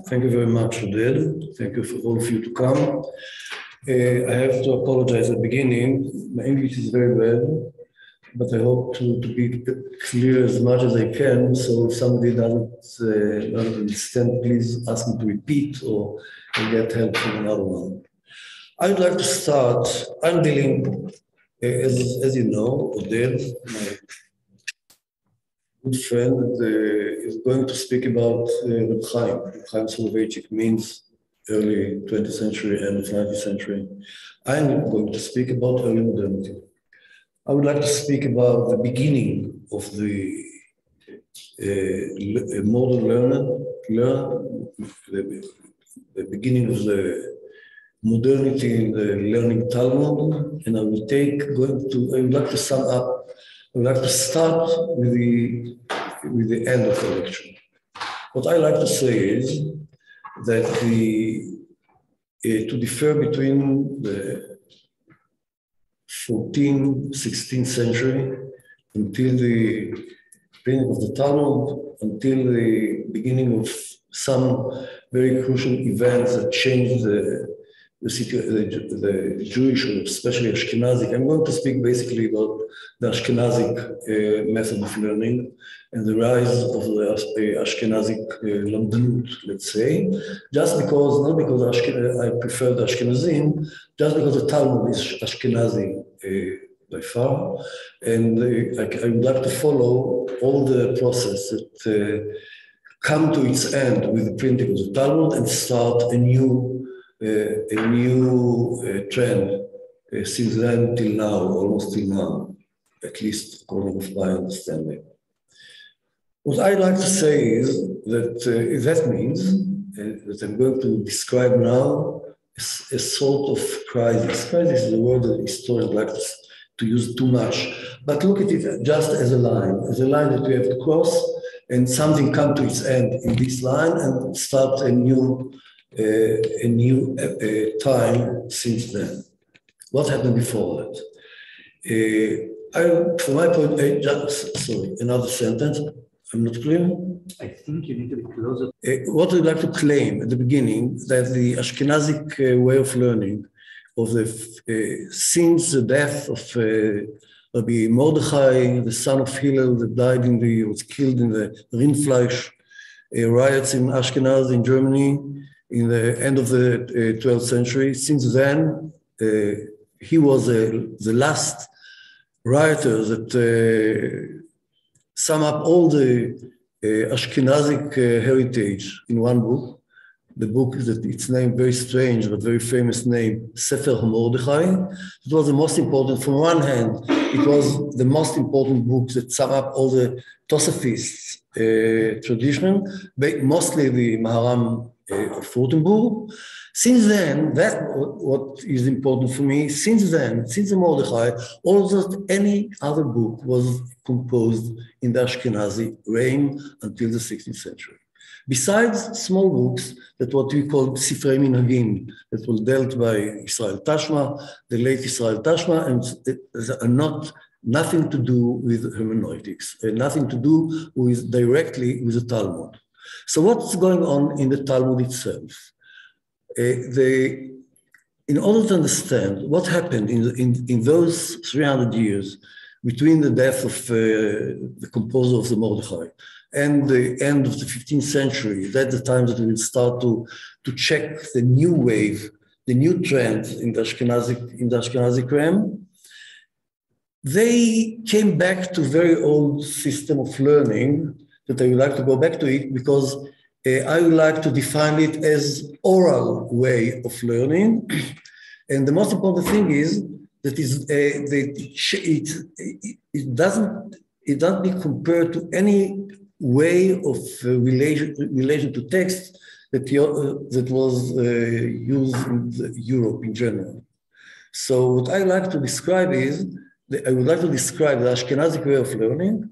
Thank you very much, Oded. Thank you for all of you to come. I have to apologize at the beginning. My English is very bad, but I hope to be clear as much as I can. So if somebody doesn't understand, please ask me to repeat or get help from another one. I'd like to start. I'm dealing, as you know, Oded, my good friend, is going to speak about Reb Chaim. Reb Chaim Soloveitchik means early 20th century, end of 19th century. I'm going to speak about early modernity. I would like to speak about the beginning of the modern the beginning of the modernity in the learning Talmud, and I would like to sum up. I would like to start with the end of the lecture. What I like to say is that to differ between the 14th, 16th century until the beginning of the Talmud, until the beginning of some very crucial events that changed the Jewish, or especially Ashkenazic. I'm going to speak basically about the Ashkenazic method of learning and the rise of the Ashkenazic Lamdanut, let's say, not because I prefer the Ashkenazim, just because the Talmud is Ashkenazi by far, and I would like to follow all the process that come to its end with the printing of the Talmud and start a new trend since then till now, almost till now, at least according to my understanding. What I'd like to say is that that means that I'm going to describe now a sort of crisis. Crisis is a word that historians like to use too much, but look at it just as a line that we have to cross, and something come to its end in this line and start a new time since then. What happened before that? From my point, another sentence. I'm not clear? I think you need to be closer. What I'd like to claim at the beginning, that the Ashkenazic way of learning, since the death of Rabbi Mordechai, the son of Hillel, that was killed in the Rindfleisch riots in Ashkenaz in Germany, in the end of the 12th century. Since then, he was the last writer that sum up all the Ashkenazic heritage in one book. The book is its name, very strange, but very famous name, Sefer HaMordechai. It was the most important, from one hand, it was the most important book that sum up all the Tosafists tradition, mostly the Maharam of Württemberg. Since then, that's what is important for me. Since then, since the Mordechai, almost any other book was composed in the Ashkenazi reign until the 16th century. Besides small books, that what we call Sifrei Minhagim, that were dealt by Israel Tashma, the late Israel Tashma, and are nothing to do with hermeneutics, nothing to do directly with the Talmud. So what's going on in the Talmud itself? In order to understand what happened in those 300 years between the death of the composer of the Mordechai and the end of the 15th century, that's the time that we will start to check the new wave, the new trend in the Ashkenazic realm. They came back to a very old system of learning that I would like to go back to it because I would like to define it as oral way of learning. And the most important thing is that it doesn't be compared to any way of relation to text that was used in Europe in general. So what I like to describe is, I would like to describe the Ashkenazic way of learning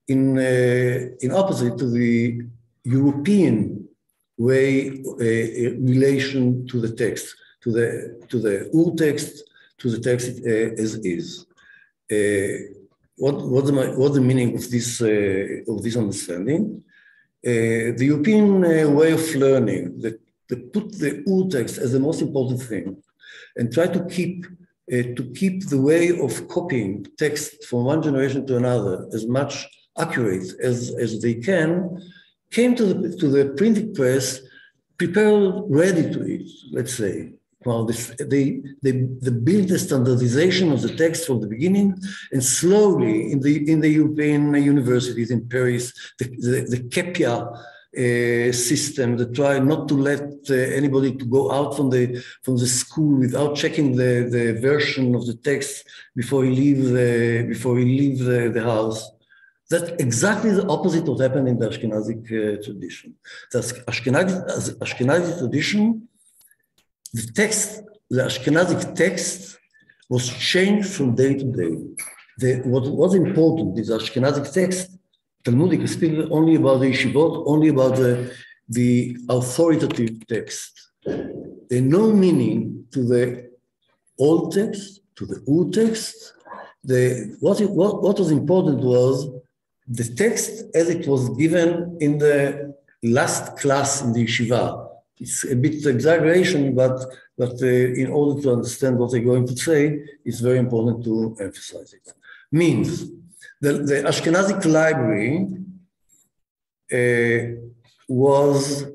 in opposite to the European way relation to the text, to the Ur text, to the text as is. What's the meaning of this understanding? The European way of learning, that put the ur-text as the most important thing and try to keep the way of copying text from one generation to another as much accurate as they can, came to the printing press prepared, ready to it, let's say. Well, they built the standardization of the text from the beginning, and slowly in the European universities in Paris, the CEPIA system that try not to let anybody to go out from the school without checking the version of the text before he leaves the house. That's exactly the opposite of what happened in the Ashkenazic tradition. The Ashkenazic tradition, the Ashkenazic text was changed from day to day. What was important is the Ashkenazic text, Talmudic, speak only about the yeshivot, only about the authoritative text. There's no meaning to the old text, to the ur text. What was important was the text as it was given in the last class in the yeshiva. It's a bit exaggeration, but in order to understand what they're going to say, it's very important to emphasize it. Means the Ashkenazic library was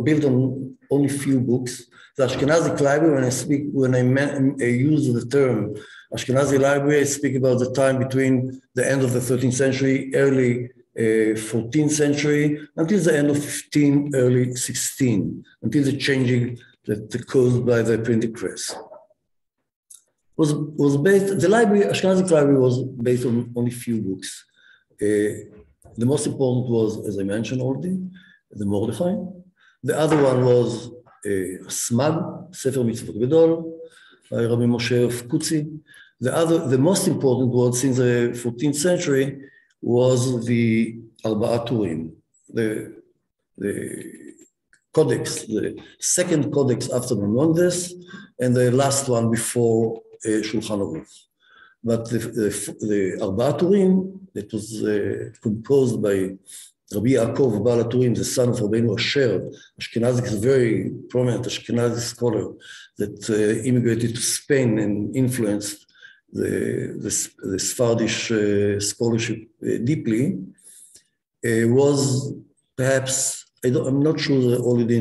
built on only few books. The Ashkenazic library, when I use the term Ashkenazi library, I speak about the time between the end of the 13th century, early 14th century, until the end of 15, early 16, until the changing that caused by the printing press. Was based, the library, Ashkenazic library was based on only few books. The most important was, as I mentioned already, the Mordechai. The other one was Smag, Sefer Mitzvot Gedol, by Rabbi Moshe of Kutzi. The most important one since the 14th century was the Arba'a Turim, the codex, the second codex after Maimonides, and the last one before Shulchan Aruch. But the Arba'a Turim that was composed by Rabbi Yaakov Baal HaTurim, the son of Rabbeinu Asher, Ashkenazi, is a very prominent Ashkenazi scholar that immigrated to Spain and influenced the Sephardic scholarship deeply, was perhaps, I'm not sure already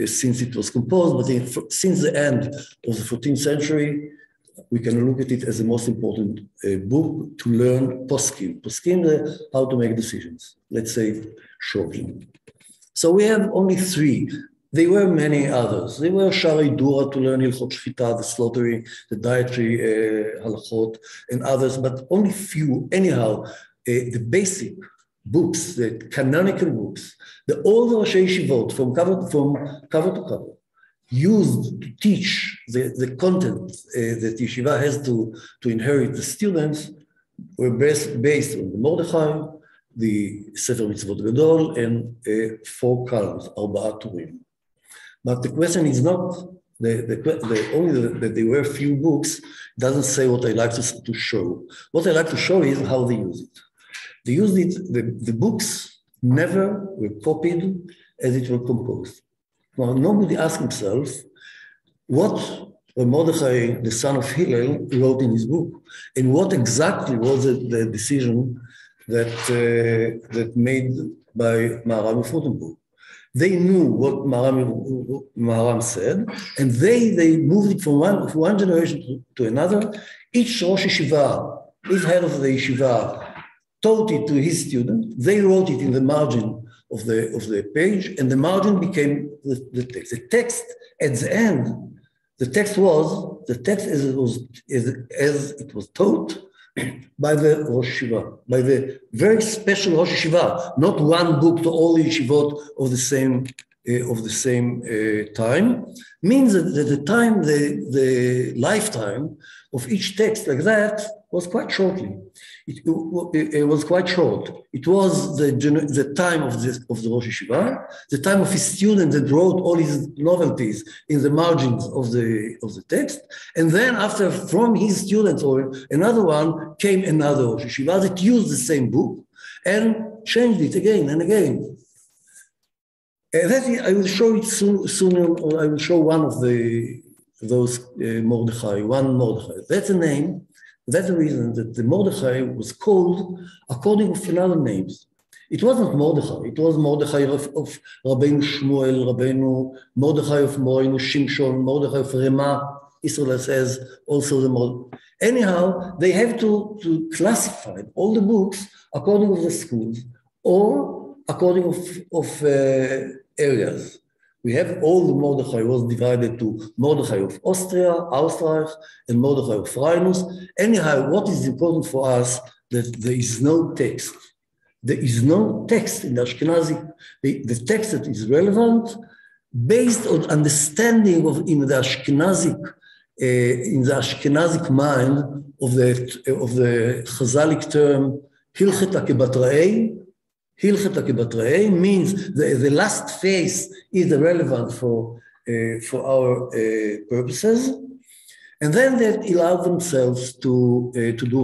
since it was composed, but since the end of the 14th century, we can look at it as the most important book to learn poskim. Poskim, how to make decisions, let's say shortly. So we have only three. There were many others. There were Shari Dura to learn Hilchot Shchita, the slaughtering, the dietary halachot, and others, but only few. Anyhow, the basic books, the canonical books, the older Roshei Yeshivot from cover to cover, used to teach the content that yeshiva has to inherit the students, were based on the Mordechai, the Sefer Mitzvot Gedol, and 4 columns, Arba'a Turim. But the question is not only that there were few books, doesn't say what I like to show. What I like to show is how they use it. They used it, the books never were copied as it were composed. Now, nobody asked himself what Mordechai, the son of Hillel, wrote in his book, and what exactly was the decision that made by Maharam of Rotenburg. They knew what Maharam said, and they moved it from one generation to another. Each Rosh Yeshiva, each head of the Yeshiva, taught it to his student. They wrote it in the margin of the page, and the margin became the text. The text at the end, the text as it was taught by the Rosh Yeshiva, by the very special Rosh Yeshiva, not one book to all the yeshivot of the same time, means that the lifetime of each text like that was quite shortly. It was quite short. It was the time of the Rosh Yeshiva, the time of his student that wrote all his novelties in the margins of the text, and then after from his students or another one came another Rosh Yeshiva that used the same book, and changed it again and again. That I will show it soon. I will show one of those Mordechai, one Mordechai. That's the name. That's the reason that the Mordechai was called according to another names. It wasn't Mordechai. It was Mordechai of Rabbeinu Shmuel, Rabbeinu Mordechai of Morenu Shimshon, Mordechai of Rema. Israel says also the Mordechai. Anyhow, they have to classify all the books according to the schools or according of areas. We have all the Mordechai was divided to Mordechai of Austria, Österreich, and Mordechai of Rhinus. Anyhow, what is important for us that there is no text. There is no text in the Ashkenazi. The text that is relevant, based on understanding of in the Ashkenazic mind of the Chazalic term Hilchet HaKebatra'ei. Hilchet HaKebatra'ei means the last phase is the relevant for our purposes, and then they allow themselves to do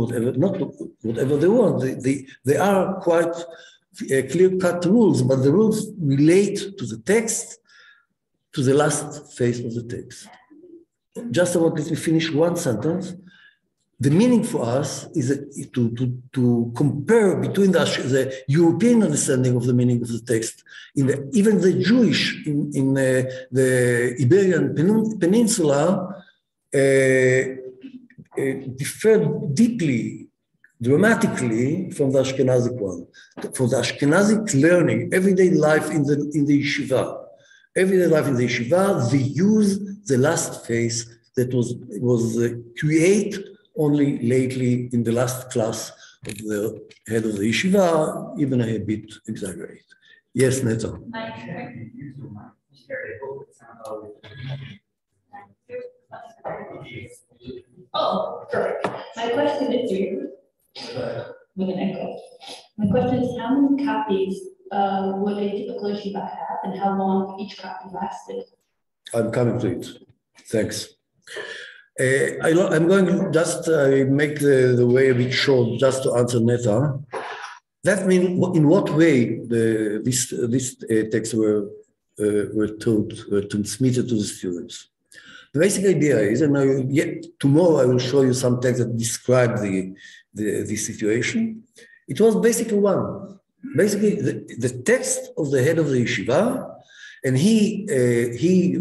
whatever they want. They are quite clear-cut rules, but the rules relate to the text, to the last phase of the text. Just about, let me finish one sentence. The meaning for us is to compare between the European understanding of the meaning of the text, even the Jewish in the Iberian Peninsula differed deeply, dramatically from the Ashkenazic one. For the Ashkenazic learning, everyday life in the yeshiva, they use the last phase that was created only lately in the last class of the head of the yeshiva, even a bit exaggerate. Yes, Neto. Oh, perfect. My question is with an echo. My question is, how many copies would a typical yeshiva have, and how long each copy lasted? I'm coming to it. Thanks. I'm going to just make the way a bit short, just to answer Neta. That means, in what way these texts were transmitted to the students? The basic idea is, and tomorrow I will show you some texts that describe the situation. It was basically one. Basically, the text of the head of the yeshiva, and he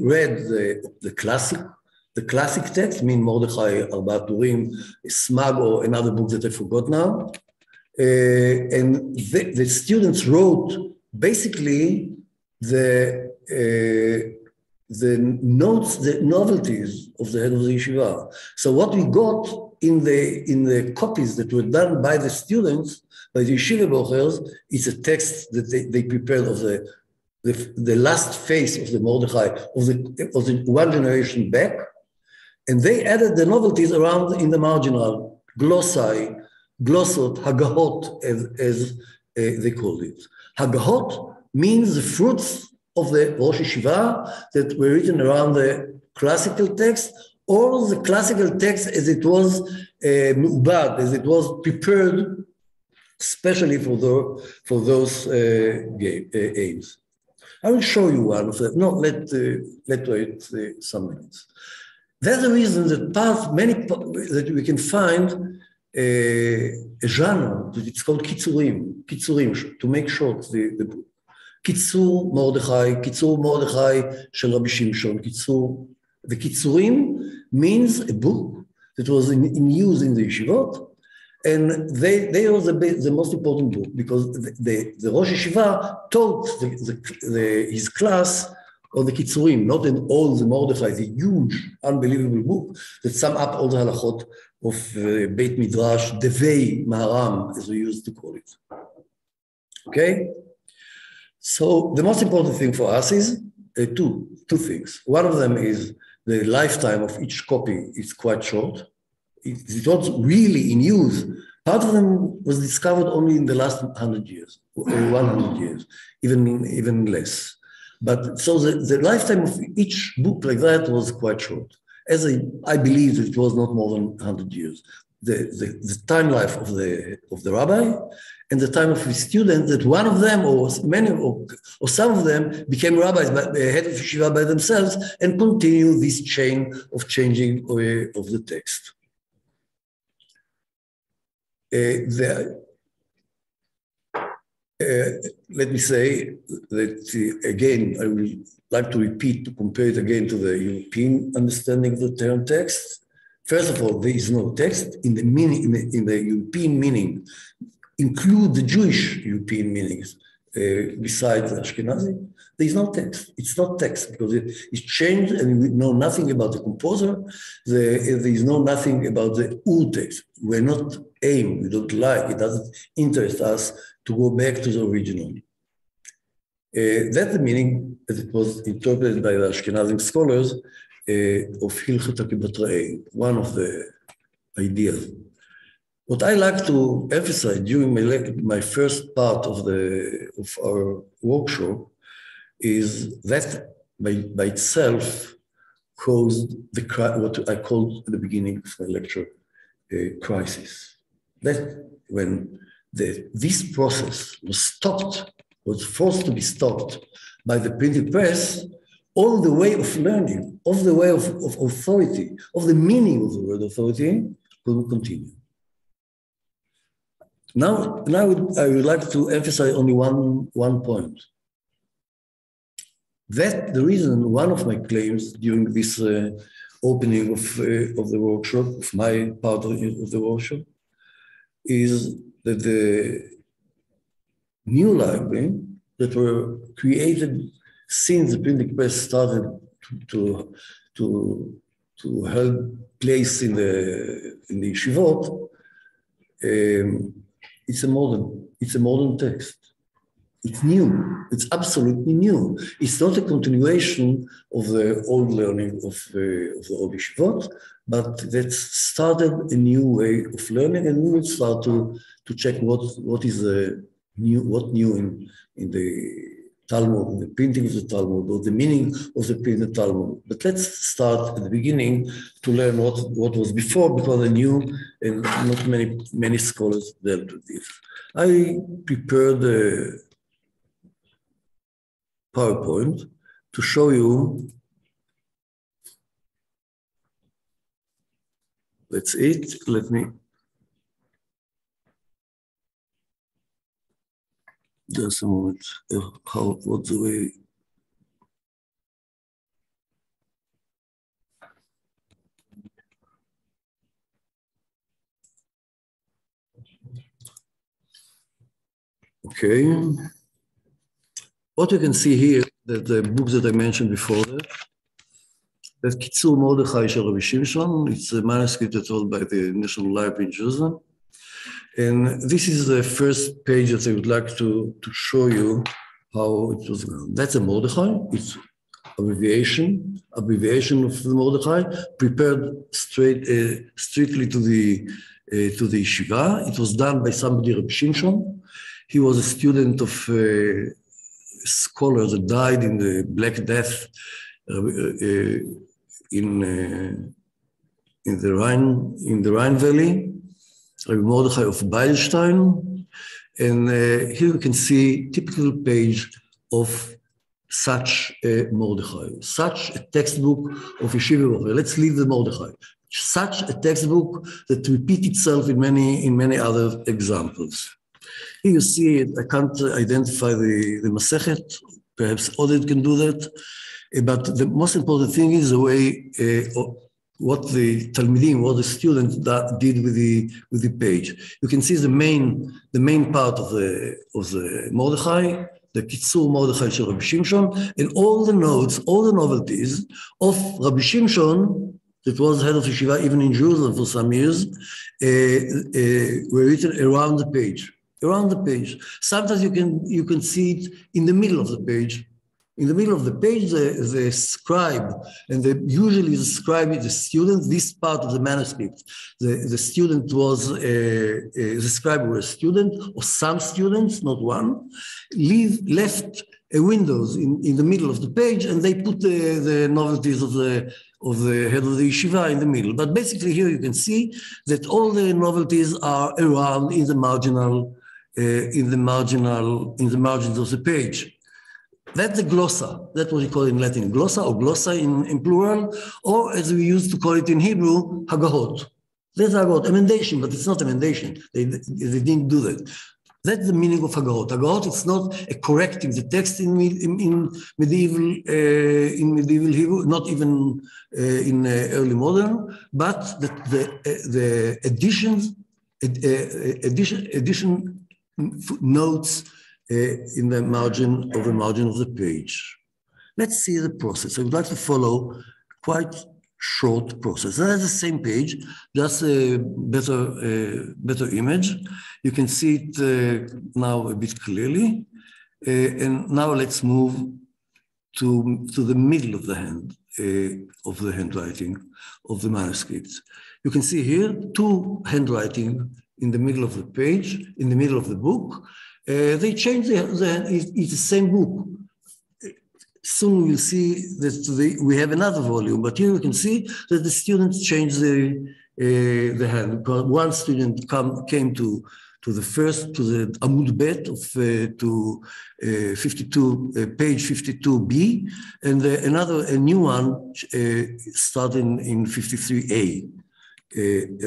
read the classic text, Mordechai, Arbaat Urim, Smag, or another book that I forgot now. And the students wrote basically the notes, the novelties of the head of the yeshiva. So what we got in the copies that were done by the students, by the yeshiva bochers, is a text that they prepared of the last phase of the Mordechai of the one generation back. And they added the novelties around in the marginal, glossot, hagahot, as they called it. Hagahot means the fruits of the Rosh Yeshiva that were written around the classical text, or the classical text as it was mu'bad, as it was prepared especially for those aims. I will show you one of them. No, let's wait some minutes. That's the reason that that we can find a genre that it's called kitzurim, to make short the book. Kitzur Mordechai shel Rabbi Shimshon. The kitzurim means a book that was in use in the yeshivot, and they were the most important book, because the Rosh Yeshiva taught his class on the Kitzurim, not in all the Mordechai, the huge, unbelievable book that sum up all the halachot of Beit Midrash, Devei Maharam, as we used to call it. Okay? So the most important thing for us is two things. One of them is the lifetime of each copy is quite short. It's not really in use. Part of them was discovered only in the last 100 years, or 100 years, even less. But so the lifetime of each book like that was quite short. As I believe it was not more than 100 years. The time life of the rabbi and the time of his students, that one of them or many or some of them became rabbis, head of yeshiva by themselves, and continue this chain of changing of the text. Let me say that again, I will like to repeat, to compare it again to the European understanding of the term text. First of all, there is no text in the meaning, in the European meaning, include the Jewish European meanings besides the Ashkenazi. There is no text. It's not text because it's changed and we know nothing about the composer. There is nothing about the old text. We're not aim, we don't like, it doesn't interest us to go back to the original. That's the meaning as it was interpreted by the Ashkenazi scholars of Hilchet HaKibatrei, one of the ideas. What I like to emphasize during my first part of our workshop is that by itself caused what I called at the beginning of my lecture crisis. That when this process was stopped, was forced to be stopped by the printing press, all the way of learning, all the way of authority, of the meaning of the word authority couldn't continue. Now I would like to emphasize only one point. That the reason, one of my claims during this opening of the workshop, of my part of the workshop, is that the new library that were created since the printing press started to hold place in the yeshivot, it's a modern text. It's new. It's absolutely new. It's not a continuation of the old learning of the old yeshivot, but that started a new way of learning, and we will start to check what is new in the Talmud, in the printing of the Talmud, or the meaning of the printed Talmud. But let's start at the beginning to learn what was before, because I knew, and not many scholars dealt with this. I prepared a PowerPoint to show you. That's it. Let me just a moment. What's the way? Okay. What you can see here, that the books that I mentioned before that Kitzur Mordechai Shel Rabbi Shimshon, it's a manuscript that's held by the National Library in Jerusalem. And this is the first page that I would like to show you how it was done. That's a Mordechai. It's abbreviation of the Mordechai, prepared strictly to the yeshiva. It was done by somebody, Rabbi Shimshon. He was a student of scholar that died in the Black Death in the Rhine Valley, Rabbi Mordechai of Beilstein. And here you can see typical page of such a Mordechai, such a textbook of Yeshiva. Let's leave the Mordechai. Such a textbook that repeats itself in many other examples. Here you see it. I can't identify the Masechet. Perhaps Oded can do that. But the most important thing is the way what the Talmidim, what the students did with the page. You can see the main part of the Mordechai, the Kitzur Mordechai Shel Rabbi Shimshon, and all the notes, all the novelties of Rabbi Shimshon, that was head of yeshiva even in Jerusalem for some years, were written around the page. Around the page. Sometimes you can see it in the middle of the page. In the middle of the page, the scribe, and usually the scribe is the student, this part of the manuscript. The student was, the scribe was a student, or some students, not one, left windows in the middle of the page, and they put the novelties of the head of the yeshiva in the middle. But basically here you can see that all the novelties are around in the marginal in the margins of the page. That's the glossa. That's what we call it in Latin, glossa or glossa in plural, or as we used to call it in Hebrew, hagahot. That's hagahot, emendation, but it's not emendation. They didn't do that. That's the meaning of hagahot. Hagahot is not a correcting the text in medieval Hebrew, not even in early modern, but the addition notes in the margin of the page. Let's see the process. I would like to follow quite short process. That's the same page, just a better image. You can see it now a bit clearly. And now let's move to the middle of the handwriting of the manuscripts. You can see here two handwriting in the middle of the page, in the middle of the book. They change it's the same book. Soon we'll see that we have another volume, but here you can see that the students change the hand. Because one student came to the Amud Bet of page 52b, and a new one starting in 53a.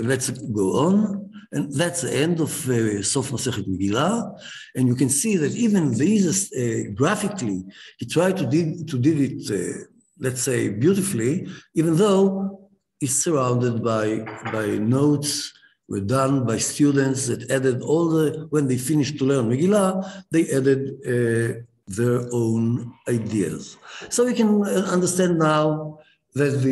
Let's go on. And that's the end of Sof Masechet Megillah. And you can see that even these, graphically, he tried to do it, let's say, beautifully, even though it's surrounded by notes were done by students that added when they finished to learn Megillah, they added their own ideas. So we can understand now that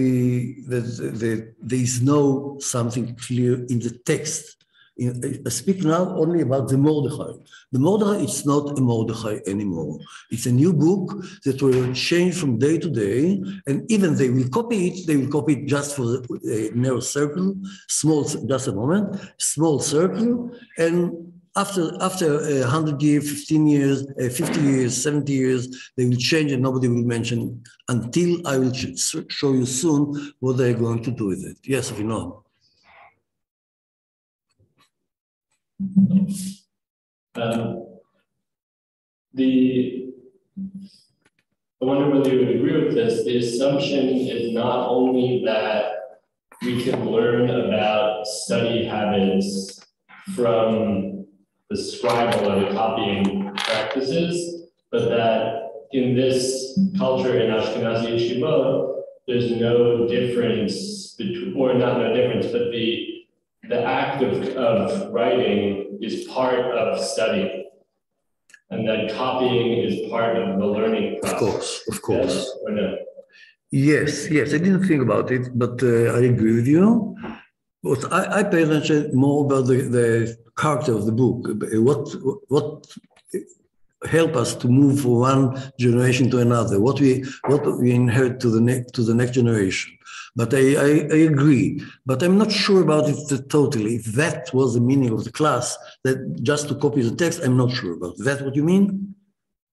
there is no something clear in the text. I speak now only about the Mordechai. The Mordechai, it's not a Mordechai anymore. It's a new book that will change from day to day, and even they will copy it just for a narrow circle, small circle, and after 100 years, 15 years, 50 years, 70 years, they will change and nobody will mention until I will show you soon what they're going to do with it. Yes, we know. I wonder whether you would agree with this. The assumption is not only that we can learn about study habits from the scribal or the copying practices, but that in this culture in Ashkenazi yeshivot, there's no difference between, or not no difference, but the act of writing is part of studying, and that copying is part of the learning process. Of course. Yes or no? Yes. I didn't think about it, but I agree with you. But I pay attention more about the character of the book. What help us to move from one generation to another? What we inherit to the next generation? But I agree, but I'm not sure about it totally. If that was the meaning of the class, that just to copy the text, I'm not sure about. Is that what you mean?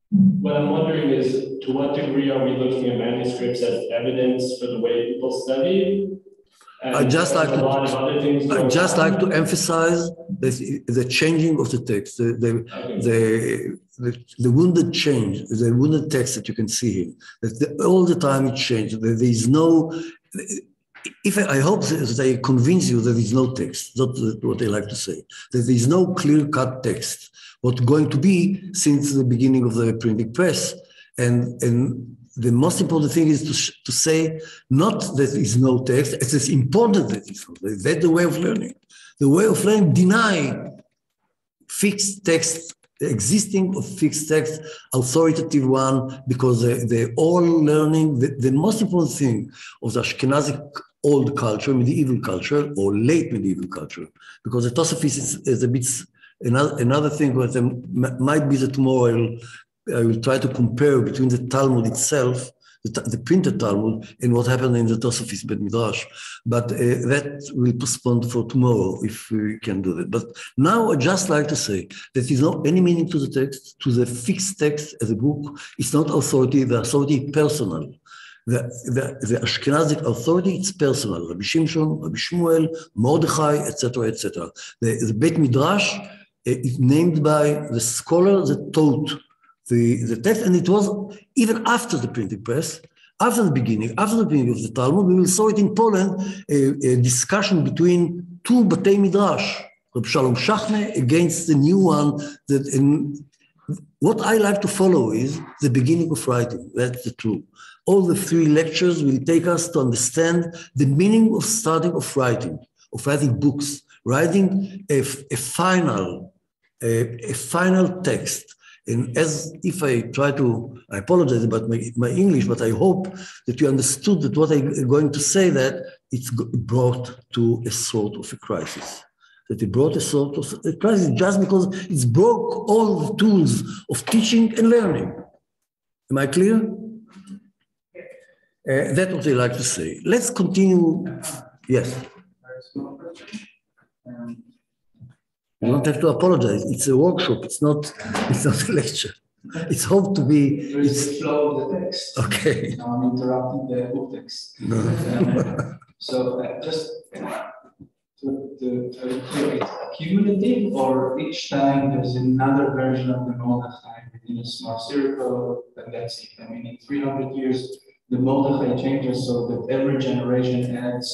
What I'm wondering is, to what degree are we looking at manuscripts as evidence for the way people study? And I just like to emphasize the changing of the text, the wounded change, the wounded text that you can see here. That all the time it changes. There is no. I hope that I convince you that there is no text. That's what I like to say. That there is no clear-cut text. What's going to be since the beginning of the printing press, and the most important thing is to say not that there is no text. It's important that it's not. That's the way of learning. The way of learning deny fixed text, the existing of fixed text, authoritative one, because they're all learning. The most important thing of the Ashkenazi old culture, medieval culture, or late medieval culture, because the Tosafos is a bit another thing. But might be that tomorrow I will try to compare between the Talmud itself, the printed Talmud, and what happened in the Tosafos Bet Midrash. But that will postpone for tomorrow if we can do that. But now I'd just like to say that there is no any meaning to the text, to the fixed text as a book. It's not authority, the authority personal. The Ashkenazic authority, it's personal. Rabbi Shimshon, Rabbi Shmuel, Mordechai, etc., etc. The Beit Midrash It's named by the scholar that taught the text, and it was even after the printing press, after the beginning of the Talmud. We will saw it in Poland, a discussion between two Batei Midrash, Reb Shalom Shachne against the new one. What I like to follow is the beginning of writing. That's the truth. All the three lectures will take us to understand the meaning of starting of writing books, writing a final text. And as if I try to, I apologize about my English, but I hope that you understood that what I'm going to say, that it's brought to a sort of a crisis. That it brought a sort of a crisis just because it's broke all the tools of teaching and learning. Am I clear? That's what I like to say. Let's continue. Yes. You don't have to apologize. It's a workshop. It's not a lecture. It's hoped to be. It's the flow of the text. Okay. Now I'm interrupting the book text. No. So just it's cumulative, or each time there's another version of the Mordechai within a small circle, and that's it. I mean, in 300 years, the Mordechai changes so that every generation adds,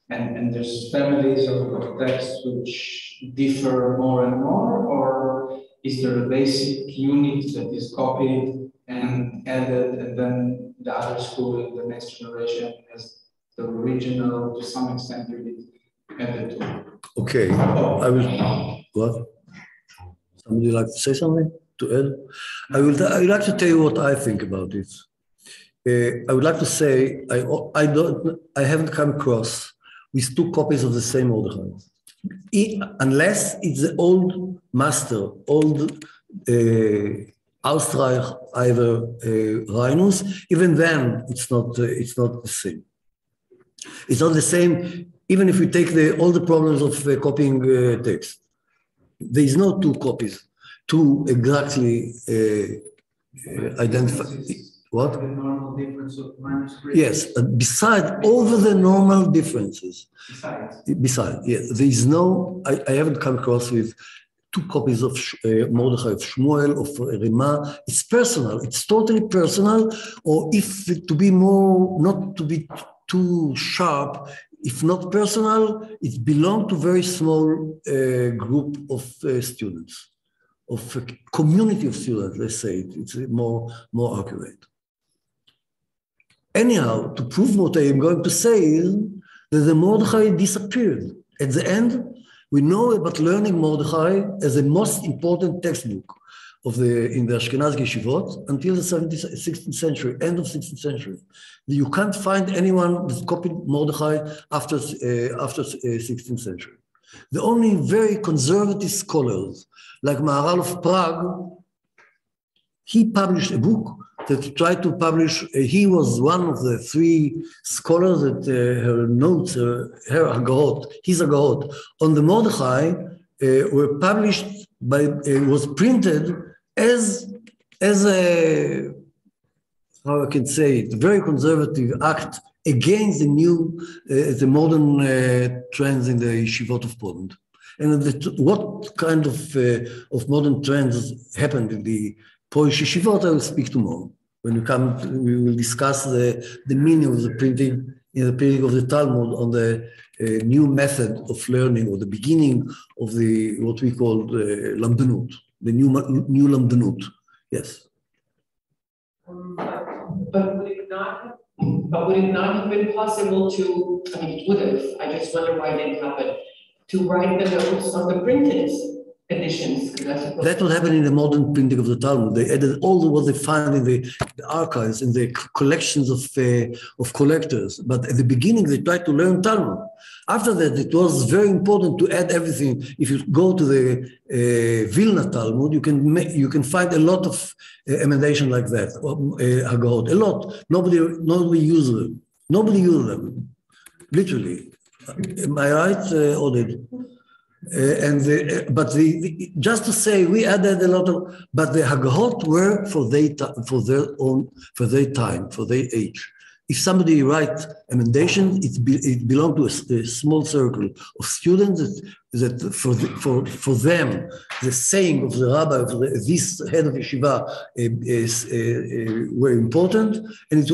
and there's families of texts which differ more and more, or is there a basic unit that is copied and added, and then the other school in the next generation has the original, to some extent, really added to it? Okay. I will. What? Somebody like to say something to add? I would like to tell you what I think about it. I would like to say I haven't come across with two copies of the same Mordechai, unless it's the old master, old Ausreich, either Reinus. Even then, it's not the same. It's not the same. Even if we take all the problems of copying text, there is no two copies, two exactly identified. What? The normal difference of manuscript. Yes, beside over the normal differences. Besides, yes, there is no. I haven't come across with two copies of Mordechai, of Shmuel, of Rima. It's personal. It's totally personal. Or if to be more, not to be too sharp, if not personal, it belongs to very small group of students, of a community of students. Let's say it's more accurate. Anyhow, to prove what I am going to say is that the Mordechai disappeared. At the end, we know about learning Mordechai as the most important textbook in the Ashkenazi yeshivot until the 16th century, end of 16th century. You can't find anyone that copied Mordechai after 16th century. The only very conservative scholars, like Maharal of Prague, he published a book that tried to publish. He was one of the three scholars that her notes, her Agahot, his Agahot on the Mordechai were published was printed as a, how I can say it, very conservative act against the modern trends in the yeshivot of Poland. And what kind of modern trends happened in the Polish yeshivot, I will speak tomorrow. When we will discuss the meaning of the printing in the printing of the Talmud on the new method of learning, or the beginning of what we call lamdanut, the new lamdanut. Yes. But would it not have been possible to? I mean, it would have. I just wonder why it didn't happen. To write the notes on the printed editions. That's what happened in the modern printing of the Talmud. They added all what they find in the archives, in the collections of collectors. But at the beginning, they tried to learn Talmud. After that, it was very important to add everything. If you go to the Vilna Talmud, you can find a lot of emendation like that, Hagahot, a lot. Nobody uses them. Nobody uses them, literally. Am I right, Oded? Just to say, we added a lot of, but the Hagahot were for their time, for their age. if somebody writes emendation, it belongs to a small circle of students that for them, the saying of the rabbi, of this head of yeshiva, were important, and it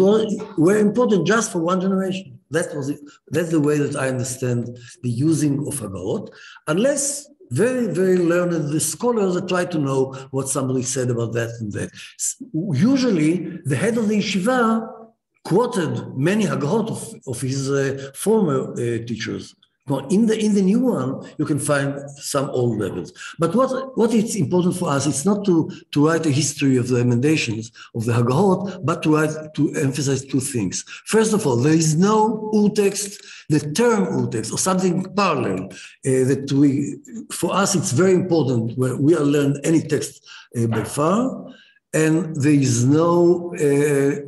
were important just for one generation. That's the way that I understand the using of Hagarot, unless very, very learned scholars that try to know what somebody said about that and that. Usually, the head of the yeshiva quoted many Hagarot of his former teachers. Now, in the new one, you can find some old levels. But what is important for us, it's not to write a history of the emendations of the Hagarot, but to emphasize two things. First of all, there is no urtext, the term urtext, or something parallel, for us, it's very important when we are learning any text by far. And there is no, the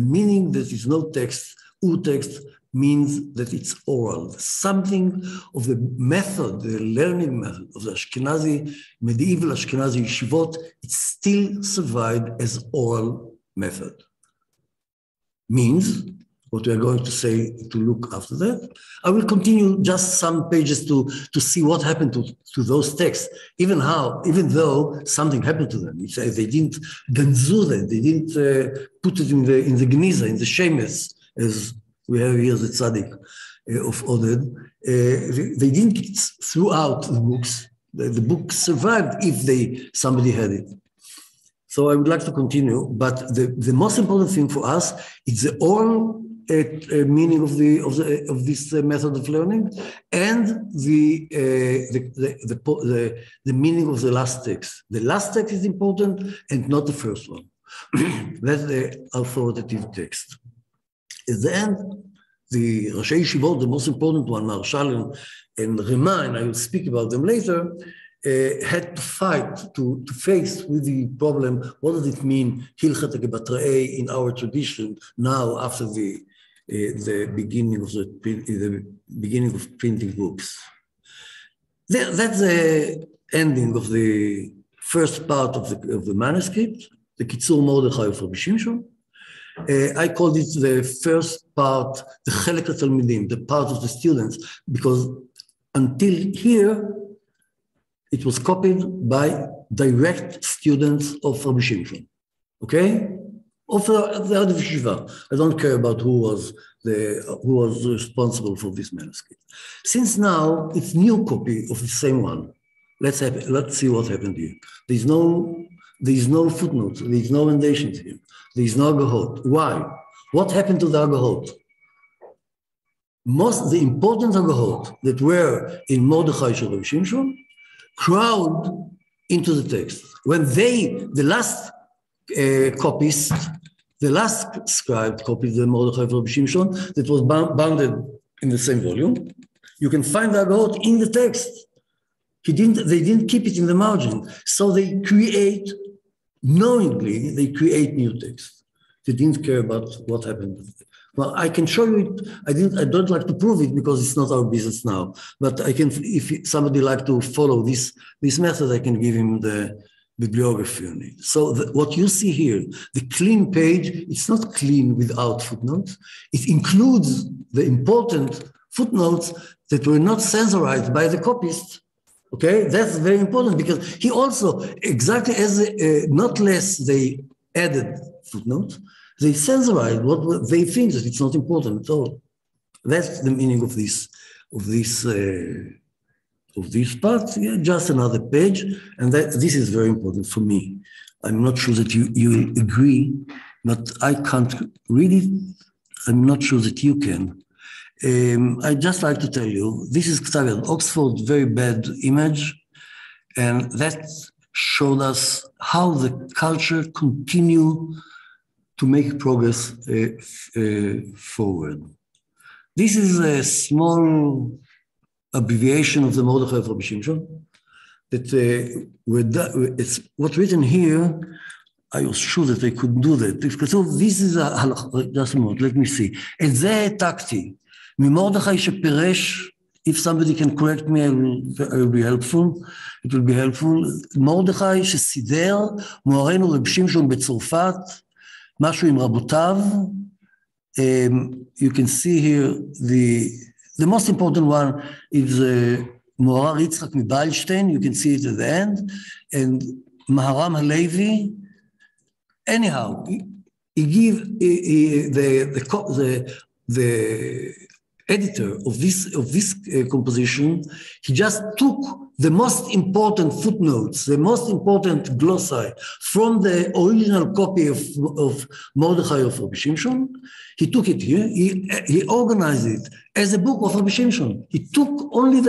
meaning that is no text, urtext, means that it's oral. Something of the method, the learning method of the Ashkenazi, medieval Ashkenazi yeshivot, it still survived as oral method. Means, what we are going to say to look after that. I will continue just some pages to see what happened to those texts, even though something happened to them. They didn't ganzu them, they didn't put it in the gniza, in the shemes, as we have here the tzaddik of Oded. They didn't throw out the books. The book survived if somebody had it. So I would like to continue, but the most important thing for us is the oral meaning of this method of learning, and the meaning of the last text. The last text is important and not the first one. That's the authoritative text. At the end, the Rashi Yeshivot, the most important one, Marshall and Reiner, and I will speak about them later, had to fight to face with the problem. What does it mean, Hilchat Gebatrae, in our tradition now after the beginning of printing books? That's the ending of the first part of the manuscript, the Kitzur Mordechai of Rabbi Shimshon. I called it the first part, the Chelek HaTalmidim, the part of the students, because until here, it was copied by direct students of Rabbi Shimshon, okay? Of the Ard of Yeshiva. I don't care about who was responsible for this manuscript. Since now, it's new copy of the same one. Let's see what happened here. There is no footnotes, there is no emendations here. There is no Agahot. Why? What happened to the Agahot? The important Agahot that were in Mordechai Shel Rabbi Shimshon crowd into the text. When the last copyist, the last scribe copied the Mordechai of Rabbi Shimshon that was bounded in the same volume, you can find the Agahot in the text. They didn't keep it in the margin. So they create new text. They didn't care about what happened. Well, I can show you it. I don't like to prove it because it's not our business now. But I can, if somebody like to follow this method, I can give him the bibliography on it. So what you see here, the clean page, it's not clean without footnotes. It includes the important footnotes that were not censored by the copyist. Okay, that's very important because he also, exactly as not less they added footnotes, they censored what they think that it's not important at all. That's the meaning of this part. Yeah, just another page, and this is very important for me. I'm not sure that you will agree, but I can't read it. I'm not sure that you can. I'd just like to tell you, this is Oxford, very bad image, and that showed us how the culture continue to make progress forward. This is a small abbreviation of the Mordechai of Rabbi Shimshon. It's what's written here. I was sure that I could do that. This is just a moment, let me see. את זה העתקתי. ממרדכי שפירש, if somebody can correct me, I will be helpful. It will be helpful. מרדכי שסידר, מוהרנו רב שמשון בצרפת, משהו עם רבותיו. You can see here the most important one is מוהר"ר יצחק מבילשטיין, you can see it at the end, and Maharam Halevi. Anyhow, he gave the editor of this composition, he just took the most important footnotes, the most important glossae from the original copy of Mordechai of Rabbi Shimshon. He took it here, he organized it as a book of Rabbi Shimshon. He took only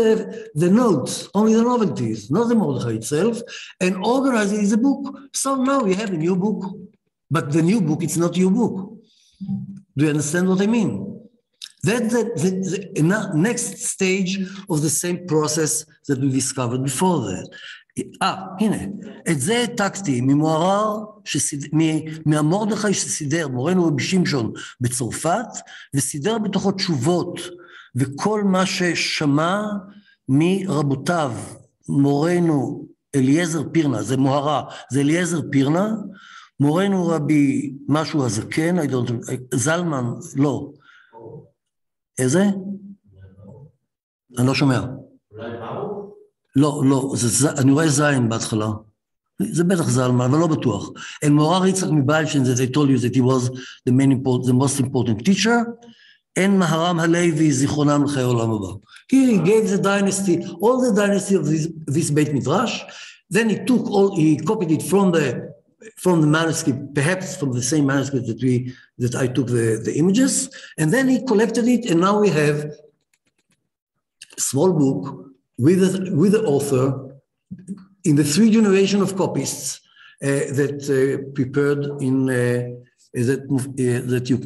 the notes, only the novelties, not the Mordechai itself, and organized it as a book. So now we have a new book, but the new book, it's not your book. Do you understand what I mean? That's the next stage of the same process that we discovered before that. הנה, את זה העתקתי מהמרדכי שסידר, מורנו רבי שמשון בצרפת, וסידר בתוכו תשובות, וכל מה ששמע מרבותיו, מורנו אליעזר פירנה, זה מוהרה, זה אליעזר פירנה, מורנו רבי משהו הזקן, זלמן, לא. איזה? אני לא שומע. לא, אני רואה זין בהתחלה. זה בטח זלמן, אבל לא בטוח. And מוהר"ר יצחק מבילשטיין, that I told you that he was the most important teacher, and Maharam Halevi, זיכרונם לחיי עולם הבא. He gave the dynasty, all the dynasty of this Beit Midrash, then he copied it from the manuscript, perhaps from the same manuscript that I took the images, and then he collected it, and now we have a small book with the author in the 3 generation of copyists that prepared in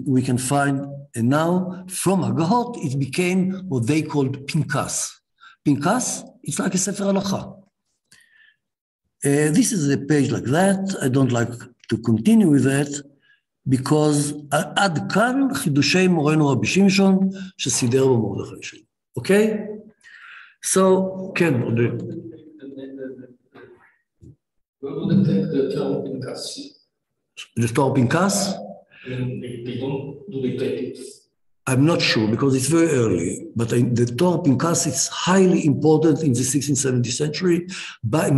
we can find, and now from Hagahot it became what they called Pinkas. Pinkas, it's like a Sefer Halacha. This is a page like that. I don't like to continue with that, because עד כאן חידושי מורנו רבי שמשון שסידר במרדכי שלי. אוקיי? So, כן, עודד. Where would they take the term Pinkas? The term Pinkas? Do they take it? I'm not sure, because it's very early, but the Torah Pinkas is highly important in the 16th, 17th century,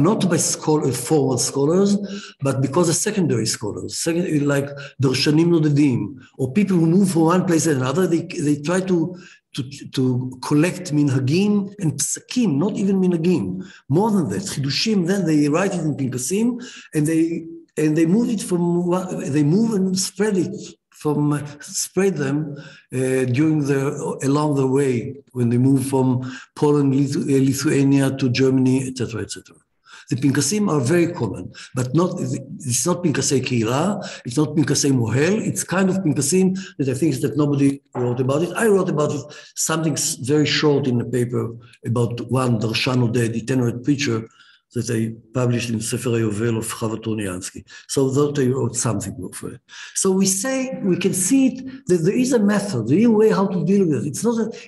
not by formal scholars, but because of secondary scholars, like Darshanim Nodedim, or people who move from one place to another, they try to collect minhagim and psakim, not even minhagim. More than that, chidushim, then they write it in Pinkasim, and they move it they move and spread them along the way when they move from Poland, Lithuania to Germany, etc., etc. The Pinkasim are very common, but it's not Pinkasei Kehila, it's not Pinkasei Mohel, it's kind of Pinkasim that I think that nobody wrote about it. I wrote about it, something very short in a paper about one Darshan Oded, itinerant preacher, that I published in Sefer HaYovel of Chava Torniansky. So that I wrote something for it. So we can see it, that there is a method, there is a way how to deal with it.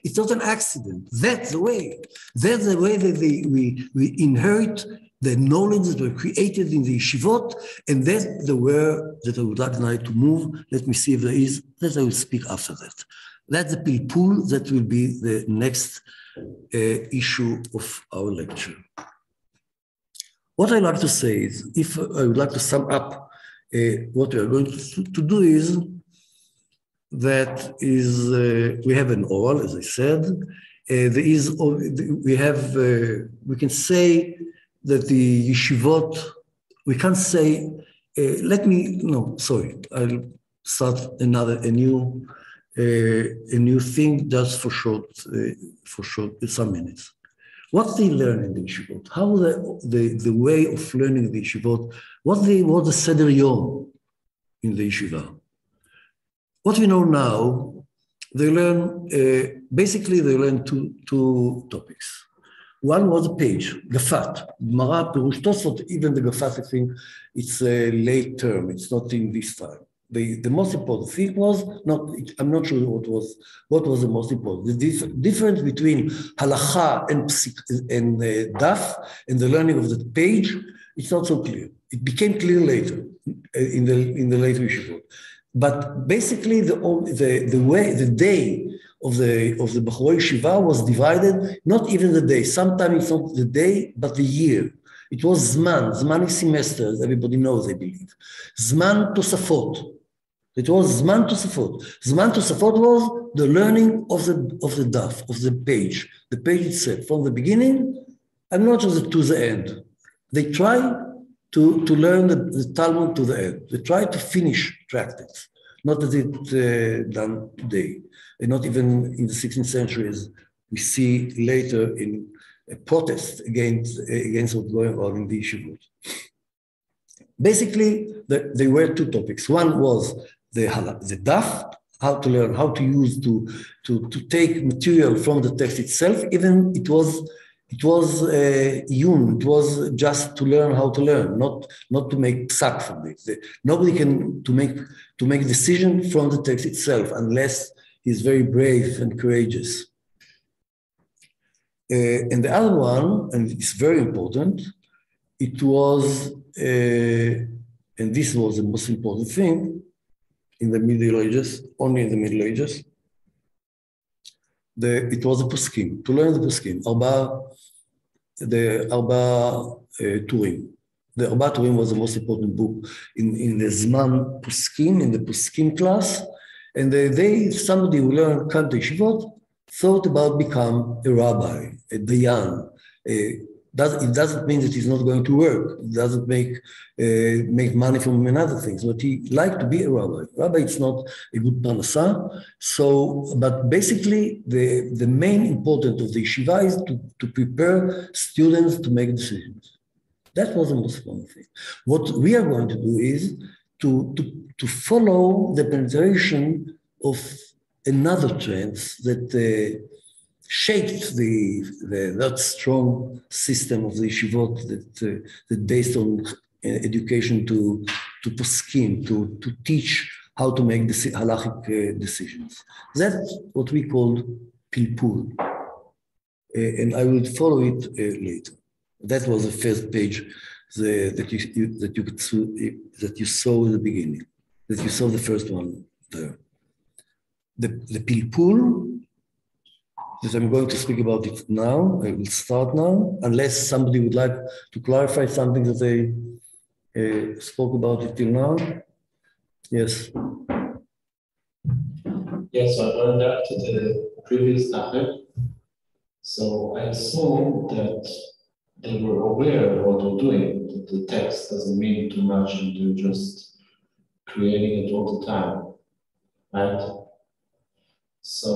It's not an accident. That's the way. That's the way that we inherit the knowledge that were created in the yeshivot, and that's the way that I would like tonight to move. Let me see if there is, that I will speak after that. That's the pilpul that will be the next issue of our lecture. What I like to say is, if I would like to sum up what we are going to do is, we have an oral, as I said. We can say that the yeshivot, we can't say, I'll start a new thing just for short, some minutes. What they learn in the yeshivot, how the way of learning the yeshivot, what the seder yom in the yeshiva. What we know now, they learn, basically they learn two topics. One was a page, Gafat, Mara Perush Tosfot, even the Gafat, I think it's a late term, it's not in this time. The most important thing was, I'm not sure what was the most important. The difference between halacha and daf and the learning of the page, it's not so clear. It became clear later, in the later yeshivot. But basically, the day of the Bachurei Yeshiva was divided, not even the day. Sometimes it's not the day, but the year. It was Zman. Zman is semesters. Everybody knows, I believe. Zman Tosafot. It was Zman Tosafot. Zman Tosafot was the learning of the daf, of the page itself, from the beginning and not just to the end. They try to learn the Talmud to the end. They try to finish tractates, not as it done today, and not even in the 16th century, as we see later in a protest against what's going on in the yeshivot. Basically, there were two topics. One was the daf, how to learn, how to use to take material from the text itself. Even it was it was just to learn how to learn, not to make psak from it. Nobody can to make decision from the text itself unless he's very brave and courageous. And the other one, and it's very important, it was, and this was the most important thing in the Middle Ages, only in the Middle Ages, it was a poskim, to learn the poskim, the Arba Turim. The Arba Turim was the most important book in the Zman Poskim, in the Poskim class, and somebody who learned Kant Yeshivot thought about become a rabbi, a dayan. It doesn't mean that he's not going to work. It doesn't make money from another things, but he liked to be a rabbi. Rabbi, it's not a good parnasa. So, but basically, the main importance of the yeshiva is to prepare students to make decisions. That was the most important thing. What we are going to do is to follow the penetration of another trend that shaped that strong system of the yeshivot that based on education to poskim, to teach how to make halachic decisions. That's what we call pilpul, and I will follow it later. That was the first page that you saw in the beginning, that you saw the first one there. The pilpul, that I'm going to speak about it now. I will start now, unless somebody would like to clarify something that I spoke about it till now. Yes. Yes, so going back to the previous topic. So I assume that they were aware of what they're doing. That the text doesn't mean too much and they're just creating it all the time, right? So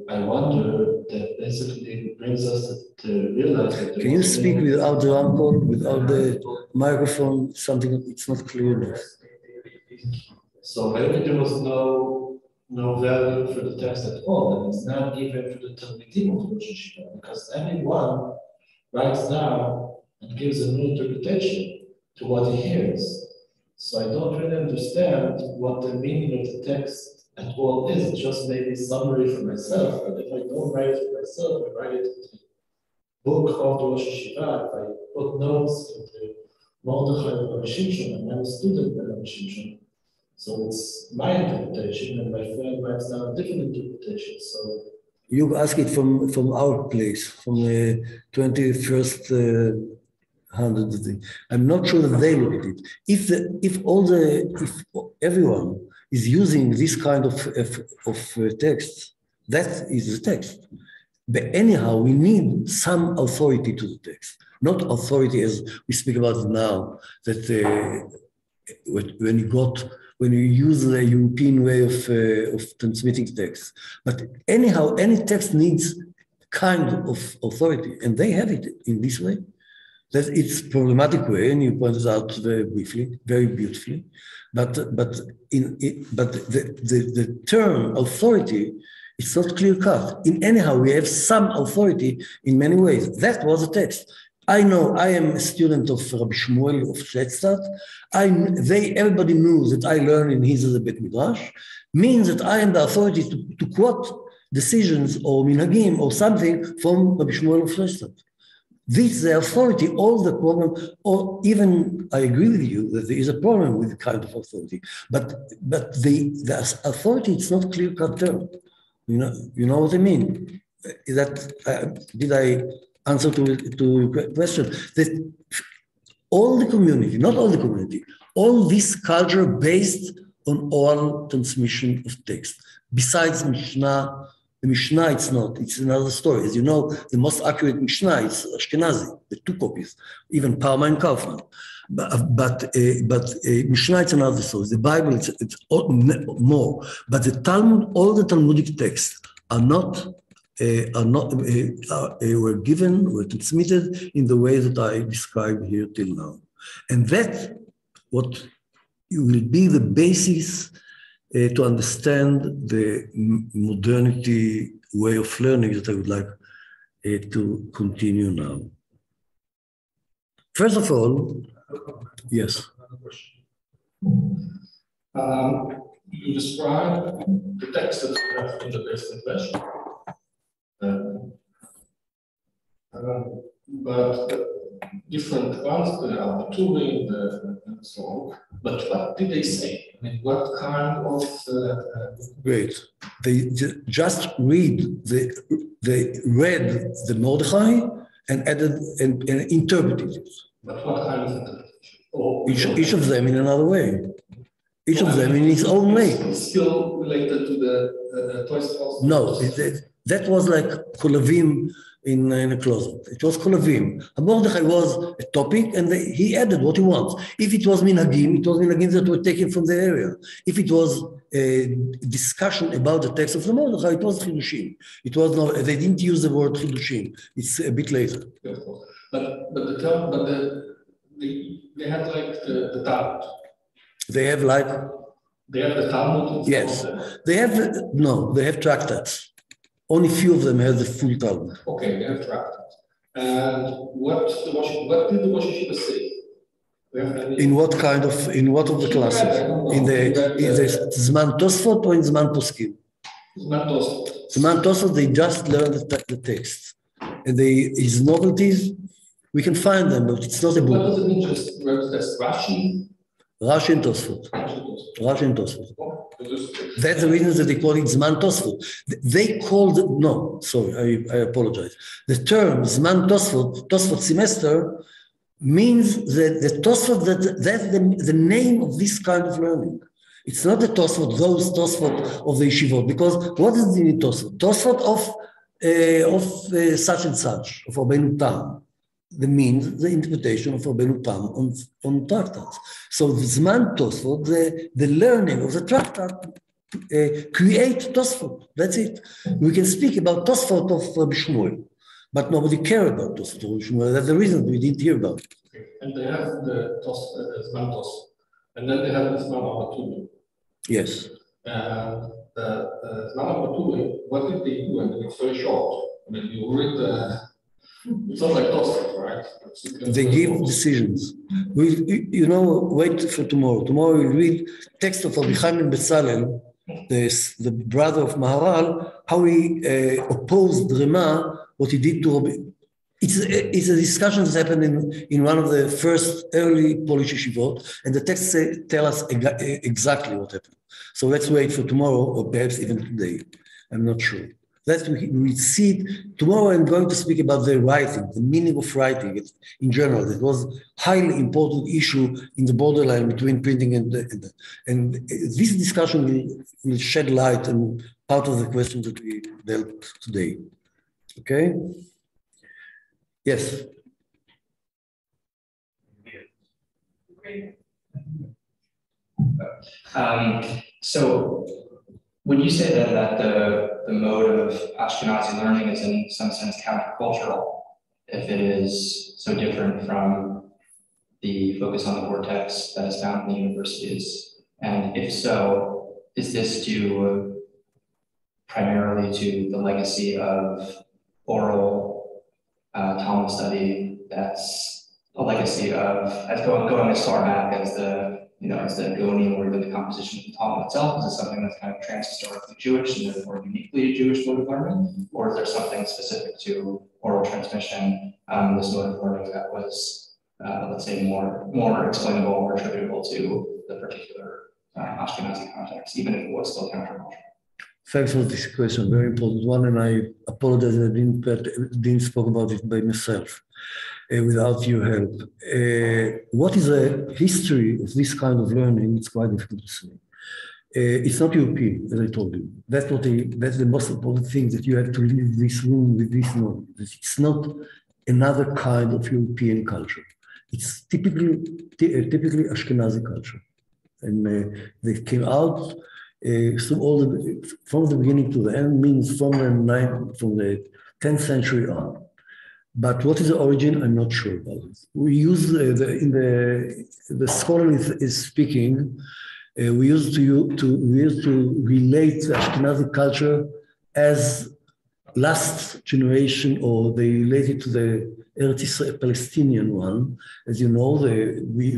I wonder that basically brings us to realize that. Can you speak without the ramcon, without the microphone? Something, it's not clear enough. So maybe there was no value for the text at all, and it's not even for the Talmudim of Rosh Hashanah, because anyone writes down and gives a new interpretation to what he hears. So I don't really understand what the meaning of the text at all is. It's just maybe summary for myself, but if I don't write it for myself, I write it in the book of the Rosh Hashanah, if I put notes in the Mordechai of Rabbi Shimshon, and I'm a student of Rabbi Shimshon. So it's my interpretation, and my friend writes down a different interpretation. So you ask it from our place, from the 21st hundred. I'm not sure that they look at it. If everyone is using this kind of text, that is the text. But anyhow, we need some authority to the text, not authority as we speak about it now, that when you use the European way of transmitting text. But anyhow, any text needs kind of authority, and they have it in this way. That it's a problematic way, and you pointed out very briefly, very beautifully. But the term authority, it's not clear cut. Anyhow, we have some authority in many ways. That was the text. I know I am a student of Rabbi Shmuel of Shletzstadt. Everybody knew that I learned in his Bet Midrash, means that I am the authority to quote decisions or minhagim or something from Rabbi Shmuel of Shletzstadt. This, the authority, all the problem, or even I agree with you that there is a problem with the kind of authority, but the authority, it's not clear-cut term. You know what I mean? Did I answer to your question? That all the community, not all the community, all this culture based on oral transmission of text. Besides Mishnah, the Mishnah, it's another story. As you know, the most accurate Mishnah is Ashkenazi, the two copies, even Parma and Kaufman. But Mishnah, it's another story. The Bible, it's more. But the Talmud, all the Talmudic texts were transmitted in the way that I described here till now. And that's what will be the basis to understand the modernity way of learning that I would like to continue now. First of all, yes. You describe the text that you have in the best impression. But different ones, the Turing and so on. But what did they say? I mean, what kind of? Great. They just read. They read the Mordechai and added and interpreted it. But what kind of interpretation? Each of them in another way. Each of them in his own way. Still related to the Tosfos? No, that was like Kolavim in a closet. It was Kolavim. Mordechai was a topic, and he added what he wants. If it was Minhagim, it was Minhagim that were taken from the area. If it was a discussion about the text of the Mordechai, it was Chidushim. It was not. They didn't use the word Chidushim. It's a bit later. Yeah, of course. They had like the Talmud. They have like. They have the Talmud. Yes, they have They have tractates. Only few of them have the full Talmud. Okay, they have tractates. And what did the Rosh Yeshiva say? In what of the classes? In the Zman Tosfot or in Zman Poskim? Zman Tosfot. Zman Tosfot, they just learn the text. And his novelties, we can find them, but it's not a book. What does it mean just Rashi? Rashi and Tosfot. Rashi and Tosfot. That's the reason that they call it Zman Tosfot. They called I apologize. The term Zman Tosfot semester, means that the Tosfot, that's the name of this kind of learning. It's not the Tosfot, those Tosfot of the yeshivot, because what is the Tosfot? Tosfot of such and such, of Rabbeinu Tam. The means, the interpretation of Rabbeinu Tam on tractates. So the Zman Tosfot, the learning of the tractate, create Tosfot. That's it. We can speak about Tosfot of Rabbi Shmuel, but nobody cared about Tosfot of Rabbi Shmuel. That's the reason we didn't hear about it. Okay. And they have the Zman Tosfot, and then they have the Zman Abaturi. Yes. The Zman Abaturi, what did they do? I mean, it's very short. I mean, you read it's not like Tosfot, right? They give decisions. Wait for tomorrow. Tomorrow we read text of Rabbi Chaim ben Betzalel, the brother of Maharal, how he opposed Rema, what he did to Rabbi. It's a discussion that happened in one of the first early Polish yeshivot, and the texts tell us exactly what happened. So let's wait for tomorrow, or perhaps even today. I'm not sure. That we see it. Tomorrow I'm going to speak about the writing, the meaning of writing in general. It was a highly important issue in the borderline between printing and this discussion will shed light on part of the questions that we dealt today. Okay? Yes. So when you say that the mode of Ashkenazi learning is in some sense countercultural, if it is so different from the focus on the vortex that is found in the universities, and if so, is this due primarily to the legacy of oral Talmud study that's a legacy of, as going as far back as the, as the Gonim or even the composition of the Talmud itself? Is it something that's kind of trans-historically Jewish and therefore uniquely Jewish mode of learning? Or is there something specific to oral transmission, this mode of learning that was, let's say, more explainable or attributable to the particular Ashkenazi context, even if it was still countercultural? Thanks for this question, very important one, and I apologize I didn't speak about it by myself without your help. What is the history of this kind of learning? It's quite difficult to say. It's not European, as I told you. That's the most important thing, that you have to leave this room with this knowledge. It's not another kind of European culture. It's typically Ashkenazi culture, and they came out. From the beginning to the end, means from the 10th century on. But what is the origin? I'm not sure about it. We use the scholar is speaking. We used to relate the Ashkenazi culture as last generation, or they relate it to the Eretz Israel Palestinian one. As you know, we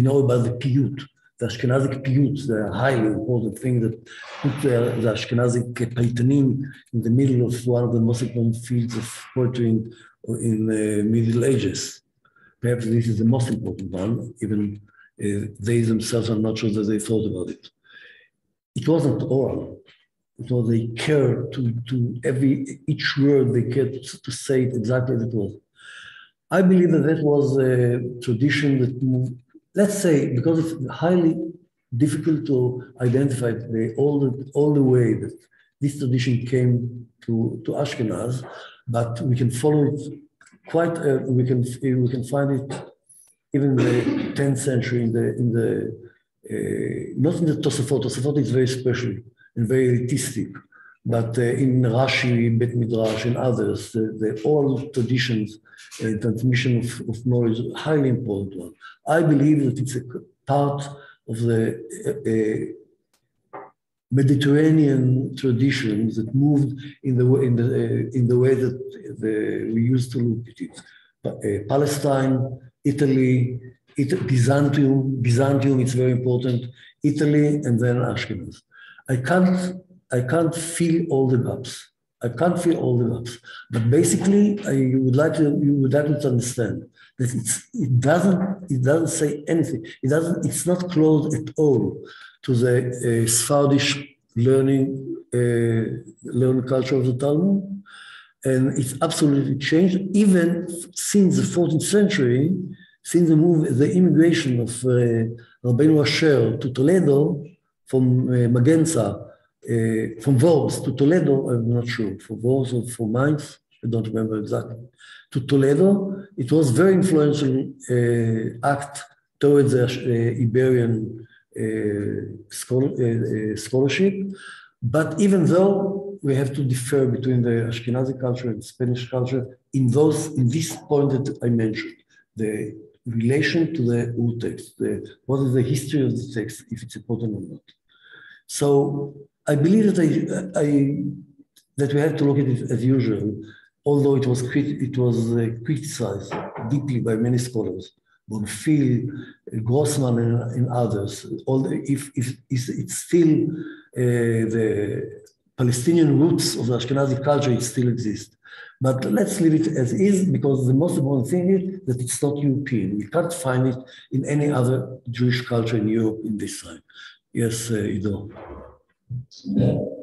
know about the piyut. The Ashkenazic piyut, the highly important thing that put the Ashkenazic paitanim in the middle of one of the most important fields of poetry in the Middle Ages. Perhaps this is the most important one, even they themselves are not sure that they thought about it. It wasn't oral. It was they cared to each word they cared to say it exactly as it was. I believe that was a tradition that moved. Let's say, because it's highly difficult to identify all the way that this tradition came to Ashkenaz, but we can follow it quite. We can find it even in the 10th century not in the Tosafot. Tosafot is very special and very elitistic, but in Rashi, Bet Midrash, and others, the oral traditions, transmission of knowledge, highly important one. I believe that it's a part of the Mediterranean traditions that moved in the way that we used to look at it. Palestine, Italy, Byzantium is very important. Italy, and then Ashkenaz. I can't fill all the gaps. But basically, you would like to understand that it doesn't say anything. It's not close at all to the Sephardic learning culture of the Talmud, and it's absolutely changed. Even since the 14th century, since the immigration of Rabbeinu Asher to Toledo from Magenza. From Worms to Toledo, I'm not sure, from Worms or from Mainz, I don't remember exactly, to Toledo, it was very influential act towards the Iberian scholarship. But even though we have to differ between the Ashkenazi culture and Spanish culture in this point that I mentioned, the relation to the Ur text, what is the history of the text, if it's important or not. So I believe that we have to look at it as usual, although it was criticized deeply by many scholars, Bonfil, Grossman, and others. If it's still the Palestinian roots of the Ashkenazi culture, it still exists. But let's leave it as is, because the most important thing is that it's not European. We can't find it in any other Jewish culture in Europe in this time. Yes, Ido.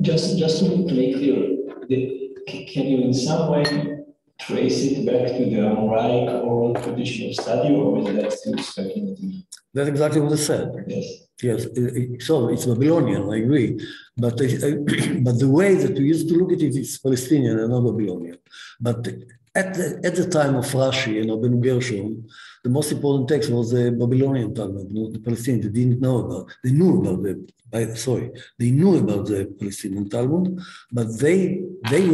Just to make clear, can you in some way trace it back to the Amoraic oral tradition of study, or is that still speculative? That's exactly what I said. Yes. Yes, so it's Babylonian, I agree. But the way that we used to look at it is Palestinian and not Babylonian. But at the time of Rashi and Rabbeinu Gershom, the most important text was the Babylonian Talmud, not the Palestinian. They knew about the Palestinian Talmud, but they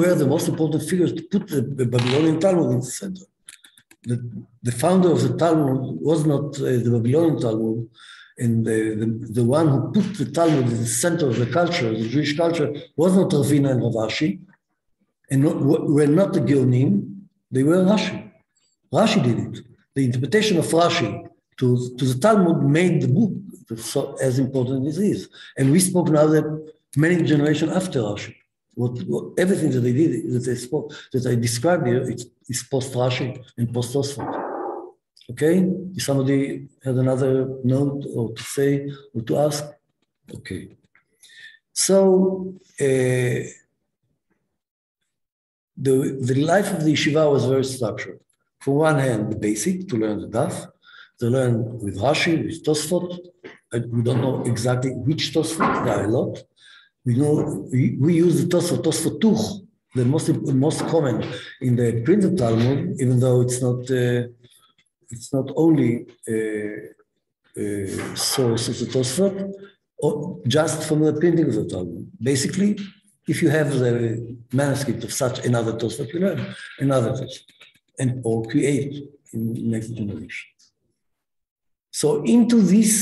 were the most important figures to put the Babylonian Talmud in the center. The founder of the Talmud was not the Babylonian Talmud, and the one who put the Talmud in the center of the culture, the Jewish culture, was not Ravina and Rav Ashi, and were not the Geonim, they were Rashi. Rashi did it. the interpretation of Rashi to the Talmud made the book so as important as it is. And we spoke now that many generations after Rashi. Everything that they did, that they spoke, that I described here, is post-Rashi and post-Tosfot. Okay? If somebody has another note or to say or to ask? Okay. So, the life of the yeshiva was very structured. For one hand, the basic, to learn the daf, to learn with Rashi, with Tosfot. We don't know exactly which Tosfot, there are a lot. We know we use the Tosfot Tuch, the most common in the printed Talmud, even though it's not only source of the Tosfot, or just from the printing of the Talmud. Basically, if you have the manuscript of such another Tosfot, you learn another Tosfot, or create in the next generation. So into this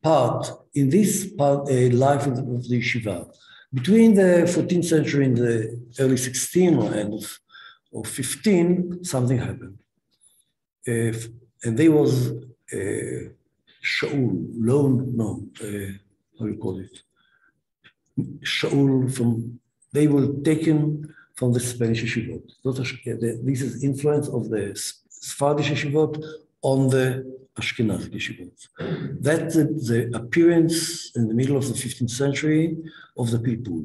part, life of the yeshiva, between the 14th century and the early 16th or end of 15, something happened. And there was Shaul, how you call it? Shaul they were taken from the Spanish yeshivot. This is influence of the Sephardic yeshivot on the Ashkenazi yeshivot. That's the appearance in the middle of the 15th century of the Pilpul.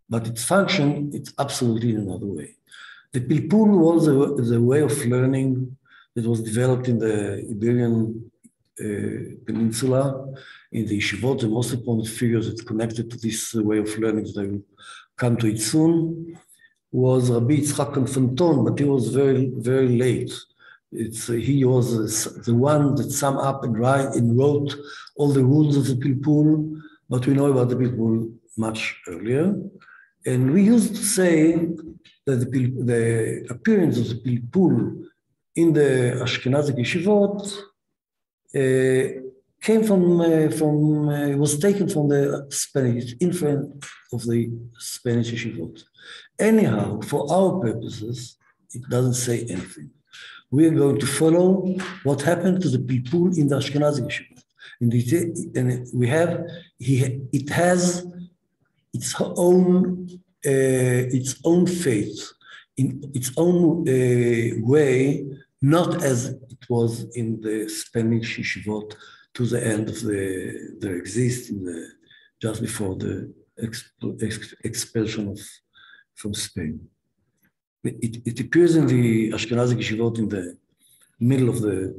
But its function, it's absolutely in another way. The Pilpul was the way of learning that was developed in the Iberian Peninsula, in the yeshivot. The most important figures that connected to this way of learning, that I will come to it soon, was Rabbi Yitzchak Konfanton, but he was very, very late. He was the one that summed up and wrote all the rules of the Pilpul, but we know about the Pilpul much earlier. And we used to say that the appearance of the Pilpul in the Ashkenazi yeshivot was taken from the Spanish influence of the Spanish yeshivot. Anyhow, for our purposes, it doesn't say anything. We are going to follow what happened to the Pilpul in the Ashkenazi yeshivot. And we have, it has its own faith, in its own way, not as it was in the Spanish yeshivot to the end of their existence, just before the expulsion from Spain. It appears in the Ashkenazi yeshivot in the middle of the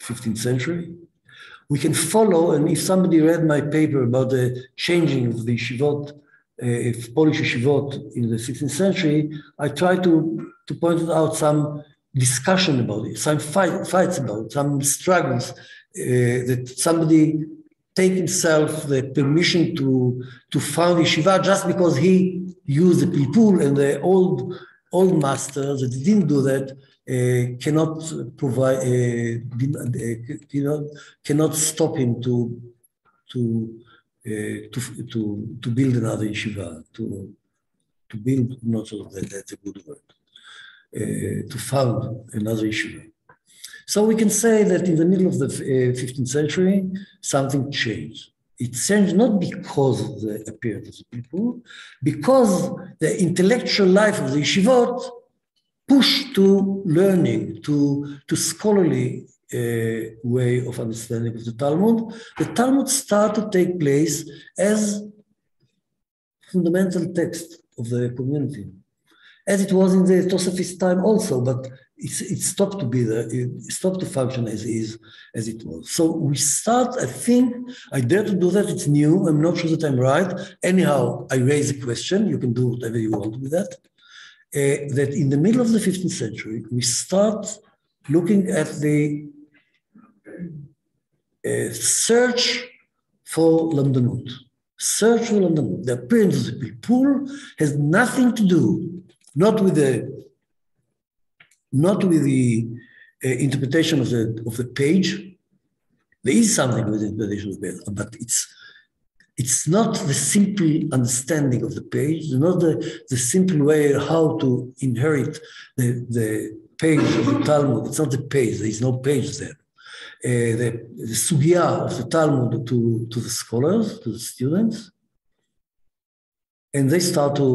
15th century. We can follow, and if somebody read my paper about the changing of the yeshivot, Polish yeshivot in the 16th century, I try to point out some discussion about it, some fights about it, some struggles, that somebody take himself the permission to found yeshiva just because he used the Pilpul, and the old masters that didn't do that cannot provide, cannot stop him to build another yeshiva, to build, not so that's a good word, to found another yeshiva. So we can say that in the middle of the 15th century, something changed. It changed not because of the appearance of the people, because the intellectual life of the yeshivot pushed to learning, to scholarly way of understanding of the Talmud. The Talmud started to take place as fundamental text of the community, as it was in the Tosafist time also, but it stopped to be there, it stopped to function as it was. So we start, I think, I dare to do that, it's new, I'm not sure that I'm right. Anyhow, I raise a question, you can do whatever you want with that. That in the middle of the 15th century, we start looking at the search for Lamdanut. Search for Lamdanut. The appearance of the Pilpul has nothing to do, not with the interpretation of the page. There is something with the interpretation of the page, but it's not the simple understanding of the page, not the simple way how to inherit the page of the Talmud. It's not the page. There is no page there. The sugya of the Talmud to the scholars, to the students, and they start to,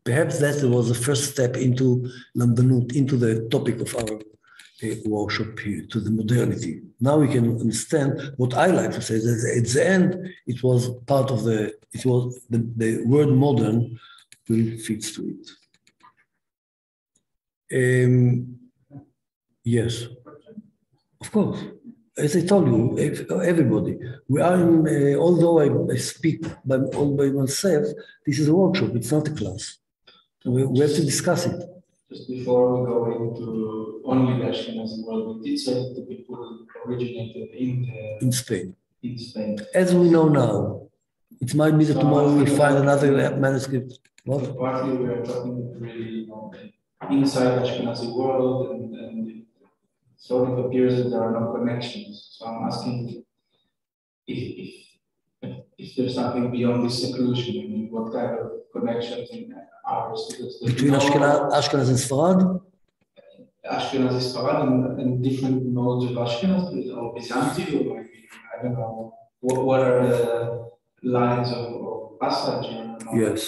perhaps that was the first step into lamdanut, into the topic of our workshop here, to the modernity. Now we can understand what I like to say, that at the end, it was part of the word modern will fit to it. Yes, of course. As I told you, everybody, we are in, although I speak all by myself, this is a workshop, it's not a class. We have to discuss it. Just before we go into only the Ashkenazi world, we did say that the people originated in Spain. In Spain. As we know now, it might be that tomorrow we find another manuscript. What? So partly we are talking really, inside Ashkenazi world, and it sort of appears that there are no connections. So I'm asking if there's something beyond this seclusion. I mean, what kind of connections in ours? Between Ashkenaz and Sfarad? Ashkenaz is Sfarad and different modes of Ashkenaz, or Byzantium, or maybe, I don't know. What are the lines of passage? Yes.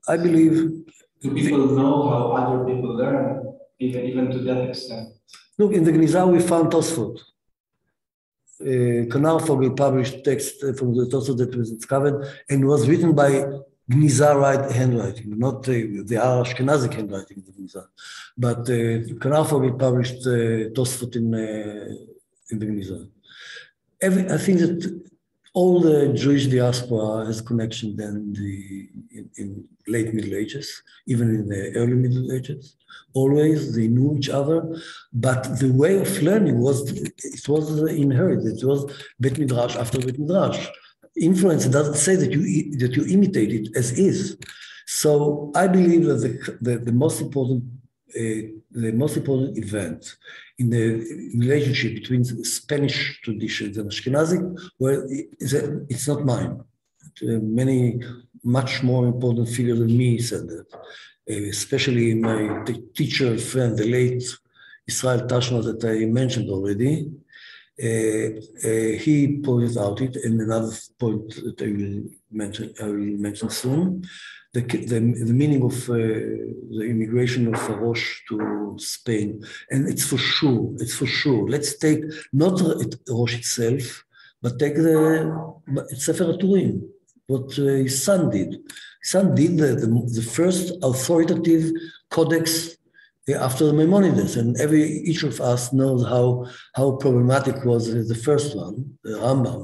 I believe. Do people know how other people learn, even to that extent? Look, in the Gnizah we found Tosfot. Kanarfogel published text from the Tosfot that was discovered and was written by Gnizah handwriting, not the Ashkenazic handwriting of Gnizah. But Kanarfogel published Tosfot in the Gnizah. I think that all the Jewish diaspora has connection then in late Middle Ages, even in the early Middle Ages. Always they knew each other, but the way of learning was inherited. It was Bet Midrash after Bet Midrash. Influence doesn't say that you imitate it as is. So I believe that the most important event in the relationship between the Spanish traditions and Ashkenazic, well, it's not mine. Many much more important figures than me said that, especially my teacher friend, the late Israel Tashma that I mentioned already. He pointed out it, and another point that I will mention soon. The meaning of the immigration of Rosh to Spain, and it's for sure. Let's take not Rosh itself, but take the Sefer HaTurim, what his son did. His son did the first authoritative codex after the Maimonides, and each of us knows how problematic was the first one, the Rambam,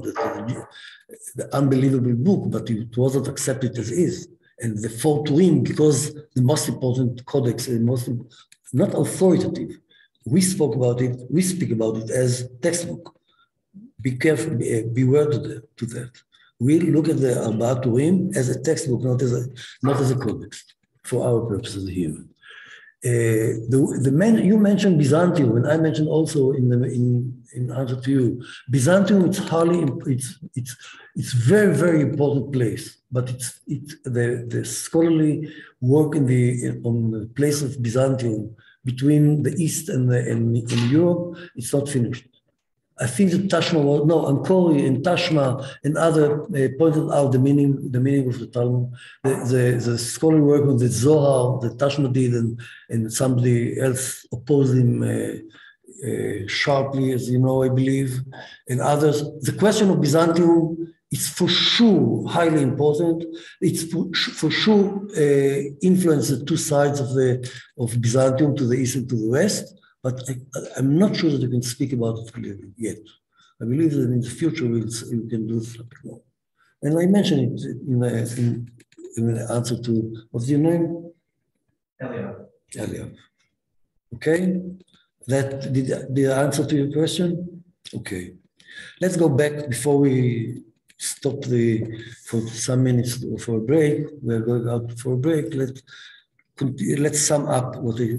the unbelievable book, but it wasn't accepted as is. And the four Turim, because the most important codex, not authoritative. We speak about it as textbook. Be careful, beware to that. We look at the Arba Turim as a textbook, not as a codex, for our purposes here. You mentioned Byzantium, and I mentioned also in answer to you, Byzantium. It's very, very important place, but the scholarly work on the place of Byzantium between the East and Europe. It's not finished. I think that Tashma Ankori and Tashma and other pointed out the meaning of the Talmud. The scholarly work on the Zohar that Tashma did, and somebody else opposed him sharply, as you know, I believe, and others. The question of Byzantium is for sure highly important. It's for sure influenced the two sides of Byzantium, to the east and to the west. But I'm not sure that you can speak about it clearly yet. I believe that in the future we can do something more. And I mentioned it in the answer to, what's your name? Eliav. Okay? That did I answer to your question? Okay. Let's go back before we stop for some minutes for a break. We're going out for a break. Let's sum up what I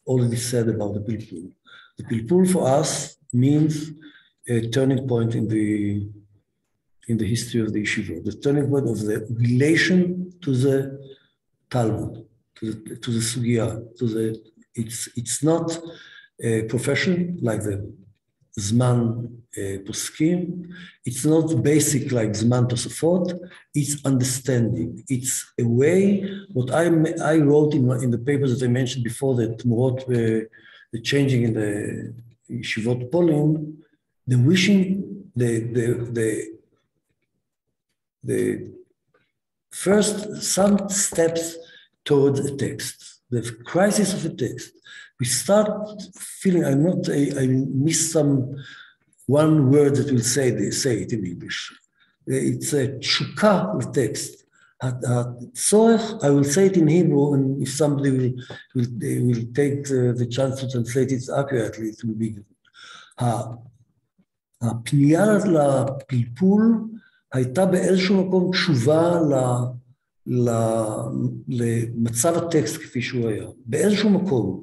already said about the Pilpul. The Pilpul for us means a turning point in the history of the yeshiva, the turning point of the relation to the Talmud, to the Sugya, to the It's not a profession like the Zman Poskim. It's not basic like Zman Tosafot. It's understanding. It's a way, what I wrote in the papers that I mentioned before, that Tmurot, the changing in the Yeshivot Polim, the wishing, the first, some steps towards a text, the crisis of a text. We start feeling, I miss one word that will say it in English. It's a tshuka of text. Tzorech, I will say it in Hebrew, and if somebody will take the chance to translate it accurately, it will be good. הפנייה לפלפול הייתה באיזשהו מקום תשובה למצב הטקסט כפי שהוא היה. באיזשהו מקום,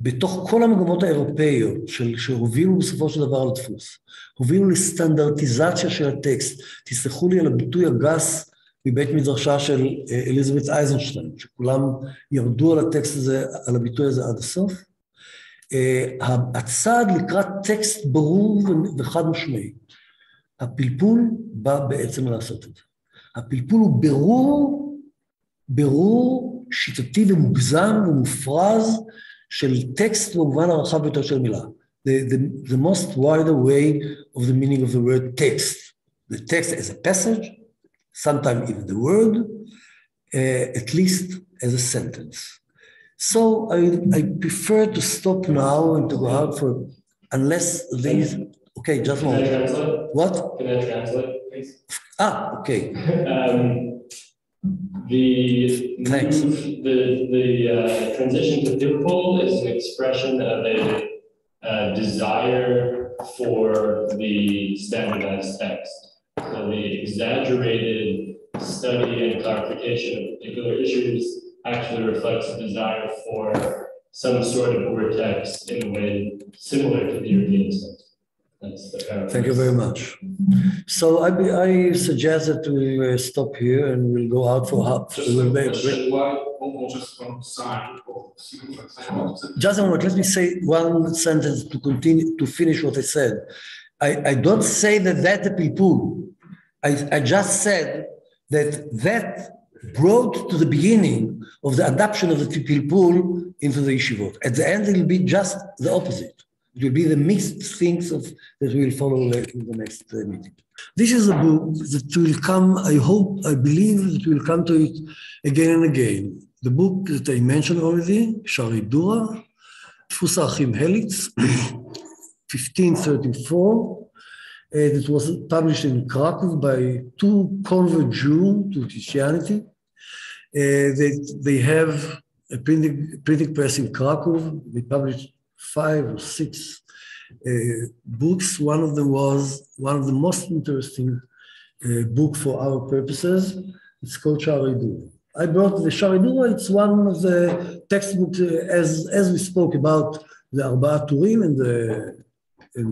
בתוך כל המגמות האירופאיות שהובילו בסופו של דבר לדפוס, הובילו לסטנדרטיזציה של הטקסט. תסלחו לי על הביטוי הגס מבית מדרשה של אליזבת אייזנשטיין, שכולם ירדו על הטקסט הזה, על הביטוי הזה עד הסוף. הצעד לקראת טקסט ברור וחד משמעי. הפלפול בא בעצם לעשות את זה. הפלפול הוא בירור שיטתי ומוגזם ומופרז של טקסט במובן הרחב ביותר של מילה. The most wider way of the meaning of the word text. The text as a passage, sometimes even the word, at least as a sentence. So I prefer to stop now and to go out for, unless these, okay, just a moment. Can I translate? What? Can I translate, please? Okay. Thanks. The transition to Pilpul is an expression of a desire for the standardized text. So the exaggerated study and clarification of particular issues actually reflects a desire for some sort of word text in a way similar to the European text. That's the paraphrase. Thank you very much. So I suggest that we'll stop here and we'll go out for just a moment. Let me say one sentence to finish what I said. I don't say that the people. I just said that brought to the beginning of the adoption of the pilpul into the yeshivot. At the end, it will be just the opposite. It will be the mixed things that will follow in the next meeting. This is a book that will come, I believe it will come to it again and again. The book that I mentioned already, Shari Dura, Dfus Achim Helitz, 1534. It was published in Krakow by two convert Jews to Christianity. They have a printing press in Krakow. They published 5 or 6 books. One of them was one of the most interesting book for our purposes. It's called Shari Dura. I brought the Shari Dura. It's one of the textbooks as we spoke about the Arba'a Turim and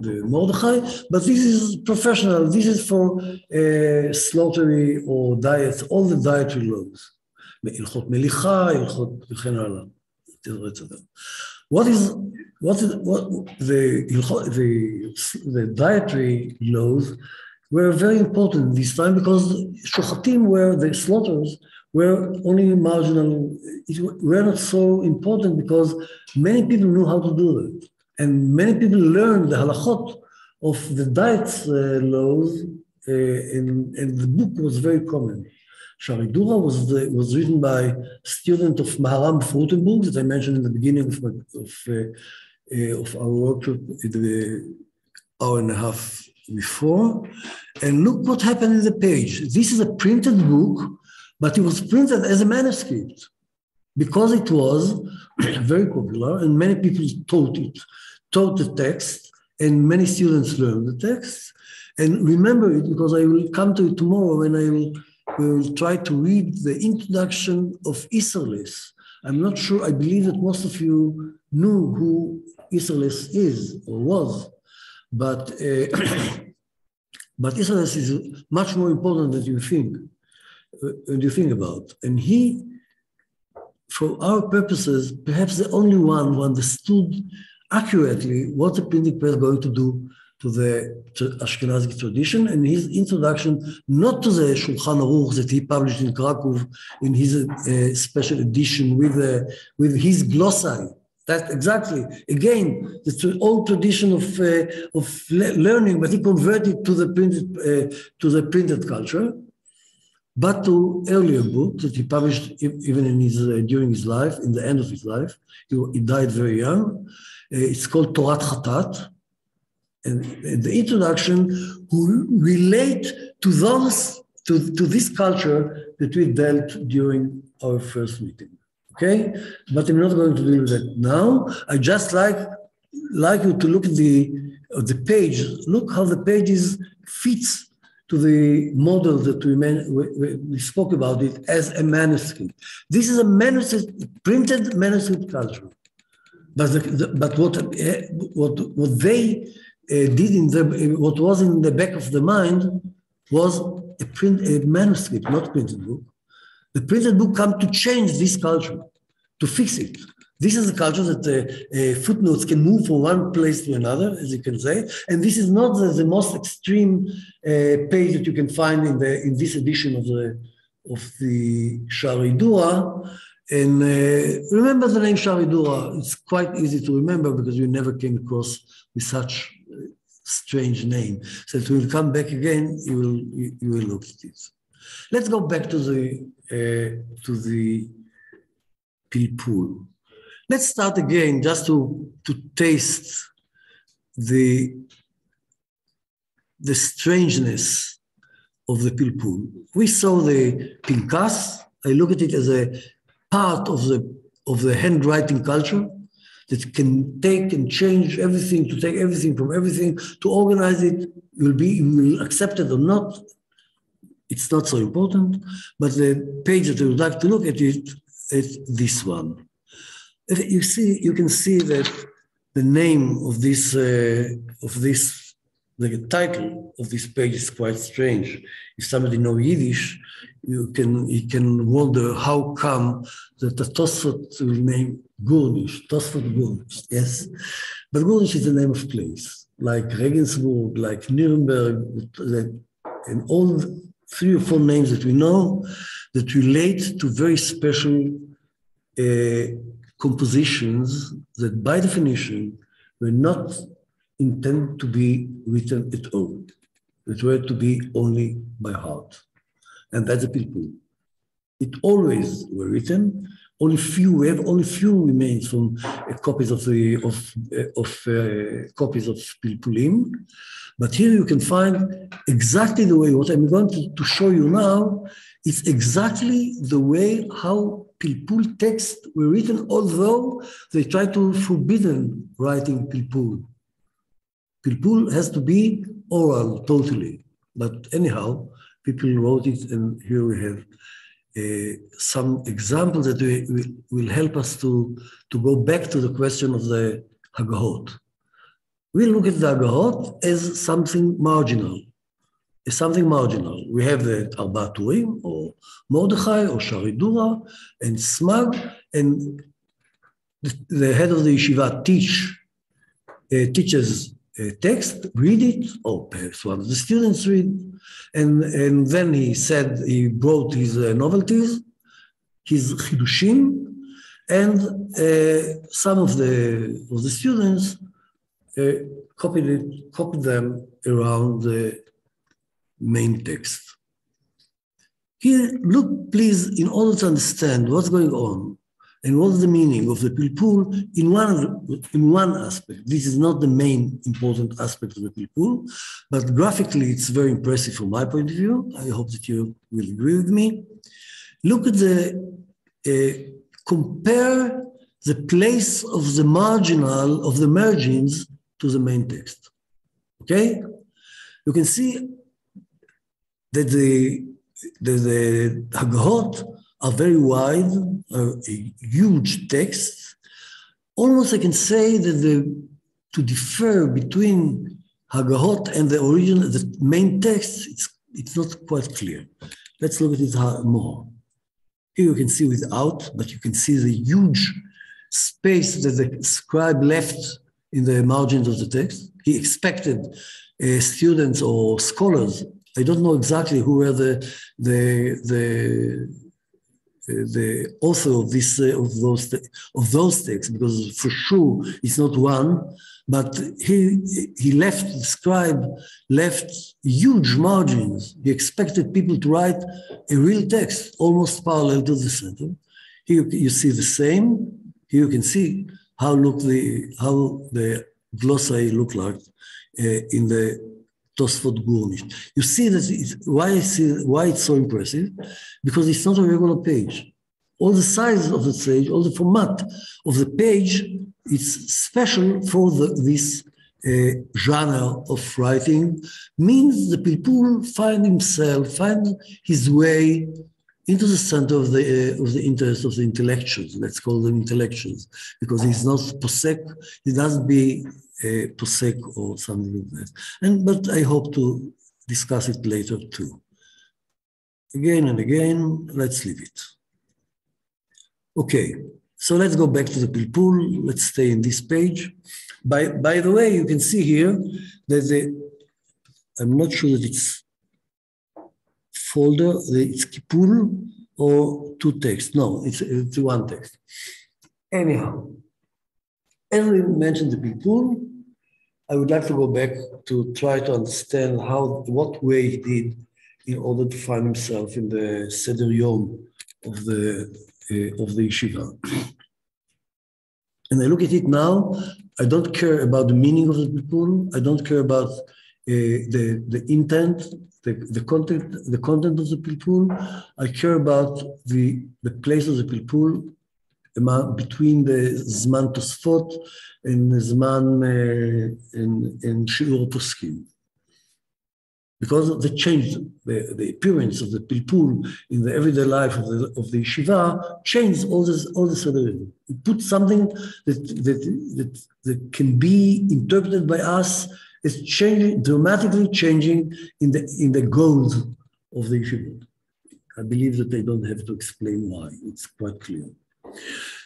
the Mordechai, but this is professional. This is for slaughtery or diets, all the dietary laws. Ilchot Melicha, Ilchot וכן הלאה. What the dietary laws were very important this time because shochatim were the slaughters were only marginal. Were not so important because many people knew how to do it. And many people learned the halachot of the diet laws, and the book was very common. Shari Dura was written by a student of Maharam Frutenburg that I mentioned in the beginning of our workshop, the hour and a half before. And look what happened in the page. This is a printed book, but it was printed as a manuscript because it was very popular and many people taught the text, and many students learned the text. And remember it because I will come to it tomorrow when we will try to read the introduction of Isserles. I'm not sure, I believe that most of you knew who Isserles is or was, but Isserles is much more important than you think about. And he for our purposes, perhaps the only one who understood accurately what the printing press is going to do to the Ashkenazi tradition, and his introduction, not to the Shulchan Aruch that he published in Krakow in his special edition with his glossary. That exactly, again, the old tradition of learning, but he converted to the printed culture. But to earlier book that he published even in his during his life, in the end of his life, he died very young. It's called Torat Chatat, and the introduction will relate to this culture that we dealt during our first meeting. Okay, but I'm not going to deal with that now. I just like you to look at the page. Look how the pages fits to the model that we spoke about it as a manuscript. This is a manuscript, printed manuscript culture. But what they did what was in the back of the mind was a manuscript, not printed book. The printed book come to change this culture, to fix it. This is a culture that footnotes can move from one place to another, as you can say, and this is not the most extreme page that you can find in this edition of the Shari Dura. And remember the name Shari Dura. It's quite easy to remember because we never came across with such strange name. So if we'll come back again, you will look at it. Let's go back to the Pilpul. Let's start again just to taste the strangeness of the Pilpul. We saw the Pinkas. I look at it as a part of the handwriting culture that can take and change everything, to take everything from everything, to organize it. You will accept it or not. It's not so important. But the page that I would like to look at it is this one. You can see that the name of this, the title of this page is quite strange. If somebody knows Yiddish, you can wonder how come that the Tosfot will name Gurnish, Tosfot Gurnish, yes? But Gurnish is the name of place, like Regensburg, like Nuremberg, and all 3 or 4 names that we know that relate to very special compositions that by definition were not intended to be written at all. That were to be only by heart. And that's a Pilpul. It always were written. We have only few remains from copies of copies of Pilpulim. But here you can find exactly the way, what I'm going to show you now, is exactly the way how Pilpul texts were written, although they try to forbidden writing Pilpul. Pilpul has to be oral, totally. But anyhow, people wrote it, and here we have some examples that will help us to go back to the question of the Hagahot. We look at the Hagahot as something marginal. We have the Arba Turim, or Mordechai, or Shari Dura, and Smag, and the head of the yeshiva teaches text, read it, or perhaps one of the students read, and then he brought his novelties, his chidushim, and some of the students copied them around the main text. Here, look, please, in order to understand what's going on and what's the meaning of the Pilpul in one aspect. This is not the main important aspect of the Pilpul, but graphically it's very impressive from my point of view. I hope that you will agree with me. Look at compare the place of the margins to the main text. Okay? You can see that the Hagahot are very wide, a huge text. Almost I can say that to differ between Hagahot and the main text, it's not quite clear. Let's look at it more. Here you can see without, but you can see the huge space that the scribe left in the margins of the text. He expected students or scholars, I don't know exactly who were the author of this of those texts, because for sure it's not one. But he left, the scribe left huge margins. He expected people to write a real text, almost parallel to the center. Here you see the same. Here you can see how the glossary look like in the Tosfot Gurnish. You see that why it's so impressive, because it's not a regular page. All the size of the page, all the format of the page, it's special for this genre of writing. Means the Pilpul find his way into the center of the interest of the intellectuals. Let's call them intellectuals, because he's not posek. He doesn't be posek or something like that. But I hope to discuss it later too. Again and again, let's leave it. Okay, so let's go back to the Pilpul. Let's stay in this page. By the way, you can see here that I'm not sure that it's folder, it's Kipul or two texts. No, it's one text. Anyhow, as we mentioned the Pilpul, I would like to go back to try to understand what way he did in order to find himself in the Seder Yom of the yeshiva. And I look at it now, I don't care about the meaning of the Pilpul, I don't care about the intent, the content of the Pilpul. I care about the place of the Pilpul between the Zman Tosfot and the Zman and Shiur Poskim. Because they changed the appearance of the Pilpul in the everyday life of the yeshiva, changed all the Sederim. It put something that can be interpreted by us as dramatically changing in the goals of the yeshiva. I believe that they don't have to explain why. It's quite clear.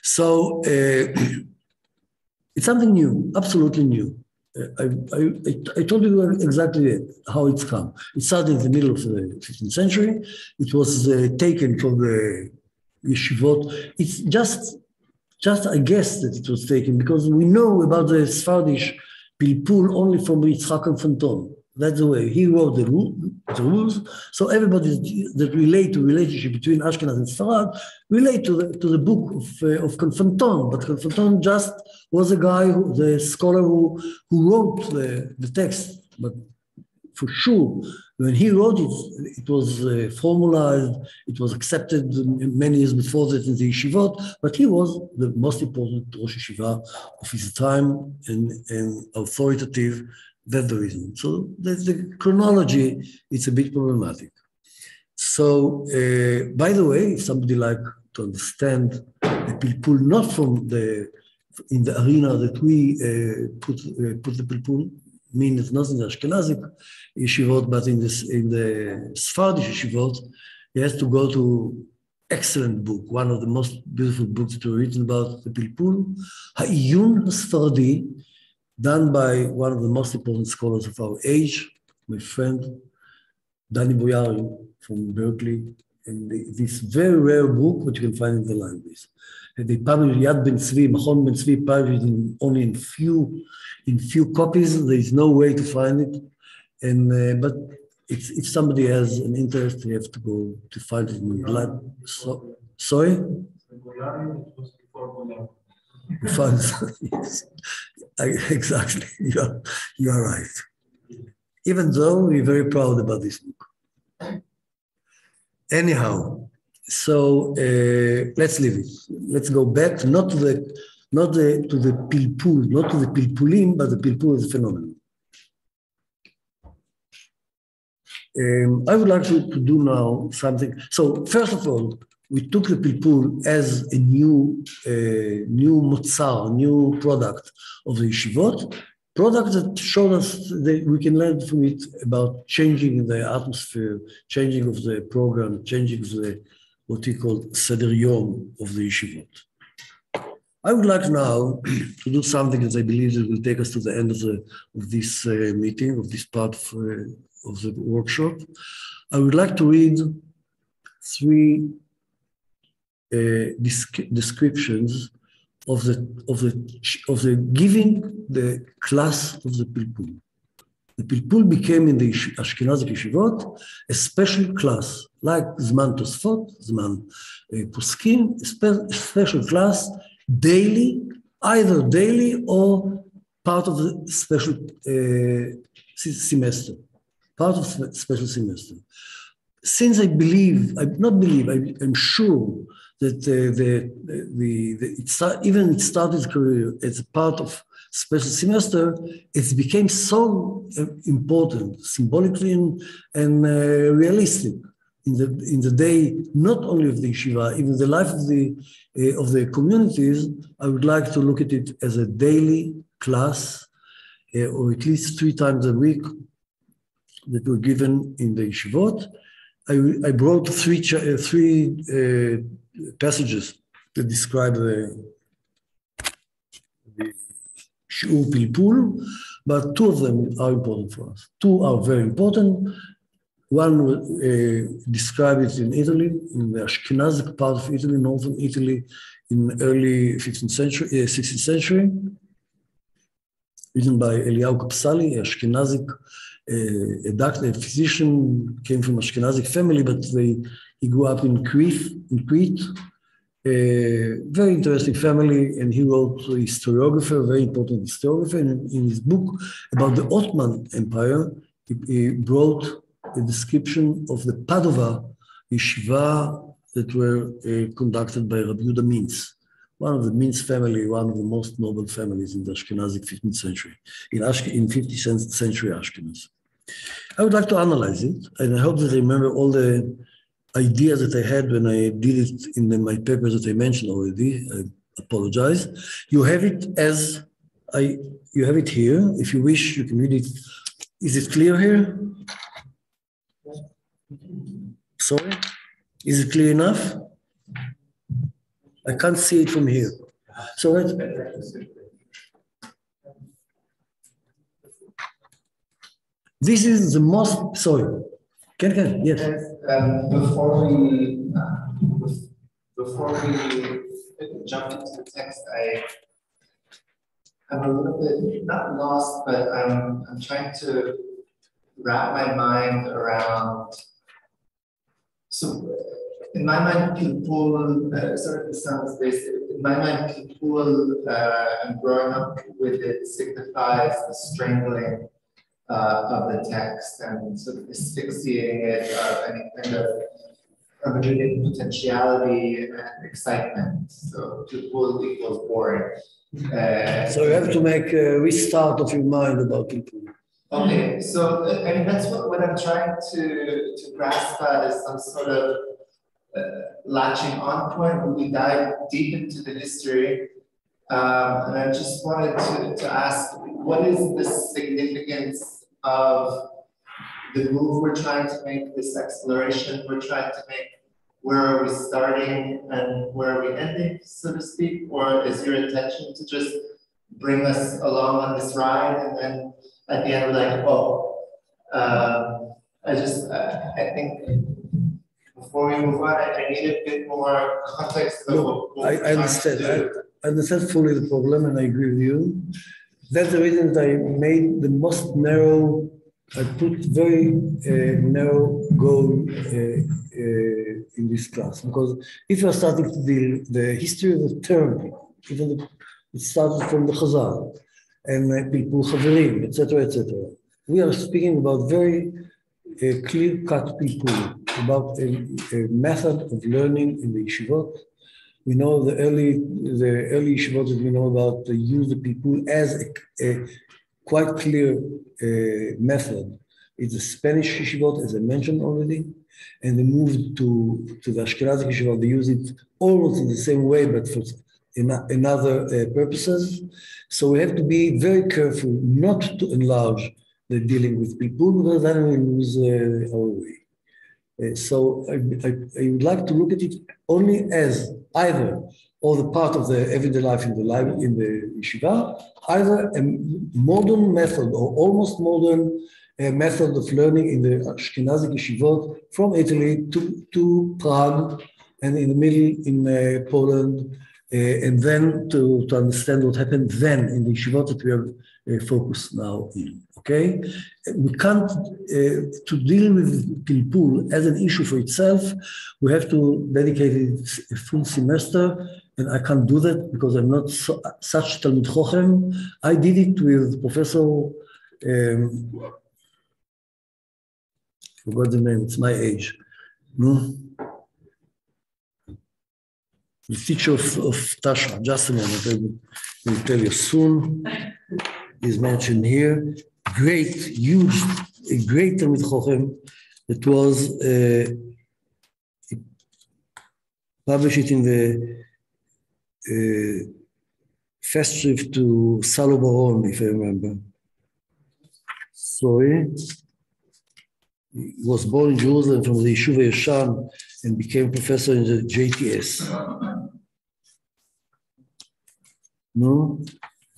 So it's something new, absolutely new. I told you exactly how it's come. It started in the middle of the 15th century. It was taken from the yeshivot. It's just I guess that it was taken because we know about the Sephardic Pilpul only from Yitzchak and Fanton. That's the way he wrote the rules. So everybody that relate to relationship between Ashkenaz and Sfarad relate to the book of Confanton. But Confanton just was a guy, the scholar who wrote the text. But for sure, when he wrote it, it was formalized, it was accepted many years before that in the yeshivot, but he was the most important Rosh Yeshiva of his time and authoritative. That's the reason. So the chronology, it's a bit problematic. So, by the way, if somebody like to understand the Pilpul, not from in the arena that we put the Pilpul, mean it's not in the Ashkenazic yeshivot, but in the Sephardic yeshivot, he has to go to excellent book, one of the most beautiful books that were written about the Pilpul, Ha'iyun HaSfaradi, done by one of the most important scholars of our age, my friend, Danny Boyarin from Berkeley. And this very rare book, which you can find in the libraries. And they published Yad Ben Tzvi, Machon Ben Tzvi published only in few copies. There is no way to find it. And but if somebody has an interest, you have to go to find it in the lab. So, sorry? Yes. Exactly, you are right. Even though we're very proud about this book. Anyhow, so let's leave it. Let's go back not to the Pilpul, not to the Pilpulim, but the Pilpul as a phenomenon. I would like to do now something. So first of all, we took the Pilpul as a new motzar, new product of the yeshivot, product that showed us that we can learn from it about changing the atmosphere, changing of the program, changing of what he called Seder Yom of the yeshivot. I would like now to do something that I believe that will take us to the end of this meeting, of this part of the workshop. I would like to read three descriptions of the giving the class of the Pilpul. The Pilpul became in the Ashkenazic yeshivot a special class, like Zman Tosfot, Zman Poskim, a special class, daily, either daily or part of the special semester, part of the special semester. Since I'm sure that even it started its career as a part of special semester, it became so important symbolically and realistic in the day, not only of the yeshiva, even the life of the communities. I would like to look at it as a daily class, or at least 3 times a week that were given in the yeshivot. I brought three passages that describe the Shiur Pilpul, but 2 of them are important for us. 2 are very important. One describes it in Italy, in the Ashkenazic part of Italy, northern Italy, in early 16th century, written by Eliyahu Kapsali, Ashkenazic, a doctor, a physician, came from Ashkenazic family, but he grew up in Crete. Very interesting family, and he wrote a historiographer, very important historiographer. And in his book about the Ottoman Empire, he brought a description of the Padova yeshiva that were conducted by Rabbi Yehuda Mintz, one of the Mintz family, one of the most noble families in the Ashkenazic 15th century, in 50th century Ashkenaz. I would like to analyze it, and I hope that I remember all the ideas that I had when I did it in my papers that I mentioned already. I apologize. You have it you have it here. If you wish, you can read it. Is it clear here? Sorry? Is it clear enough? I can't see it from here. So this is the most, sorry. Yes. Before we jump into the text, I'm a little bit not lost, but I'm trying to wrap my mind around. So, in my mind, Pilpul. Sorry, this sounds basic. In my mind, Pilpul, and growing up with it signifies the strangling of the text and sort of asphyxiating it of any kind of hermeneutic potentiality and excitement. So Pilpul equals boring. So you have to make a restart of your mind about Pilpul. Okay, so I mean that's what I'm trying to grasp at is some sort of latching on point when we dive deep into the history. And I just wanted to ask, what is the significance of the move we're trying to make, this exploration we're trying to make? Where are we starting and where are we ending, so to speak? Or is your intention to just bring us along on this ride and then at the end we're like, oh, I think before we move on, I need a bit more context of what I understand. I understand fully the problem, and I agree with you. That's the reason that I made the most narrow, I put very narrow goal in this class. Because if you're starting to deal the history of the term, even it started from the Chazal, and people, Chaverim, etc., etc. We are speaking about very clear-cut people, about a method of learning in the yeshivot. We know the early yeshivot that we know about, they use the people as a quite clear method. It's a Spanish yeshivot, as I mentioned already, and they moved to the Ashkenazic yeshivot. They use it almost in the same way, but for in other purposes. So we have to be very careful not to enlarge the dealing with people, because then we lose our way. So I would like to look at it only as either or the part of the everyday life in the yeshiva, either a modern method or almost modern method of learning in the Ashkenazi yeshivot from Italy to Prague and in the middle in Poland, and then to understand what happened then in the yeshivot that we are focused now in. Okay, we can't to deal with Pilpul as an issue for itself. We have to dedicate it a full semester, and I can't do that because I'm not such Talmud Chochem. I did it with Professor. Forgot the name. It's my age. No? The teacher of Tasha. Just a moment. I will tell you soon. Is mentioned here. Great, huge, a great Talmud Chochem that was published it in the festschrift to Salo Baron, if I remember. Sorry. He was born in Jerusalem from the Yeshuva Yeshan and became professor in the JTS. No?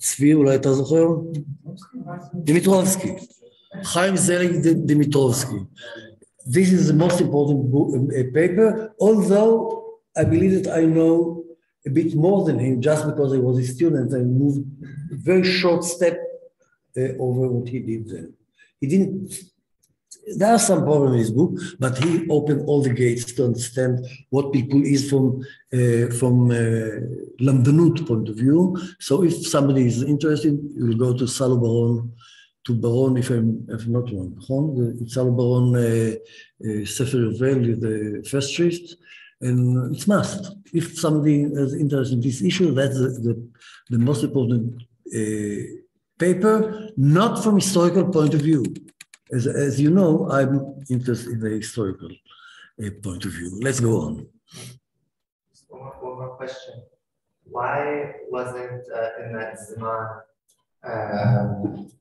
צבי, אולי אתה זוכר? דימיטרובסקי. חיים זליג דימיטרובסקי. This is the most important paper, although I believe that I know a bit more than him just because I was a student. I moved a very short step over what he did then. He didn't, there are some problems in his book, but he opened all the gates to understand what people is from Lamdanut point of view. So if somebody is interested, you will go to Salo Baron, if I'm not wrong. It's Salo Baron Sefer Yovel, the festschrift, and it's must. If somebody is interested in this issue, that's the most important paper, not from historical point of view. As you know, I'm interested in the historical point of view. Let's go on. One more question. Why wasn't in that Zman,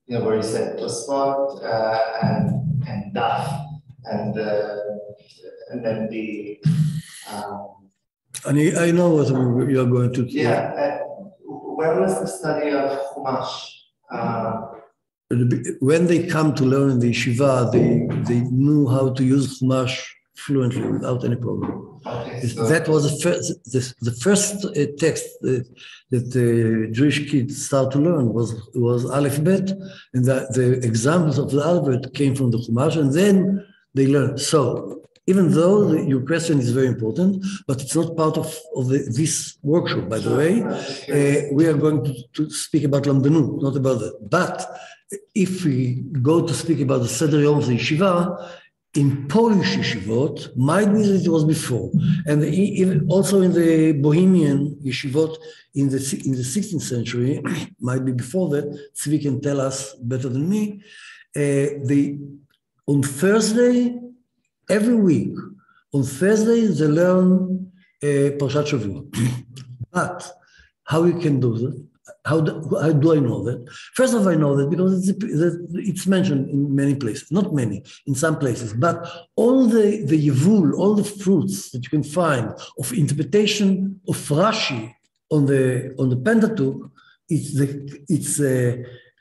where you said Tosfot and Daf, and then the... I know what you're going to... Yeah, where was the study of Chumash? When they come to learn in the yeshiva, they knew how to use Chumash fluently without any problem. Okay, that was the first text that the Jewish kids start to learn was Aleph Bet, and the examples of the Aleph Bet came from the Chumash, and then they learned. So even though your question is very important, but it's not part of this workshop, by the way, we are going to speak about Lamdanut, not about that. But if we go to speak about the Seder Yom of the Yeshiva, in Polish yeshivot, might be that it was before, and even also in the Bohemian yeshivot in the 16th century, might be before that. Tzvi can tell us better than me. On Thursday, every week, on Thursday they learn Parshat Shavua. But how you can do that? How do I know that? First of all, I know that because it's mentioned in many places, not many, in some places, but all the Yevul, all the fruits that you can find of interpretation of Rashi on the Pentateuch, it's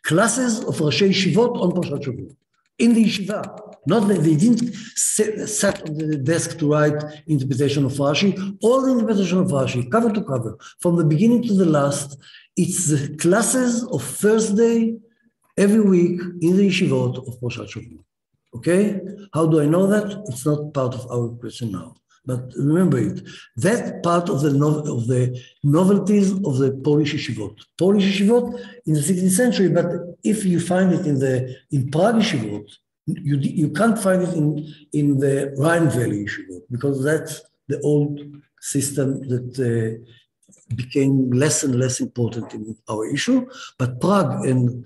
classes of Rashi Yeshivot on Parshat Shavua. In the yeshiva, not that they didn't sat on the desk to write interpretation of Rashi, all the interpretation of Rashi, cover to cover, from the beginning to the last. It's the classes of Thursday every week in the yeshivot of Parshat Shavua. Okay? How do I know that? It's not part of our question now. But remember it. That part of the novelties of the Polish yeshivot. Polish yeshivot in the 16th century, but if you find it in Prague yeshivot, you can't find it in the Rhine Valley yeshivot, because that's the old system that became less and less important in our issue. But Prague and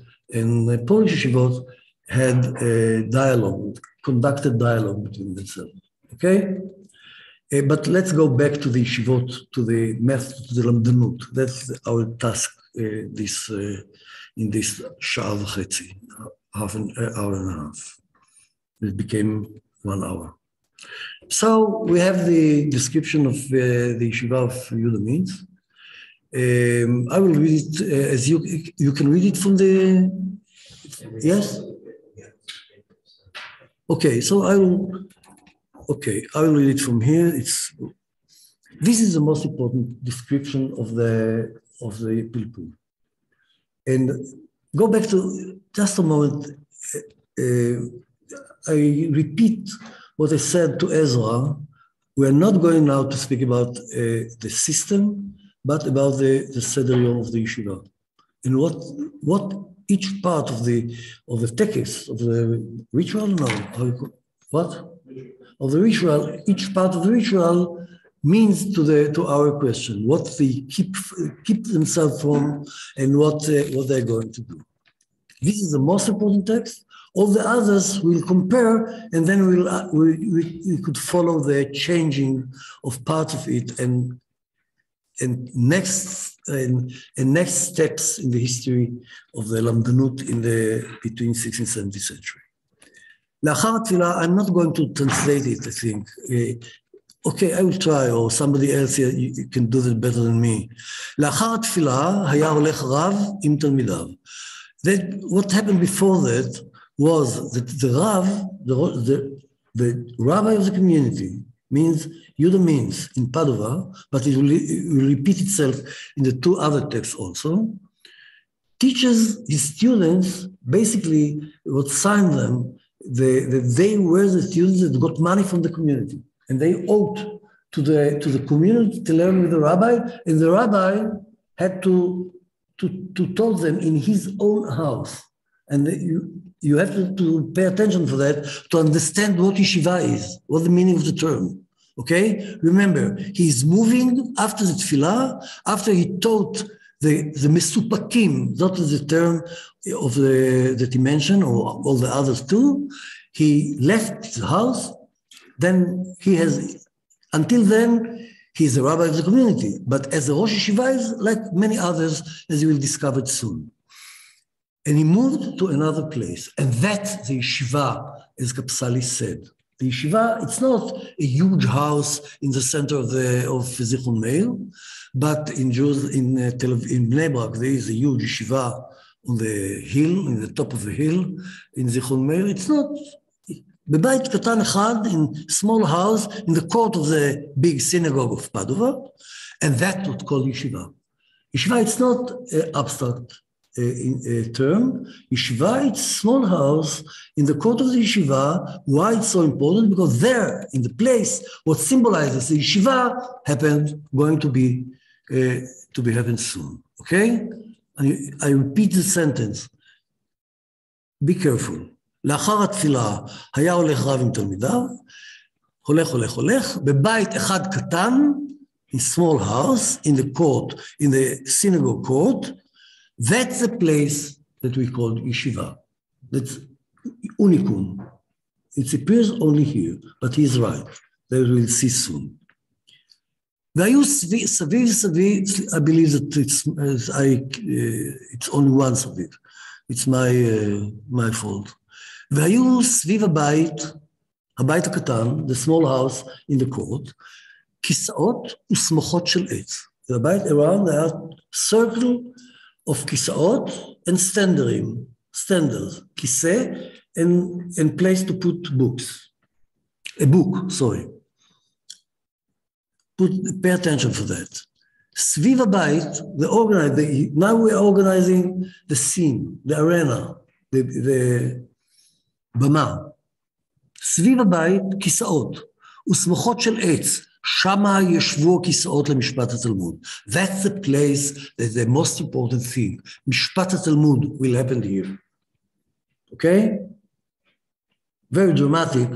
Polish yeshivot had a dialogue, conducted dialogue between themselves. Okay? But let's go back to the yeshivot, to the method, to the lamdanut. That's our task in this sha'ah v'chetzi, half an hour and a half. It became 1 hour. So we have the description of the yeshiva of Yehuda Mintz. I will read it as you can read it from the, yes? Okay, so I will read it from here. This is the most important description of the Pilpul. And go back to just a moment. I repeat what I said to Ezra. We are not going now to speak about the system, but about the Seder Yom of the yeshiva, and what each part of the text of the ritual, of the ritual, each part of the ritual means to our question, what they keep themselves from, and what they're going to do. This is the most important text. All the others we'll compare, and then we could follow the changing of parts of it and next steps in the history of the Lamdanut between 16th and 17th century. לאחר התפילה, I'm not going to translate it, I think. Okay, I will try, or somebody else here, you can do that better than me. לאחר התפילה היה הולך רב עם תלמידיו. What happened before that was that the rabbi of the community, means Yehuda Mintz in Padova, but it will repeat itself in the two other texts also, teaches his students basically what signed them, that they were the students that got money from the community, and they owed to the community to learn with the rabbi, and the rabbi had to tell them in his own house. And you have to pay attention for that to understand what yeshiva is, what the meaning of the term, okay? Remember, he's moving after the tefillah, after he taught the mesupakim, that is the term that he mentioned, or all the others too. He left his house, then until then, he's the rabbi of the community. But as a Rosh Yeshiva is like many others, as you will discover soon. And he moved to another place. And that's the yeshiva, as Kapsali said. The yeshiva, it's not a huge house in the center of Zichron Meir, but in Bnei Brak, there is a huge yeshiva on the hill, in the top of the hill, in Zichron Meir. It's not, בבית קטן אחד, in small house, in the court of the big synagogue of Padova, and that's what's called yeshiva. Yeshiva, it's not abstract term. Yeshiva, it's small house in the court of the yeshiva. Why it's so important? Because there, in the place, what symbolizes the yeshiva going to be happen soon. Okay? I repeat the sentence. Be careful. לאחר התפילה היה הולך רב עם תלמידיו, הולך, בבית אחד קטן, in small house, in the court, in the synagogue court. That's the place that we call yeshiva. That's unicum. It appears only here, but he's right. That we'll see soon. והיו סביב, I believe that it's only one סביב. It's my fault. והיו סביב הבית הקטן, the small house in the court, כיסאות ושמחות של עץ. בבית around there are circle of כיסאות and standers, כיסא and place to put books. A book, sorry. Pay attention for that. סביב הבית, now we are organizing the scene, the arena, the במה. סביב הבית כיסאות ושמחות של עץ, שמה ישבו כיסאות למשפט התלמוד. That's the place, that's the most important thing. משפט התלמוד will happen here. Okay? Very dramatic,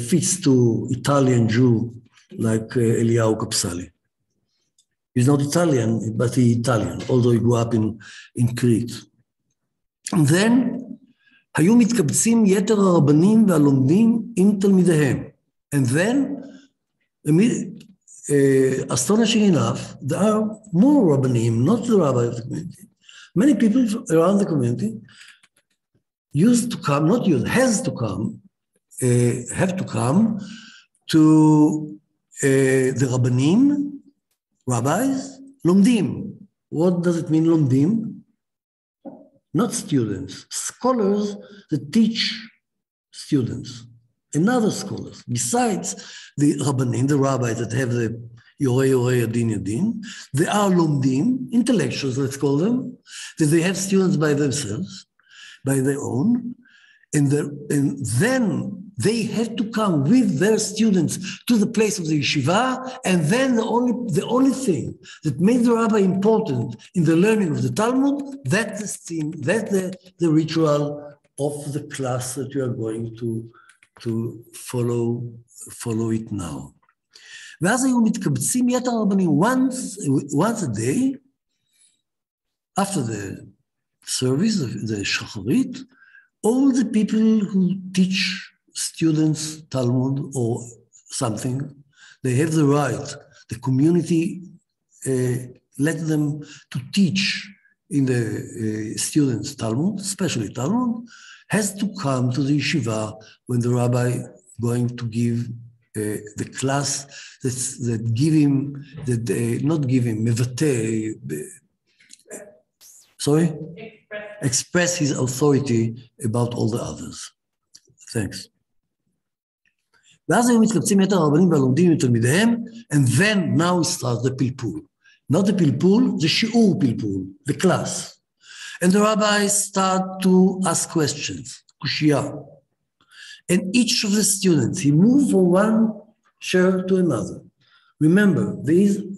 fits to Italian Jew like Eliyahu Kapsali. He's not Italian, but he's Italian, although he grew up in Crete. And then, היו מתקבצים יתר הרבנים והלומדים עם תלמידיהם. And then, astonishing enough, there are more rabbanim, not the rabbi of the community. Many people around the community have to come to the Rabbanim, rabbis, lomdim. What does it mean, lomdim? Not students, scholars that teach students, and other scholars, besides the Rabbanim, the rabbis that have the Yorei Yadin Yadin, they are lomdim, intellectuals, let's call them, that they have students by themselves, by their own, and then they have to come with their students to the place of the yeshiva, and then the only thing that made the rabbi important in the learning of the Talmud, that's the ritual of the class that you are going to follow it now. ואז היו מתקבצים יתר הרבנים once a day, after the service, the shacharit, all the people who teach students Talmud or something, they have the right, the community let them to teach in the students Talmud, especially Talmud, has to come to the yeshiva when the rabbi going to give the class that give him, not give him, mevate, sorry? Express his authority about all the others. Thanks. ואז היו מתקבצים יתר הרבנים והלומדים מתלמידיהם, and then now starts the פלפול. Not the פלפול, the שיעור פלפול, the class. And the rabbis start to ask questions, kushia. And each of the students, he moved from one chair to another. Remember,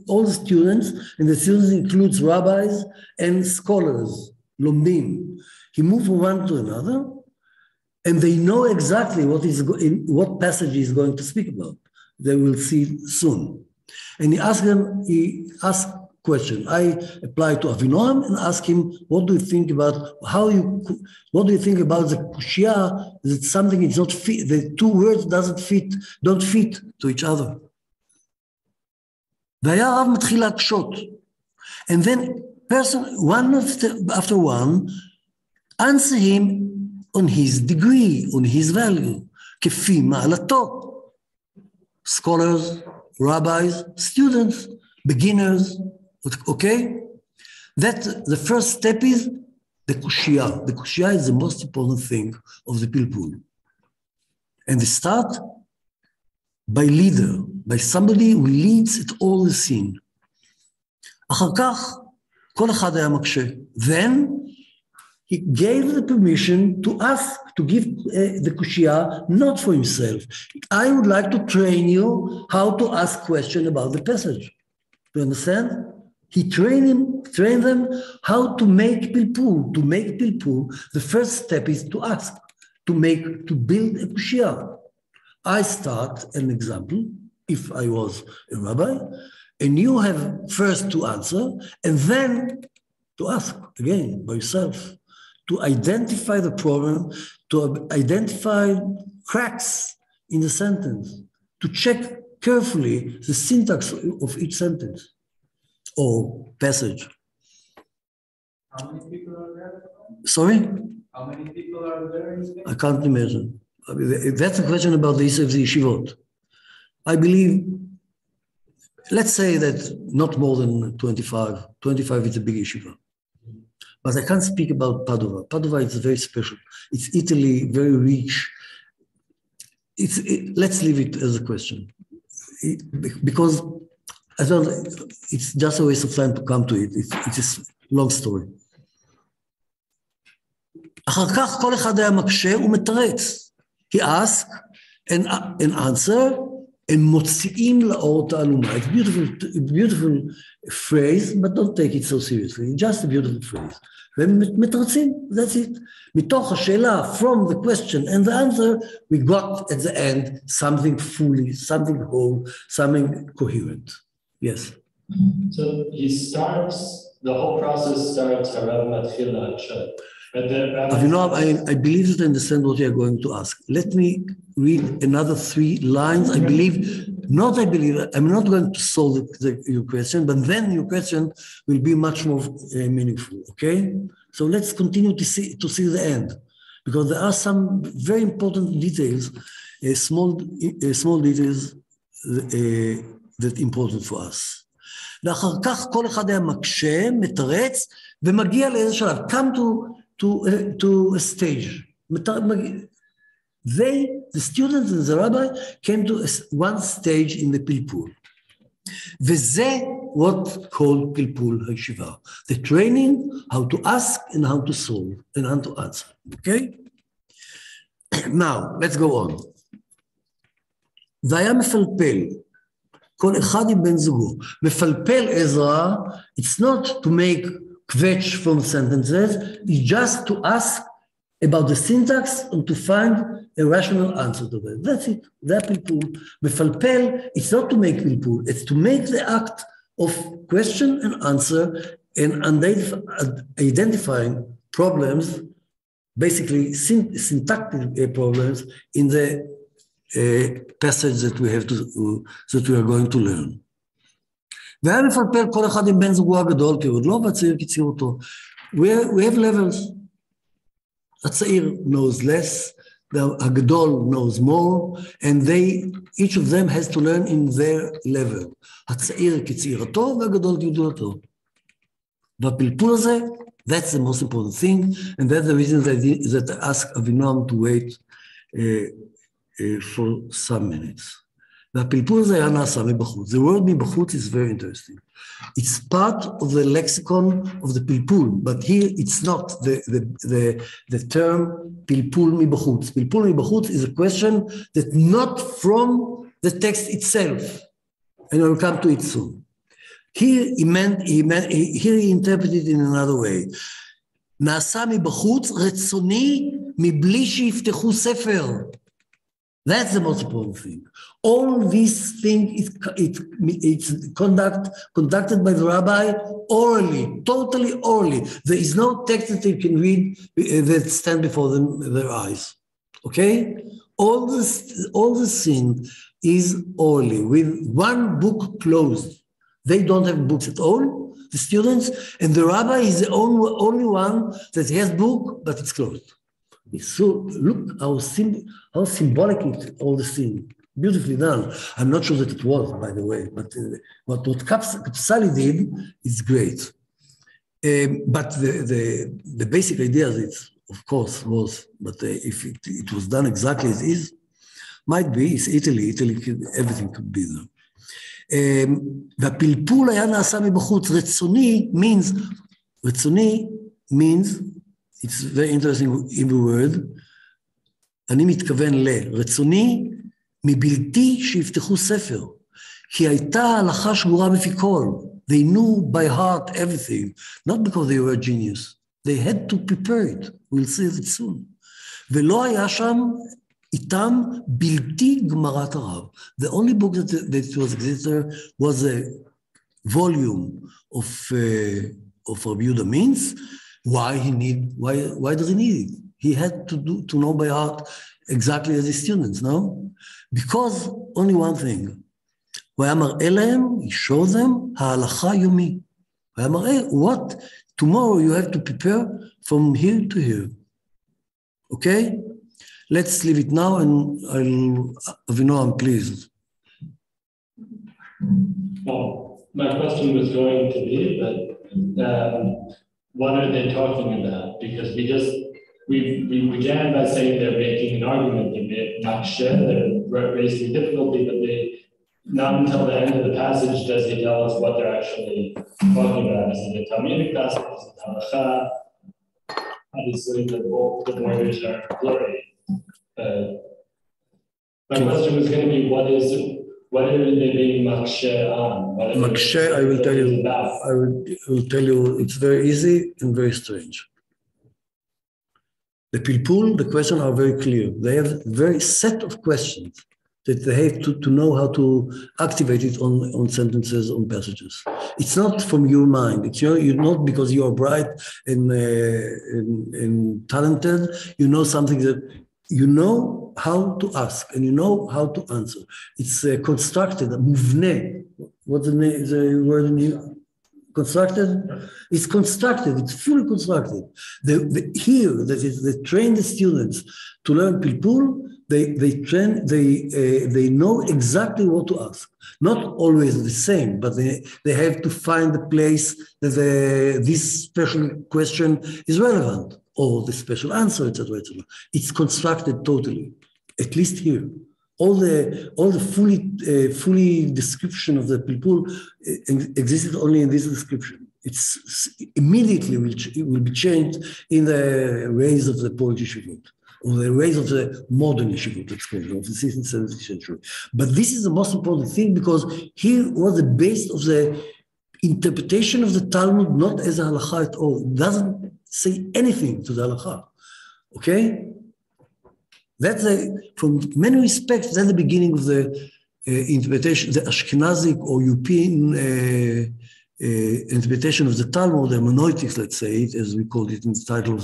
all the students, and the students includes rabbis and scholars, lomdim. He moved from one to another, and they know exactly what passage he's going to speak about. They will see soon. And he asked question. I applied to Avinoam and asked him, what do you think about the kushia, that something is not fit, the two words don't fit to each other. והיה הרב מתחיל להקשות. And then one after one, answer him on his degree, on his value, כפי מעלתו. Scholars, rabbis, students, beginners, okay? That the first step is the kushia. The kushia is the most important thing of the pilpul. And they start by leader, by somebody who leads it all the scene. אחר כך, כל אחד היה מקשה. Then, he gave the permission to ask, to give the kushia, not for himself. I would like to train you how to ask questions about the passage. Do you understand? He trained them how to make pilpul. To make pilpul, the first step is to ask, to build a kushia. I start an example, if I was a rabbi, and you have first to answer, and then to ask again by yourself, to identify the problem, to identify cracks in the sentence, to check carefully the syntax of each sentence or passage. How many people are there? Sorry? How many people are there? I can't imagine. I mean, that's a question about the yeshivot. I believe, let's say that not more than 25. 25 is a big yeshiva. But I can't speak about Padova. Padova is very special. It's Italy, very rich. Let's leave it as a question. Because I don't, it's just a waste of time to come to it. It's a long story. אחר כך כל אחד היה מקשה ומתרץ. He asked and answer, and מוציאים לאור תעלומה. It's a beautiful phrase, but don't take it so seriously. It's just a beautiful phrase. והם מתרצים, that's it. מתוך השאלה, from the question and the answer, we got at the end something fully, something whole, something coherent. Yes. So the whole process starts Harav Matchil La'akshat. I believe that I understand what you are going to ask. Let me read another 3 lines. I'm not going to solve your question, but then your question will be much more meaningful, okay? So let's continue to see the end, because there are some very important details small details that important for us. ואחר כך כל אחד היה מקשה, מתרץ, ומגיע לאיזה שלב, come to a stage. The students and the rabbi came to one stage in the פלפול. וזה what called פלפול הישיבה. The training, how to ask and how to solve and how to answer. Okay? Now, let's go on. והיה מפלפל. כל אחד עם בן זוגו. מפלפל עזרא, it's not to make kvetch from sentences, it's just to ask about the syntax and to find a rational answer to that. That's it. זה הפלפול. מפלפל, it's not to make פלפול, it's to make the act of question and answer and identifying problems, basically syntactic problems in the passage that we are going to learn. והיה מפלפל כל אחד עם בן זוגו הגדול כגודלו והצעיר כצעירותו. We have levels. הצעיר knows less, the הגדול knows more, and each of them has to learn in their level. הצעיר כצעירתו והגדול כגדולתו. והפלפול הזה, that's the most important thing, and that's the reason that I asked Avinoam to wait for some minutes. והפלפול הזה היה נעשה מבחוץ. The word מבחוץ is very interesting. It's part of the lexicon of the פלפול, but here it's not the term פלפול מבחוץ. פלפול מבחוץ is a question that not from the text itself, and I'll come to it soon. Here he interpreted it in another way. נעשה מבחוץ רצוני מבלי שיפתחו ספר. That's the most important thing. All these things, it's conducted by the rabbi orally, totally orally. There is no text that you can read that stand before their eyes. Okay? All the sin is orally, with one book closed. They don't have books at all, the students, and the rabbi is the only one that has book, but it's closed. So look how symbolic all the scene, beautifully done. I'm not sure that it was, by the way, but what Kapsali did is great. But the basic idea, of course, was, but if it was done exactly as is, might be, it's Italy, everything could be there. והפלפול היה נעשה מבחוץ. רצוני means, it's very interesting in the word, אני מתכוון רצוני מבלתי שיפתחו ספר, כי הייתה הלכה שגורה בפי כל. They knew by heart everything, not because they were genius. They had to prepare it. We'll see it soon. ולא היה שם איתם בלתי גמרת הרב. The only book that was existed was a volume of Rabbi Yehuda means. Why does he need it? He had to know by heart exactly as his students, no? Because only one thing. הוא היה מראה להם, he showed them, ההלכה יומי. הוא היה מראה, what? Tomorrow you have to prepare from here to here. Okay? Let's leave it now, and Avinoam, please. Well, my question was going to be that what are they talking about? Because we began by saying they're making an argument, they're raising difficulty, but not until the end of the passage does he tell us what they're actually talking about. Is it a Talmudic passage? Is it halacha? Obviously, the words are blurry. My question was going to be, what are they being makshe on? Makshe, I will tell you, it's very easy and very strange. The pilpul, the questions are very clear. They have a very set of questions that they have to know how to activate it on sentences, on passages. It's not from your mind. It's you're not because you are bright and talented. You know something that you know how to ask and you know how to answer. It's constructed, muvne. What's the word in here? Constructed? It's constructed, it's fully constructed. Here, that is, they train the students to learn pilpul, they know exactly what to ask. Not always the same, but they have to find the place that this special question is relevant, or the special answer, etc., etc. It's constructed totally, at least here. All the fully description of the pilpul existed only in this description. It's immediately will be changed in the ways of the Polish yeshivot, or the ways of the modern yeshivot, let's call it, of the 16th, 17th century. But this is the most important thing, because here was the base of the interpretation of the Talmud, not as a halakha at all. It doesn't say anything to the halakha, okay? That's from many respects, that's the beginning of the interpretation, the Ashkenazic or European interpretation of the Talmud, the hermeneutics, let's say it, as we called it in the title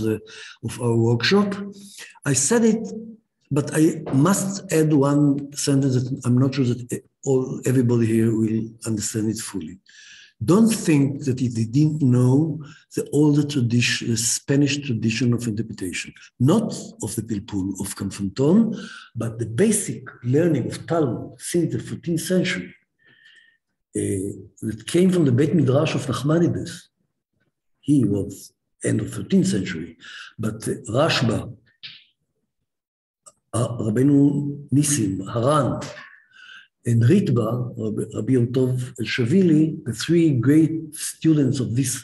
of our workshop. I said it, but I must add one sentence that I'm not sure that everybody here will understand it fully. Don't think that if they didn't know the older tradition, the Spanish tradition of interpretation, not of the Pilpul, of Confronton, but the basic learning of Talmud since the 14th century, that came from the Beit Midrash of Nachmanides. He was end of 13th century, but Rashba, Rabbeinu Nissim, Haran, and Ritba, Rabbi Yom Tov El-Shavili, the three great students of this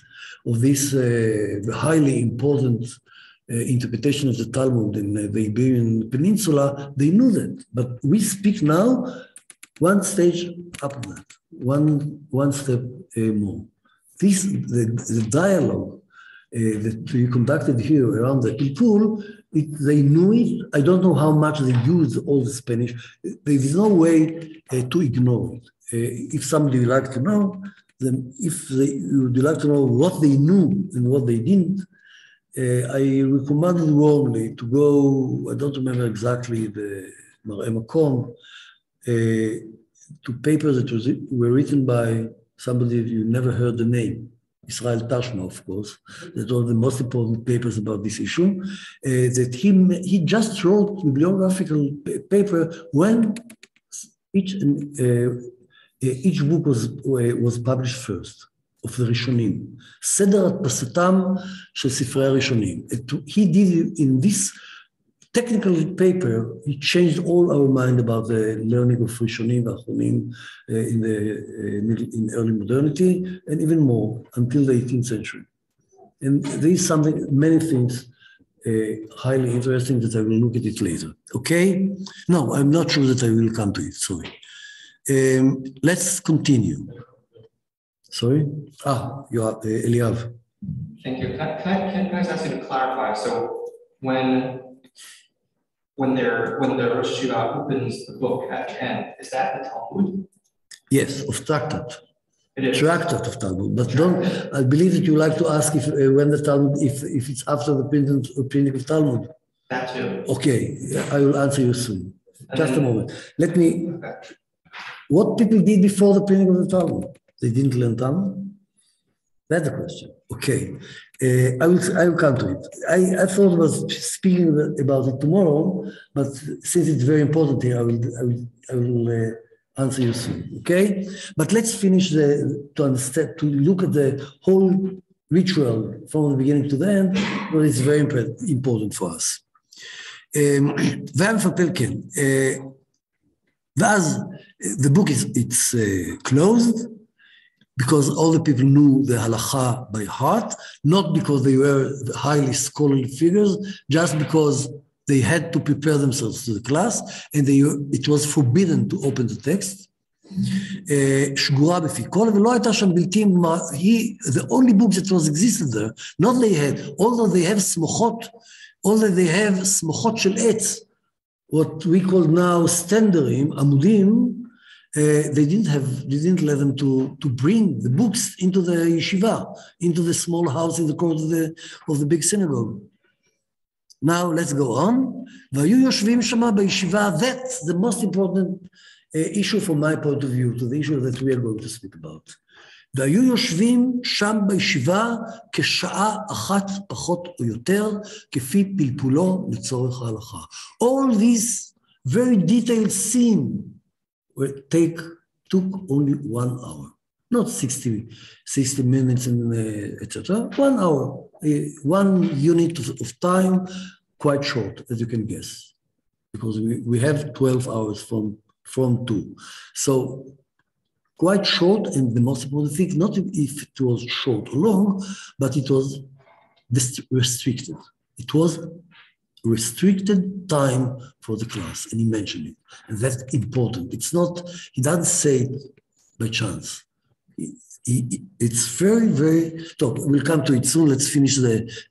highly important interpretation of the Talmud in the Iberian Peninsula, they knew that. But we speak now one stage up on that, one step more. The dialogue that we conducted here around the Pilpul, they knew it. I don't know how much they used all the Spanish. There is no way to ignore it. If somebody would like to know, then if you would like to know what they knew and what they didn't, I recommended warmly to go, I don't remember exactly the Mar'eh Makom, to papers that were written by somebody you never heard the name, Israel Tashma, of course, that one of the most important papers about this issue, that he just wrote a bibliographical paper when each book was published first, of the Rishonim. סדר הדפסתם של ספרי הראשונים. He did in this technical paper, he changed all our mind about the learning of Rishonim ואחרונים in early modernity, and even more, until the 18th century. And there is something, many things highly interesting that I will look at it later. Okay? No, I'm not sure that I will come to it, sorry. Let's continue. Sorry? You are Eliav. Thank you. Can I just ask you to clarify? So when the Rosh Yeshiva opens the book at the end, is that the Talmud? Yes, of Tractate. It is. Tractate of Talmud. But I believe that you like to ask if when the Talmud, if it's after the printing of Talmud. That too. Okay, I will answer you soon. Just a moment. Let me. Okay. What people did before the printing of the Talmud? They didn't learn Talmud? That's the question. Okay. I will come to it. I thought I was speaking about it tomorrow, but since it's very important here, I will answer you soon. Okay? But let's finish to look at the whole ritual from the beginning to the end, but it's very important for us. ואז the book it's closed, because all the people knew the halacha by heart, not because they were highly scholarly figures, just because they had to prepare themselves to the class, and it was forbidden to open the text. שגורה בפי כל, ולא הייתה שם בלתי, the only book that was existed there, not they had, although they have סמוכות של עץ, what we call now standardim, עמודים, they didn't let them to bring the books into the yeshiva, into the small house in the court of the big synagogue. Now let's go on. והיו יושבים שמה בישיבה, that's the most important issue from my point of view, to the issue that we are going to speak about. והיו יושבים שם בישיבה כשעה אחת פחות או יותר, כפי פלפולו לצורך ההלכה. All these very detailed scene took only 1 hour, not 60 minutes and etc. 1 hour, 1 unit of time, quite short, as you can guess, because we have 12 hours from 2. So quite short, and the most important thing, not if it was short or long, but it was restricted. It was restricted time for the class, and he mentioned it. And that's important. It's not, he doesn't say it by chance. It's very, very טוב. We'll come to it soon, let's finish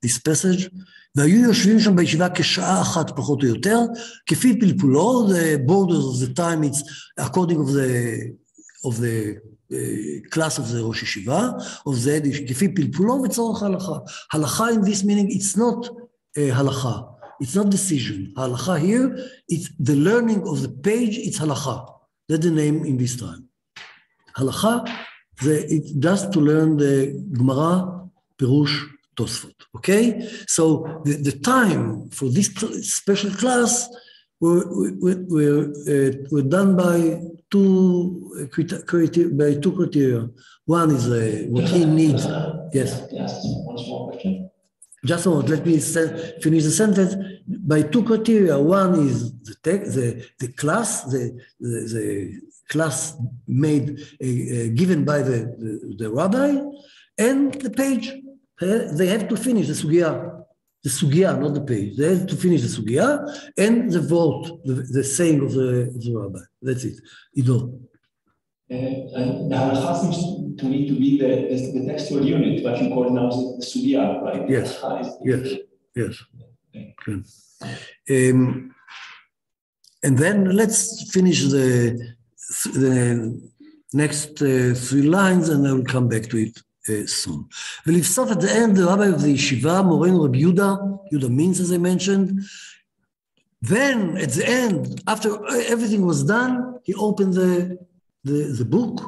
this passage. והיו יושבים שם בישיבה כשעה אחת פחות או יותר, כפי פלפולו, the borders of the time, it's according of the class of the ראש ישיבה, of the כפי פלפולו וצורך הלכה. הלכה in this meaning, it's not הלכה. It's not decision. Halacha here, it's the learning of the page, it's halacha. That's the name in this time. Halacha, it's just to learn the Gemara, Perush, Tosfot. Okay? So the time for this special class were done by two criteria. One is what he needs. Yes. Yes, one small question. Just a moment, let me finish the sentence. By 2 criteria, one is the text, the class, the class made, given by the rabbi, and the page. They have to finish the sugya, not the page. They have to finish the sugya and the vote, the saying of the rabbi. That's it. Ido. And the halacha seems to me to be the textual unit, what you call now the sugya, right? Yes, yes. Okay. And then let's finish the next 3 lines, and I will come back to it soon. ולבסוף at the end, the rabbi of the yeshiva, Moreno Rabbi Yehuda means, as I mentioned. Then at the end, after everything was done, he opened the book,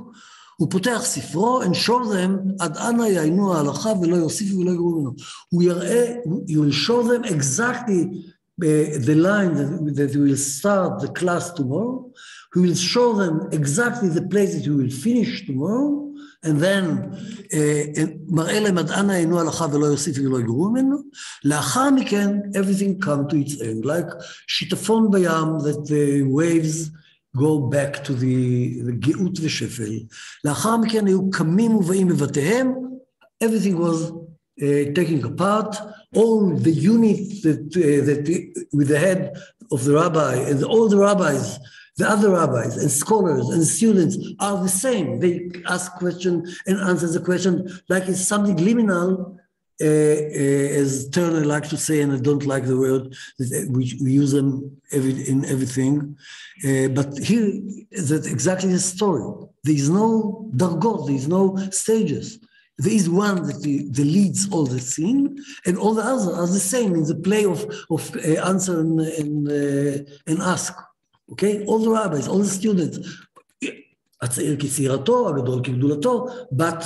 הוא פותח ספרו, and show them, עד אנה יעיינו ההלכה ולא יוסיפו ולא יגרעו ממנו. הוא יראה, you will show them exactly the line that we will start the class tomorrow. He will show them exactly the place that we will finish tomorrow, and then מראה להם עד אנה יעיינו ההלכה ולא יוסיפו ולא יגרעו ממנו. לאחר מכן, everything come to its end, like שיטפון בים, that the waves go back to the גאות ושפל. לאחר מכן היו קמים ובאים בבתיהם, everything was taking apart, all the units that with the head of the rabbi and all the rabbis, the other rabbis and scholars and students are the same. They ask question and answer the question like it's something liminal, as Turner likes to say, and I don't like the word, we use them in everything. But here, that's exactly the story. There is no dargot, there is no stages. There is one that leads all the scene, and all the others are the same in the play of answer and ask. Okay? All the rabbis, all the students, הצעיר כצעירתו, הגדול כגדולתו, but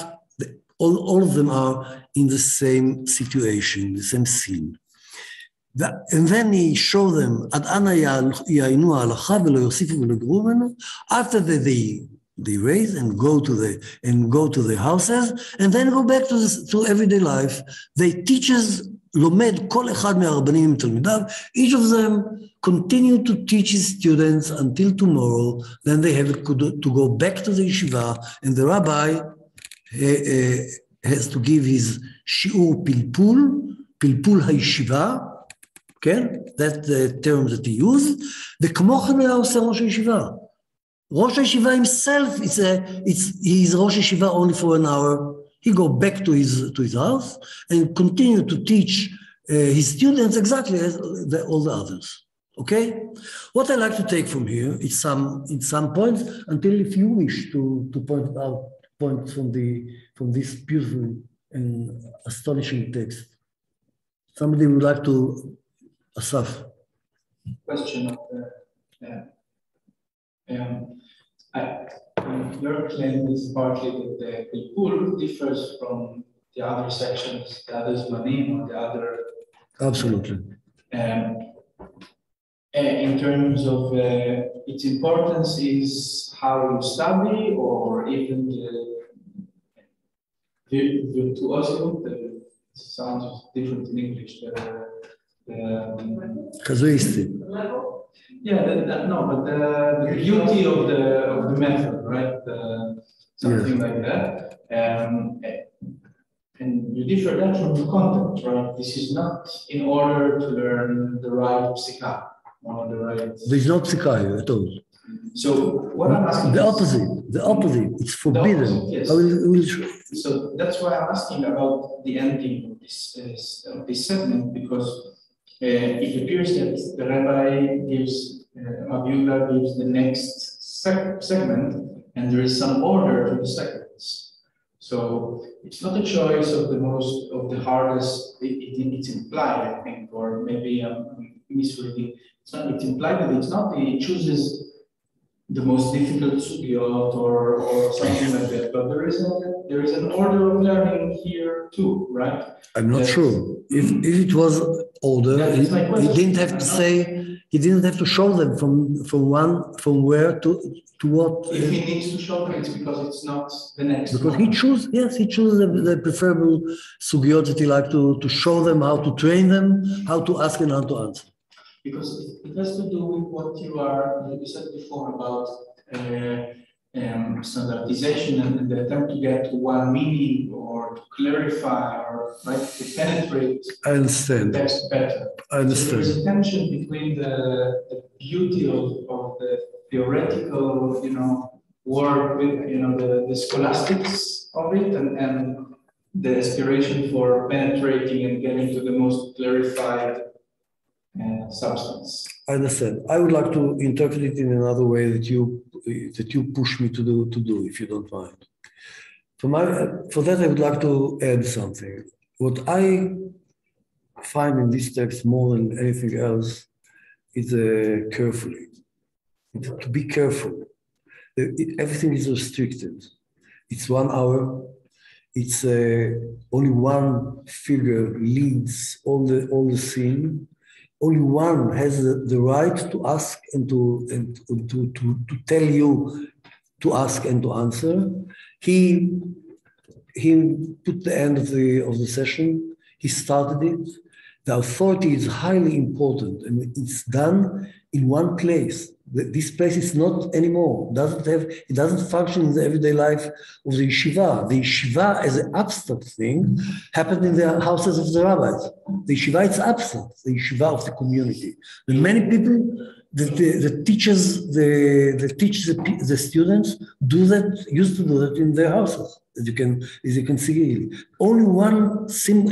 all of them are in the same situation, the same scene. And then he showed them, עד אנה יעיינו ההלכה ולא יוסיפו ולא יגרעו ממנו. After that they raise and go to the houses, and then go back to everyday life. They teaches, לומד כל אחד מהרבנים עם תלמידיו. Each of them continue to teach his students until tomorrow. Then they have to go back to the yeshiva, and the rabbi has to give his שיעור פלפול הישיבה, כן? That's the term that he used. וכמו כן היה עושה ראש הישיבה. ראש הישיבה himself, he is ראש הישיבה only for an hour. He go back to his house and continue to teach his students exactly as all the others. Okay? What I like to take from here is some points, until if you wish to point out points from this beautiful and astonishing text. Somebody would like to, Asaf. Question of your claim is partly that the pilpul differs from the other sections, the other zmanim or the other. Absolutely. In terms of its importance is how you study, or even the virtuosity, the sounds different in English. Casuistic. Yeah, no, but the beauty of the method, right? Something like that. And you differ that from the content, right? This is not in order to learn the right psikha or the right. There's no psikha at all. So what I'm asking the is, opposite. The opposite. It's forbidden. opposite, yes. I will So that's why I'm asking about the ending of this segment, because it appears that the rabbi gives, Aviula gives the next segment, and there is some order to the segments. So it's not a choice of the hardest. It's implied, I think, or maybe I'm misreading. It's implied that it's not. He chooses the most difficult sugyot or something like that. But there is an order of learning here too, right? I'm not sure. If it was order, he didn't have to say. He didn't have to show them from where to what. If he needs to show them, it's because it's not the next. Because he chooses the preferable sugyot that he likes to show them, how to train them, how to ask and how to answer. Because it has to do with what you said before about standardization and the attempt to get to one meaning or to clarify or to penetrate the text better. I understand. So there's a tension between the beauty of the theoretical, work with, the scholastics of it and the aspiration for penetrating and getting to the most clarified substance. I understand. I would like to interpret it in another way that you push me to do, if you don't mind. For that, I would like to add something. What I find in this text more than anything else is carefully. To be careful. Everything is restricted. It's 1 hour. It's only one figure leads all the scene. Only one has the right to ask and to tell you to ask and to answer. He put the end of the session. He started it. The authority is highly important, and it's done in one place. This place is not anymore. It doesn't function in the everyday life of the yeshiva. The yeshiva as an abstract thing happened in the houses of the rabbis. The yeshiva is abstract, the yeshiva of the community. And many people, the teachers, the students used to do that in their houses. As you can see, only one symbol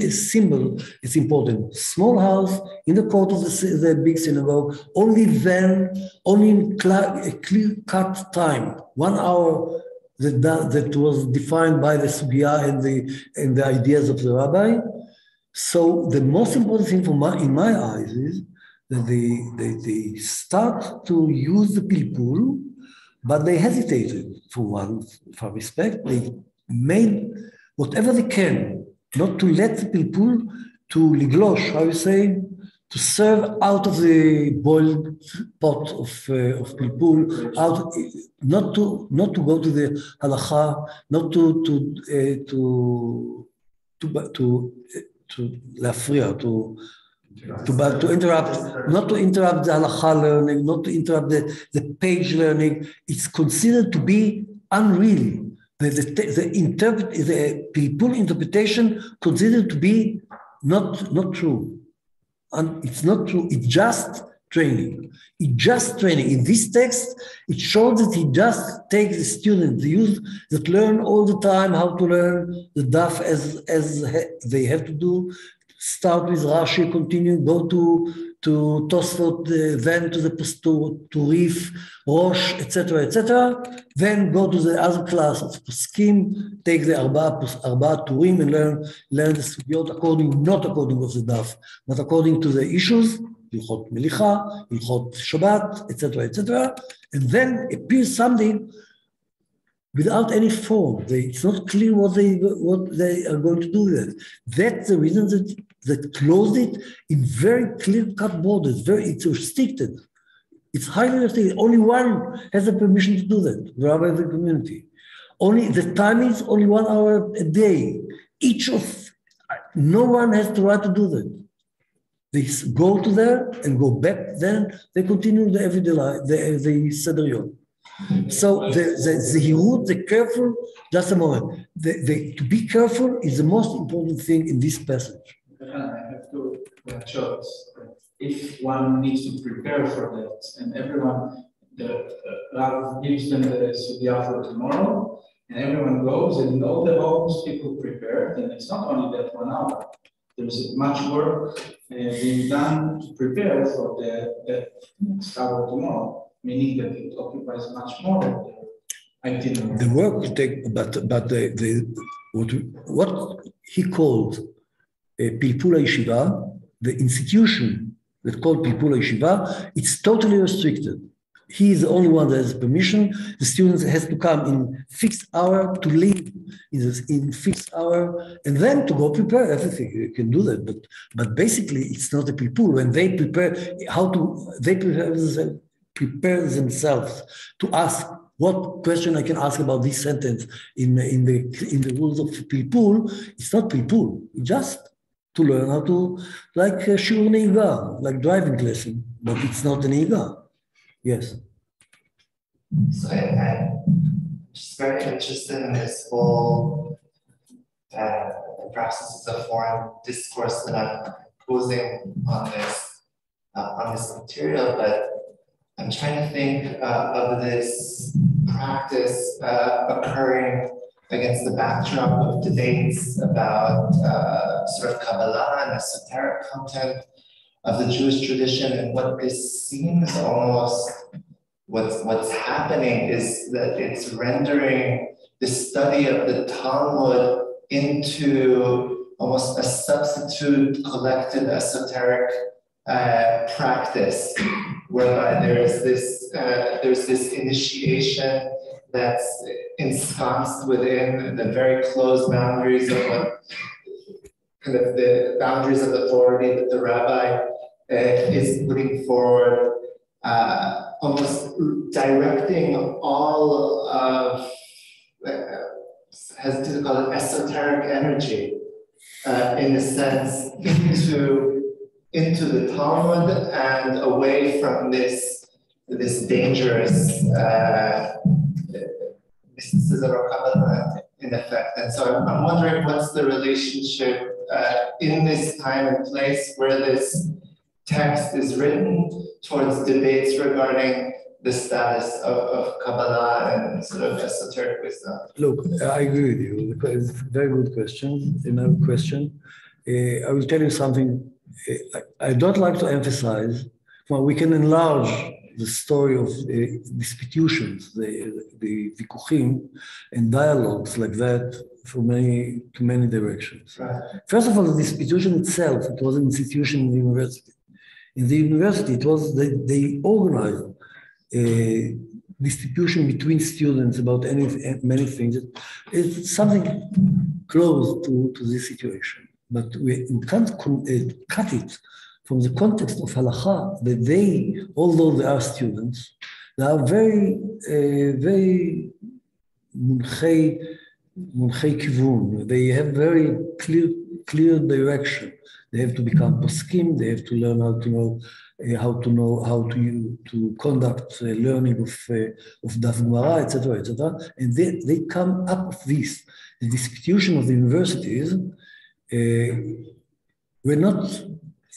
is important. Small house in the court of the big synagogue. Only in clear-cut time, 1 hour that was defined by the sugya and the ideas of the rabbi. So the most important thing in my eyes is that they start to use the pilpul, but they hesitated for respect. They made whatever they can not to let the pilpul to liglosh, how you say, to serve out of the boiled pot of pilpul, not to go to the halacha, not to להפריע, to interrupt, not to interrupt the halacha learning, not to interrupt the page learning. It's considered to be unreal. The pilpul interpretation considered to be not true. And it's not true. It's just training. In this text, it shows that he just takes the students, the youth that learn all the time how to learn the daf as they have to do. Start with Rashi, continue, go to Tosfot, then to Rif, Rosh, etc. Then go to the other class of Poskim, take the Arba Turim and learn the Sugyot not according to the daf, but according to the issues, Hilchot Melicha, Hilchot Shabbat, etc. And then appears something without any form. It's not clear what they are going to do with it. That's the reason that closed it in very clear-cut borders. It's restricted. It's highly restricted. Only one has the permission to do that, the rabbi of the community. Only the time is only 1 hour a day. No one has the right to do that. They go to there and go back, then they continue the everyday life, the Seder Yom. So the zehirut, the careful, just a moment. To be careful is the most important thing in this passage. I have to choose. If one needs to prepare for that, and everyone, the Rav gives them the sugya for tomorrow, and everyone goes, and all the homes people prepare, then it's not only that 1 hour. There's much work being done to prepare for the next hour tomorrow, meaning that it occupies much more than the itinerary. The work will take, but what he called Pilpul Yeshiva, the institution that called Pilpul Yeshiva, it's totally restricted. He is the only one that has permission. The students has to come in fixed hour, to leave in fixed hour, and then to go prepare everything. You can do that, but basically it's not a Pilpul. When they prepare, prepare themselves to ask what question I can ask about this sentence in the rules of Pilpul. It's not Pilpul. It's just to learn how to, like shiur neiga, like driving lesson, but it's not a neiga. Yes. So I'm just very interested in this whole processes of foreign discourse that I'm posing on this material, but I'm trying to think of this practice occurring against the backdrop of debates about sort of Kabbalah and esoteric content of the Jewish tradition, and what this seems almost, what's happening is that it's rendering the study of the Talmud into almost a substitute collected esoteric practice, whereby there's this initiation that's ensconced within the very closed boundaries of what kind of the boundaries of authority that the rabbi is putting forward, almost directing all of, hesitant to call it esoteric energy, in a sense, into the Talmud and away from this dangerous mysticism or Kabbalah in effect. And so I'm wondering what's the relationship in this time and place where this text is written towards debates regarding the status of Kabbalah and sort of esoteric wisdom. Look, I agree with you. It's a very good question, another question. I will tell you something. I don't like to emphasize, well, we can enlarge the story of disputations, the vikuchim and dialogues like that to many directions. Right. First of all, the disputation itself, it was an institution in the university. In the university, it was they organized a disputation between students about many things. It's something close to this situation, but we can't cut it from the context of halacha, that they, although they are students, they are very munchei kivun. They have very clear direction. They have to become poskim. They have to learn how to conduct learning of daf gemara, etc., etc. And they come up with this. The institution of the universities were not.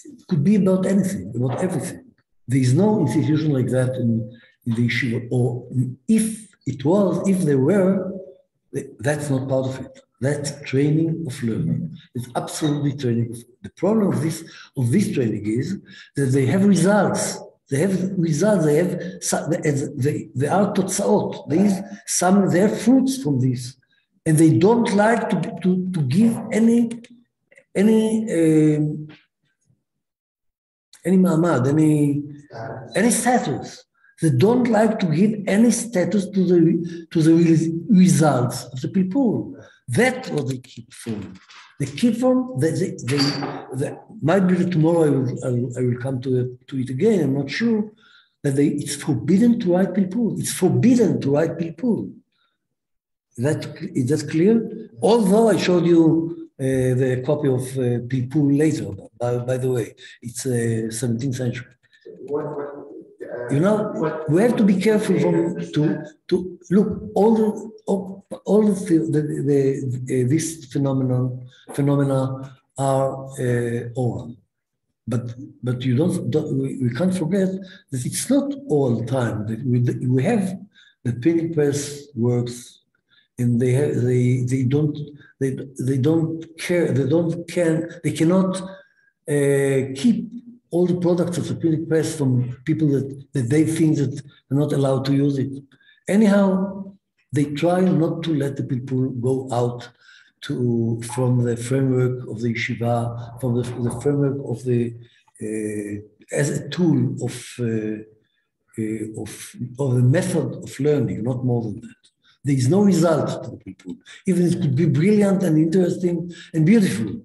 It could be about anything, about everything. There is no institution like that in the yeshiva. Or if there were, that's not part of it. That's training of learning. It's absolutely training. The problem of this training is that they have results. They have results. They are totzaot. They have fruits from this, and they don't like to give any ma'amad, any status. They don't like to give any status to the results of the people. That's what they keep from. They keep from. They might be that tomorrow I will come to it again. I'm not sure. that it's forbidden to write Pilpul. It's forbidden to write Pilpul. Is that clear? Although I showed you the copy of Pilpul later, by the way, it's 17th century. You know, we have to be careful to look all these phenomena are oral, but we can't forget that it's not all the time that we have the printing press works, and they cannot keep all the products of the printing press from people that they think that are not allowed to use it. Anyhow, they try not to let the people go out from the framework of the yeshiva, from the framework of the as a tool of the method of learning, not more than that. There is no result to the people, even it could be brilliant and interesting and beautiful.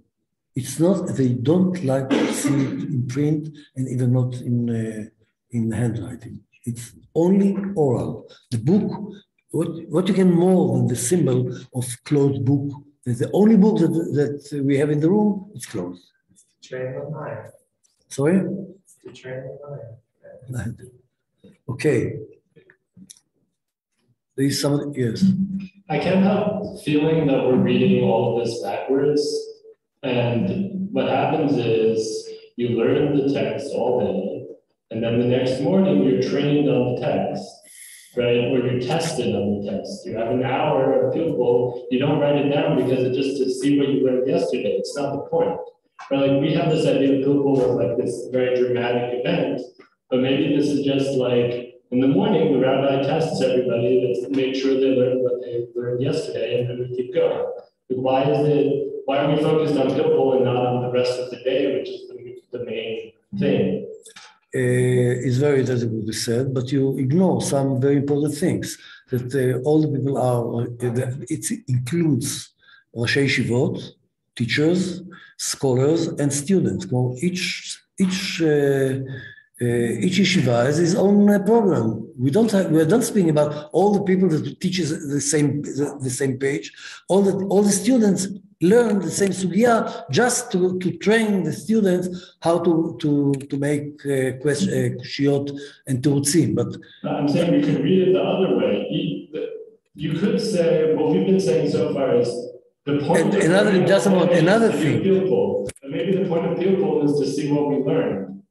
It's not, they don't like to see it in print and even not in handwriting. It's only oral. The book, what you can more than the symbol of closed book. The only book that we have in the room is closed. It's to train the mind. Sorry? It's to train the mind. Okay. There is somebody, yes. I can't help feeling that we're reading all of this backwards. And what happens is you learn the text all day, and then the next morning you're trained on the text, right? Or you're tested on the text. You have an hour of pupil, you don't write it down because it's just to see what you learned yesterday. It's not the point. Right? Like we have this idea of pupil as like this very dramatic event, but maybe this is just like in the morning, the rabbi tests everybody to make sure they learn what they learned yesterday, and then we keep going. Why are we focused on pupil and not on the rest of the day, which is the main thing? It's very difficult said, but you ignore some very important things. That all the people are, it includes Roshei Yeshivot, teachers, scholars, and students. Each yeshiva has its own program. We're not speaking about all the people that teaches the same page. All the students learn the same sugya just to train the students how to make kushiyot and terutzim. But I'm saying we can read it the other way. You could say what we've been saying so far is the point. Another thing. Pupil. And maybe the point of pupil is to see what we learn.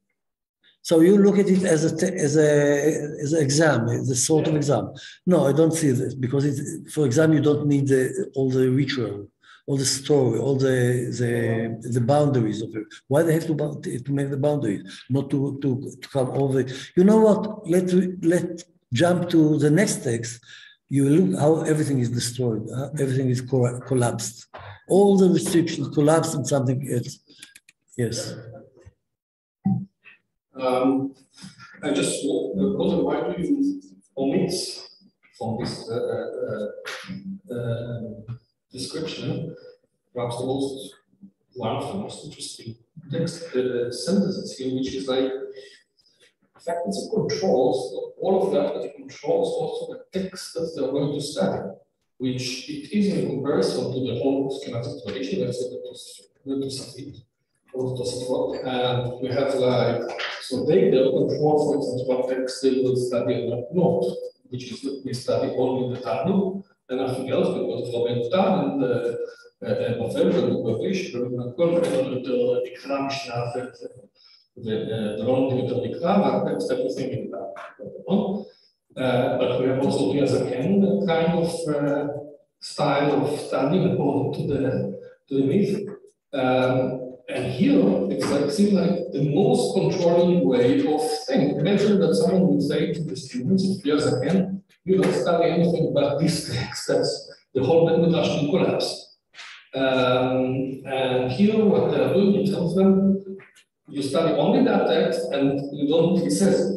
So you look at it as an exam, the sort of exam. No, I don't see this because for exam you don't need all the ritual, all the story, all the boundaries of it. Why they have to make the boundaries, not to come over. You know what? Let's jump to the next text. You look how everything is destroyed, everything is collapsed. All the restrictions collapsed in something else. Yes. I just wonder why do you omit from this description perhaps one of the most interesting sentences here, which is like faculty controls all of that, but it controls also the text that they are going to study, which it is in comparison to the whole schematic tradition, let's say the Tosafot, and we have like, so they'll control, for instance, what text they will study or not, which is we study only the Talmud and nothing else, because it's Rabbi Yudan and November, Lubavish, the Ikram Mishnah, the Ron Ikram, text everything in that. But we have also Yazaken kind of style of studying according to the myth. And here, it's like, seems like the most controlling way of thinking. Imagine that someone would say to the students, if you again, you don't study anything but this text, that's the whole Midrash will collapse. And here, what they are doing, it tells them, you study only that text, and you don't, it says,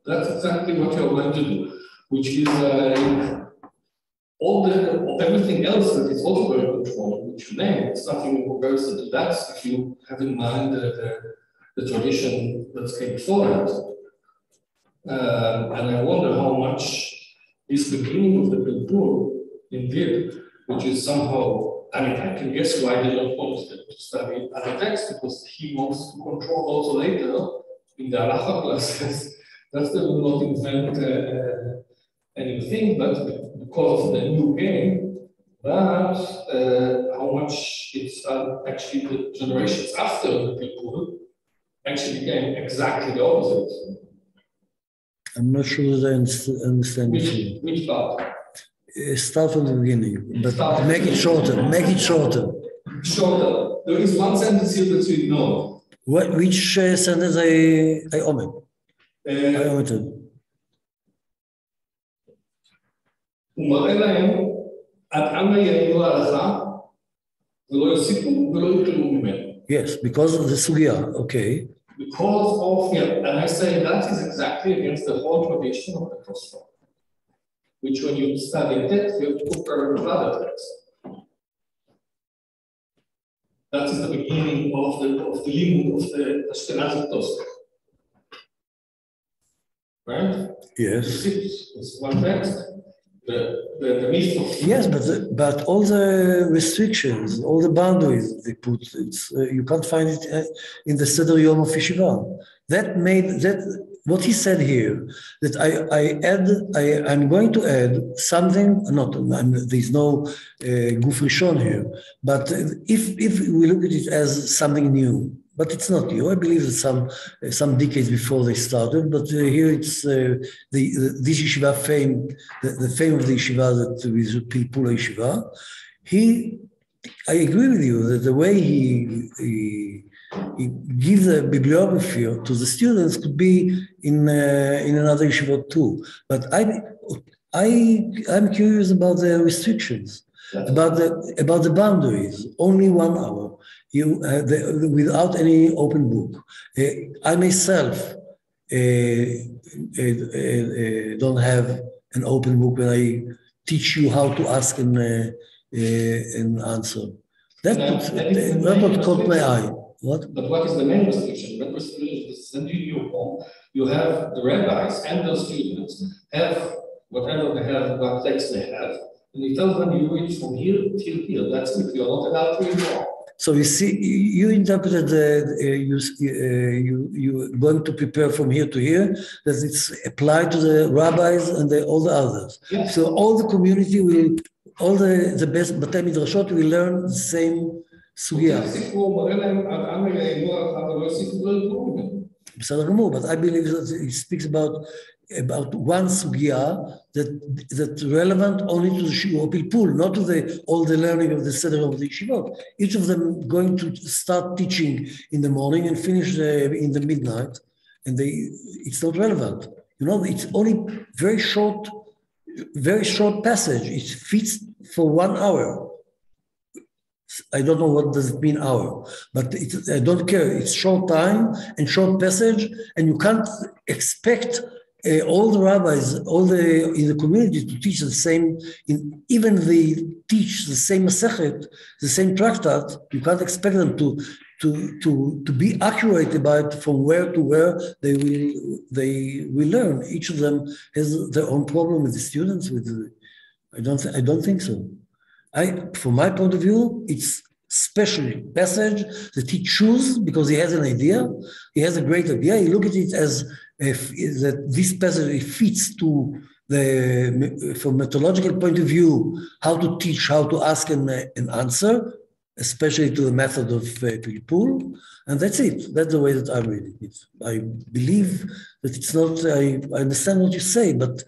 that's exactly what you're going to do, which is everything else that is also very controlled, which you name, it's nothing in comparison to that. If you have in mind the tradition that came before that. And I wonder how much this beginning of the Pilpul, indeed, which is somehow, I mean, I can guess why they don't want to study other texts, because he wants to control also later in the halacha classes. That's they will not invent anything, but because of the new game, but how much it's actually the generations after the Pilpul actually became exactly the opposite. I'm not sure that I understand. Which part? Start from the beginning, but make it shorter. Make it shorter. Shorter. There is one sentence here that you ignore. Which sentence I omit? I omitted. ומראה להם עד אנה יעירו ההלכה ולא יוסיפו ולא יקלו ממנו. Yes, because of the sugya, okay. Because of, yeah, and I say that is exactly against the whole tradition of the crossroad, which when you study a text, you have to compare with other texts. That is the beginning of the limud of the Ashkenazi Tosfot. Right? Yes. It's one text. The myth of yes, but all the restrictions, all the boundaries they put, you can't find it in the Seder Yom of Yeshiva. That made that what he said here. That I'm going to add something. There's no guf rishon here, but if we look at it as something new. But it's not new. I believe that some decades before they started. But here it's this yeshiva fame, the fame of the yeshiva that is Pilpul Yeshiva. I agree with you that the way he gives the bibliography to the students could be in another yeshiva too. But I'm curious about the restrictions, about the boundaries. Only 1 hour. Without any open book. I myself don't have an open book when I teach you how to ask an answer. That what caught my eye. What? But what is the main restriction? The main restriction is that you have the rabbis and the students have whatever they have, what text they have, and you tell them you read from here till here. That's it. You're not allowed to read more. So you see, you interpreted you're going to prepare from here to here, that it's applied to the rabbis and all the others. Yes. So all the community all the best Batei Midrashot will learn the same sugya. But I believe that he speaks about one sugya that's relevant only to the Shiur Pilpul, not to all the learning of the Seder of the Yeshivot. Each of them going to start teaching in the morning and finish in the midnight, and it's not relevant. It's only very short passage. It fits for 1 hour. I don't know what does it mean hour, but I don't care. It's short time and short passage, and you can't expect all the rabbis, in the community to teach the same. Even they teach the same masechet, the same tractate. You can't expect them to be accurate about from where to where they will learn. Each of them has their own problem with the students. I don't think so. From my point of view, it's special passage that he chooses because he has an idea. He has a great idea. He look at it as that this passage fits to from methodological point of view, how to teach, how to ask an answer, especially to the method of Pilpul, and that's it. That's the way that I read it. I believe that it's not. I understand what you say, but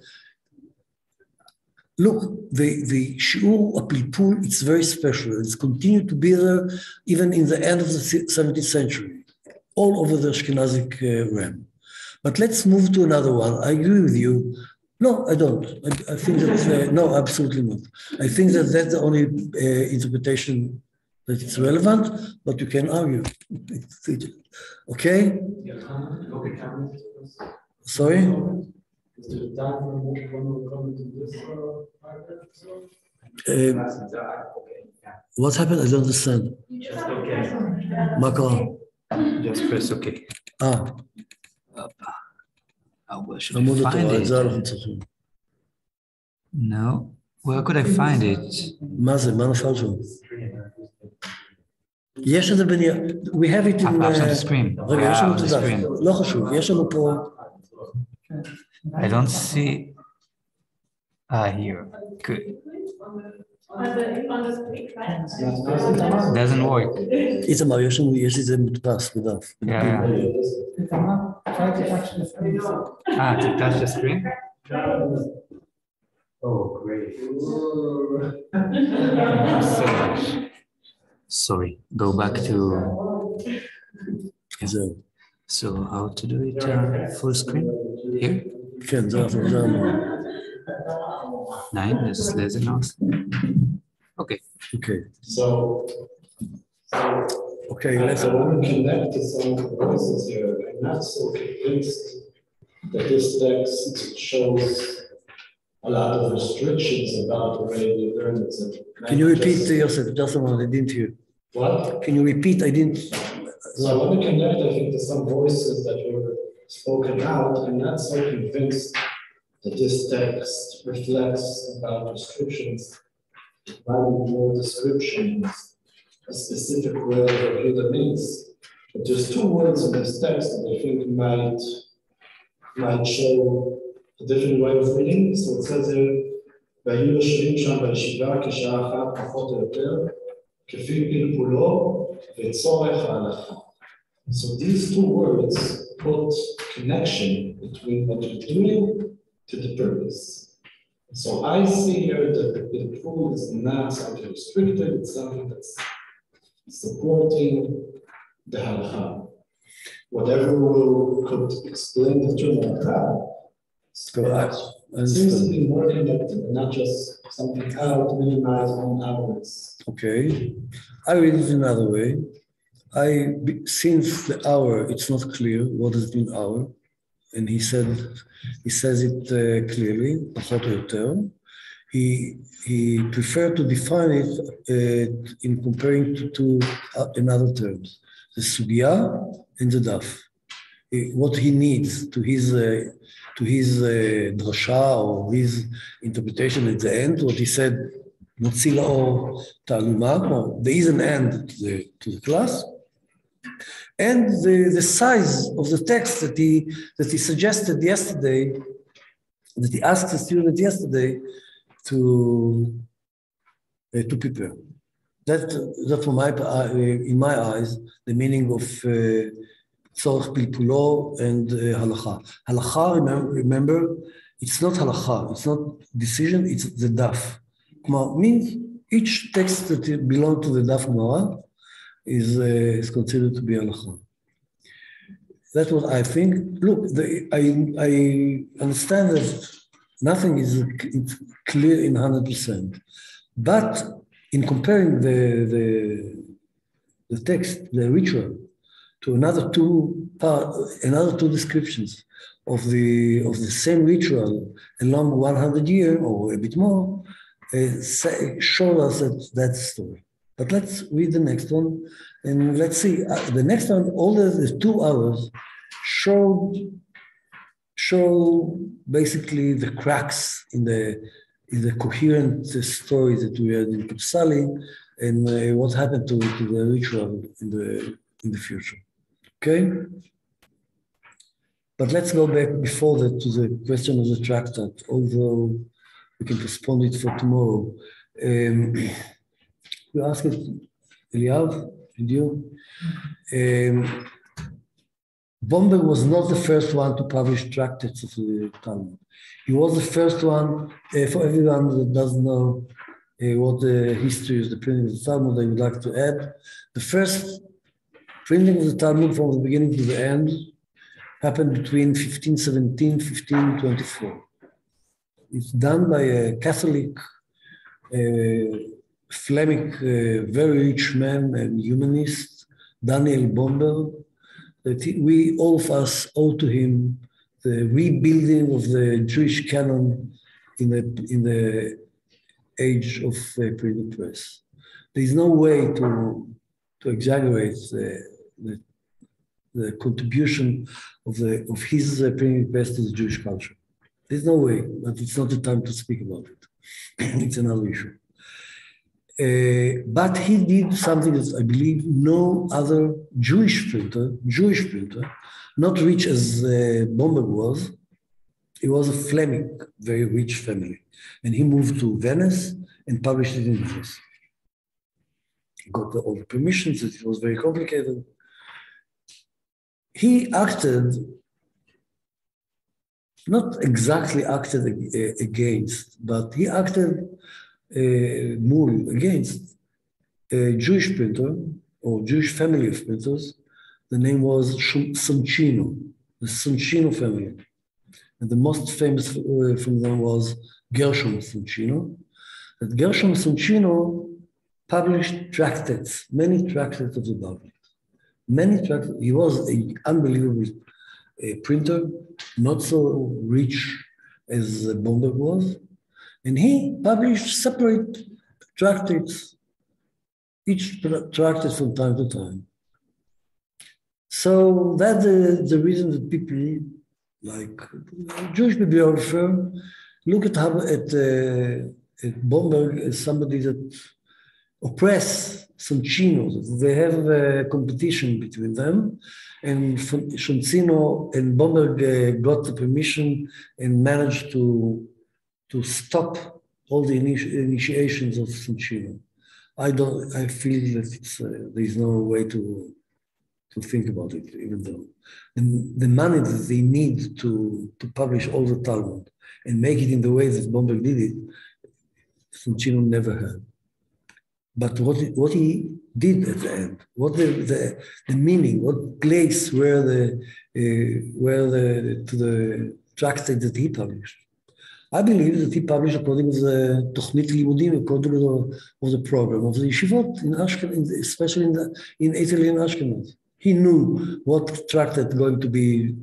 look, the Shiur of Pilpul, it's very special. It's continued to be there even in the end of the 17th century, all over the Ashkenazic realm. But let's move to another one. I agree with you. No, I don't. I think that, no, absolutely not. I think that that's the only interpretation that it's relevant, but you can argue. Okay? Sorry? Is there time for one more comment to this What happened? I don't understand. Okay. Macron. Just press OK. Where should I עמוד find התורה, את זה it? אנחנו צריכים. No. Where could I find it? מה זה? מה נפל שם? יש את זה בנייר, we have it in... Perhaps on the screen. רגע, יש לנו את on the הדף, screen. לא חשוב, יש לנו פה... I don't see. Here. Good. On the screen, right? Doesn't work. איתמר, יש את זה מודפס בדף. Yeah. To touch the screen? Oh, great. Sorry. Go back to. זהו. So how to do it full screen? Here? כן, זה אמור. 9, das ist lesen aus. Okay. Okay. So Okay, let's... I want to connect to some of the voices here. I'm not so convinced that this text shows a lot of restrictions about the way we learn it. Can you repeat, Yosef, just a moment, I didn't hear. What? Can you repeat? I didn't... So I want to connect, I think, to some voices that were spoken out. I'm not so convinced that this text reflects about restrictions, providing more descriptions, a specific way of what means. But there's two words in this text that I think might show a different way of reading. So it says here, והיו יושבים שם בישיבה כשעה אחת פחות או יותר, כפי פלפולו וצורך ההלכה. So these two words put connection between what you're doing to the purpose. So I see here that the pilpul is not something restricted, it's something that's supporting the halakha. Whatever could explain the term halakha, it seems to be more connected, not just something out, minimize on hours. Okay, I read it another way. Since the hour, it's not clear what does it mean hour, and he says it clearly, פחות או יותר. He preferred to define it in comparing to another terms, the sugya and the daf. What he needs to his drasha or his interpretation at the end, what he said, מוציא לאור תעלומה, there is an end to the class, and the size of the text that he suggested yesterday, that he asked the student yesterday to prepare. That from in my eyes, the meaning of צורך פלפולו and הלכה. הלכה, remember, it's not הלכה, it's not decision, it's the daf. כלומר, means each text that belongs to the daf Gemara is considered to be הלכה. That's what I think. Look, I understand that nothing is clear in 100%, but in comparing the text, the ritual, to another two descriptions of the same ritual along 100 years or a bit more, show us that story. But let's read the next one, and let's see. The next one, all the 2 hours show basically the cracks in the coherent story that we had in Kupsali, and what happened to the ritual in the future. Okay? But let's go back before that to the question of the tractate, although we can postpone it for tomorrow. We asked it, Eliav, and you. Bomber was not the first one to publish tractates of the Talmud. He was the first one, for everyone that doesn't know what the history of the printing of the Talmud, I would like to add. The first printing of the Talmud from the beginning to the end happened between 1517 and 1524. It's done by a Catholic, Flemish, very rich man and humanist, Daniel Bomber, that all of us owe to him the rebuilding of the Jewish canon in the age of printing press. There is no way to exaggerate the contribution of his primitive past to the Jewish culture. There's no way, but it's not the time to speak about it. It's another issue. But he did something that I believe no other Jewish printer, not rich as Bomberg was. He was a Fleming, very rich family. And he moved to Venice and published it in Venice. He got all the permissions, it was very complicated. He acted, not exactly acted against, but he acted against a Jewish printer or Jewish family of printers. The name was Soncino, the Soncino family. And the most famous from them was Gershom Soncino. That Gershom Soncino published tractates, many tractates of the Bible. Many tractates. He was an unbelievable printer, not so rich as Bomberg was. And he published separate tractates, each tractate from time to time. So that's the reason that people, like Jewish bibliographer, look at Bomberg as somebody that oppress Soncino. They have a competition between them, and Soncino and Bomberg got the permission and managed to stop all the initiations of Soncino. I feel that there's no way to think about it, even though. And the money that they need to publish all the Talmud and make it in the way that Bomberg did it, Soncino never had. But what he did at the end, what the meaning, what place where the tractate that he published. I believe that he published according to the Tochnit Limudim, according to the program of the yeshivot in Ashkenaz, especially in Italy and Ashkenaz. He knew what tractate going to be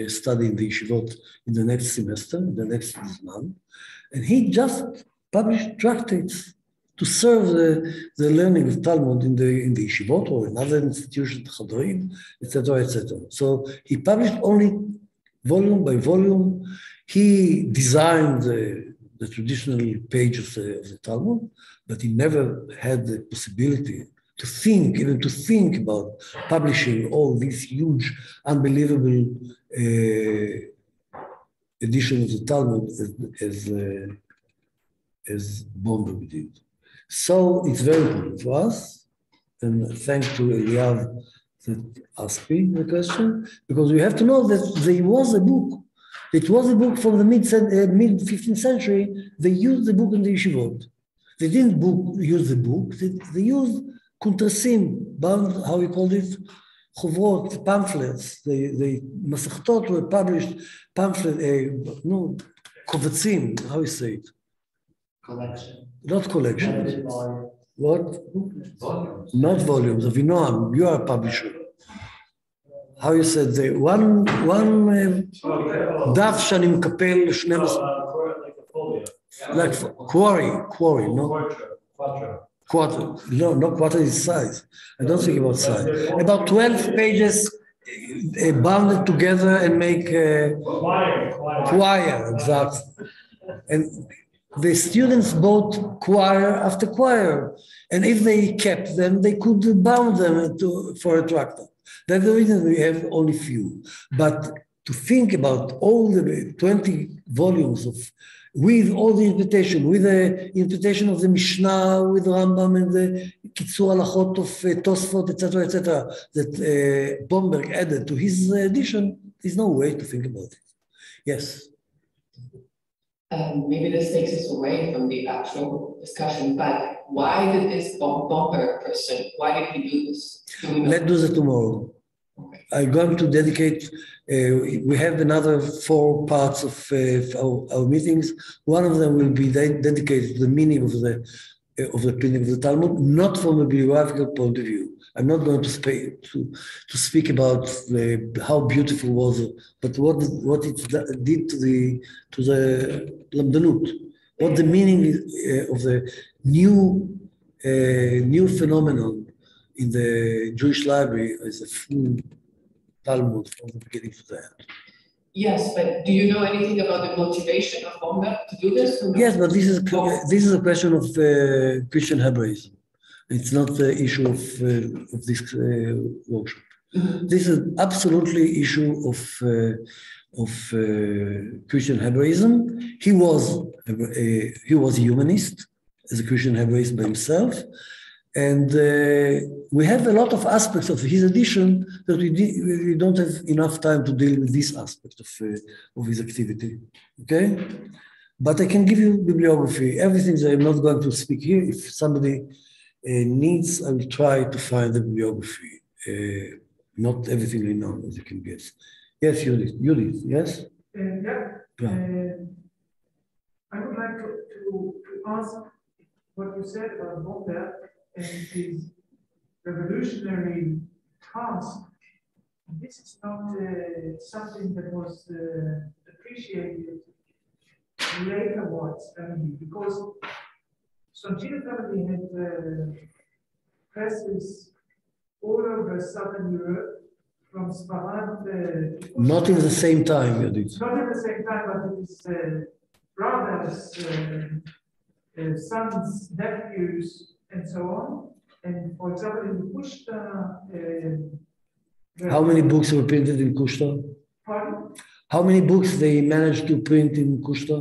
studied in the yeshivot in the next semester, in the next month, and he just published tractates to serve the learning of Talmud in the yeshivot or in other institutions, chadrim, etc., etc. So he published only volume by volume. He designed the traditional page of the Talmud, but he never had the possibility to think, even to think about publishing all these huge, unbelievable editions of the Talmud as Bomberg did. So it's very important for us, and thanks to Eliav that asked me the question, because we have to know that there was a book. It was a book from the mid-15th century. They used the book in the yeshivot. They didn't use the book. They used kuntrasim, how we called it, chovrot, pamphlets. The masechtot were published, kovatzim, how you say it? Collection. Not collection. What? Volumes. Not volumes. Avinoam, you are a publisher. How you said the one דף שאני מקפל 12. Like quarry, no? Quarter. No, not quarter is size. I don't think about size. About 12 pages bounded together and make choir, exactly. And the students bought choir after choir. And if they kept them, they could bound them for a tractate. That's the reason we have only few. But to think about all the 20 volumes with all the interpretation, with the interpretation of the Mishnah, with Rambam and the Kitzur Halachot of Tosfot, etc., that Bomberg added to his edition, there's no way to think about it. Yes? Maybe this takes us away from the actual discussion, but why did this Bomberg person, why did he do this? Let's do that tomorrow. Okay. I'm going to dedicate, we have another 4 parts of our meetings. One of them will be dedicated to the meaning of the printing of the Talmud, not from a biographical point of view. I'm not going to speak about how beautiful was it, but what it did to the lamdanut, what the meaning of the new phenomenon in the Jewish library is a full Talmud from the beginning to the end. Yes, but do you know anything about the motivation of Omer to do this? Or no? Yes, but this is a question of Christian Hebraism. It's not the issue of this workshop. Mhm. This is absolutely issue of Christian Hebraism. He was a humanist as a Christian Hebraist by himself, and we have a lot of aspects of his edition that we don't have enough time to deal with this aspect of his activity. Okay, but I can give you bibliography. Everything that I'm not going to speak here. If somebody needs, I will try to find the bibliography. Not everything I know, as you can guess. Yes, Judith, yes? I would like to ask what you said about Bombay and his revolutionary task. This is not something that was appreciated laterwards, because Sonchina family had presses all over southern Europe, from Sfarad. Not in the same time, Judith. Not at the same time, but his brothers, sons, nephews, and so on. And for example, in Kushta. How many books were printed in Kushta? Pardon? How many books they managed to print in Kushta?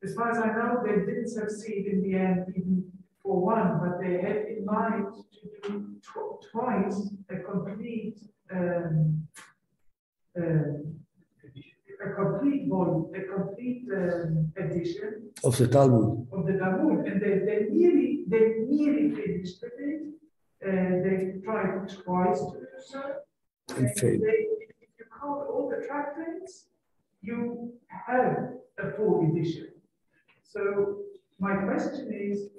As far as I know, they didn't succeed in the end, even for one, but they had in mind to do twice a complete volume, a complete edition of the Talmud. And they nearly finished with it. They tried twice to do so. And failed. If you count all the tractates, you have a full edition. So my question is,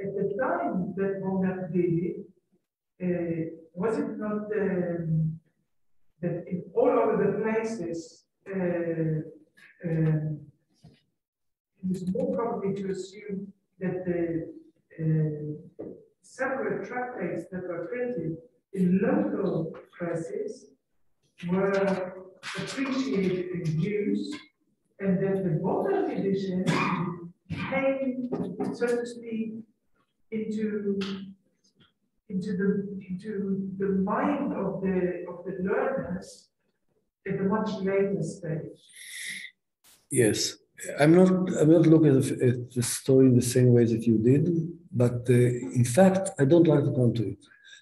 at the time that Roman did it, was it not that in all over the places, it was more probably to assume that the separate tractates that were printed in local presses were appreciated and used, and that the modern edition came, so to speak, into the mind of the learners at a much later stage. Yes, I'm not looking at the story in the same way that you did, but in fact, I don't like to come to it.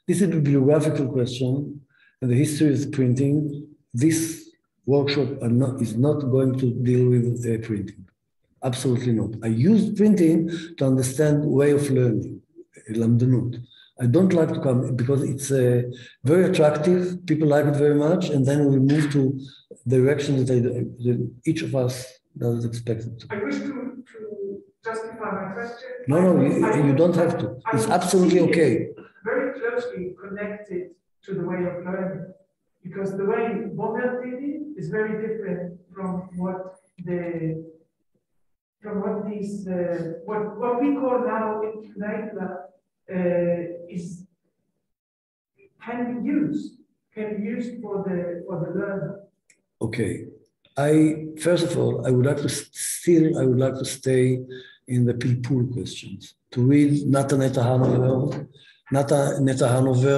This is a bibliographical question, and the history of printing. This workshop is not going to deal with printing. Absolutely not. I use printing to understand way of learning, lamdanut. I don't like to come because it's very attractive. People like it very much, and then we move to direction that each of us doesn't expect it to. I wish to justify my question. No, you don't have to. It's absolutely okay. Very closely connected to the way of learning, because the way Bommel did it is very different from what we call now in Naila can be used for the learner. Okay. First of all, I would like to stay in the pilpul questions, to read Natan Neta Hanover,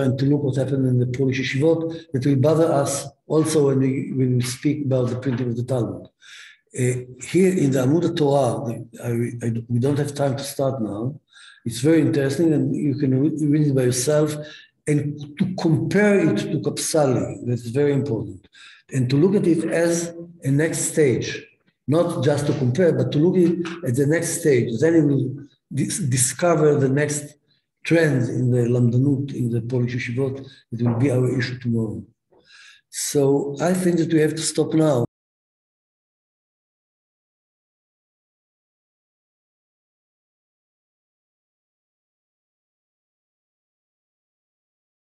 and to look what happened in the Polish yeshivot. That will bother us also when we speak about the printing of the Talmud. Here in the Amud Torah, we don't have time to start now. It's very interesting, and you can read it by yourself, and to compare it to Kapsali, that's very important. And to look at it as a next stage, not just to compare, but to look at it at the next stage. Then you will discover the next trends in the lamdanut, in the Polish yeshivot. It will be our issue tomorrow. So I think that we have to stop now.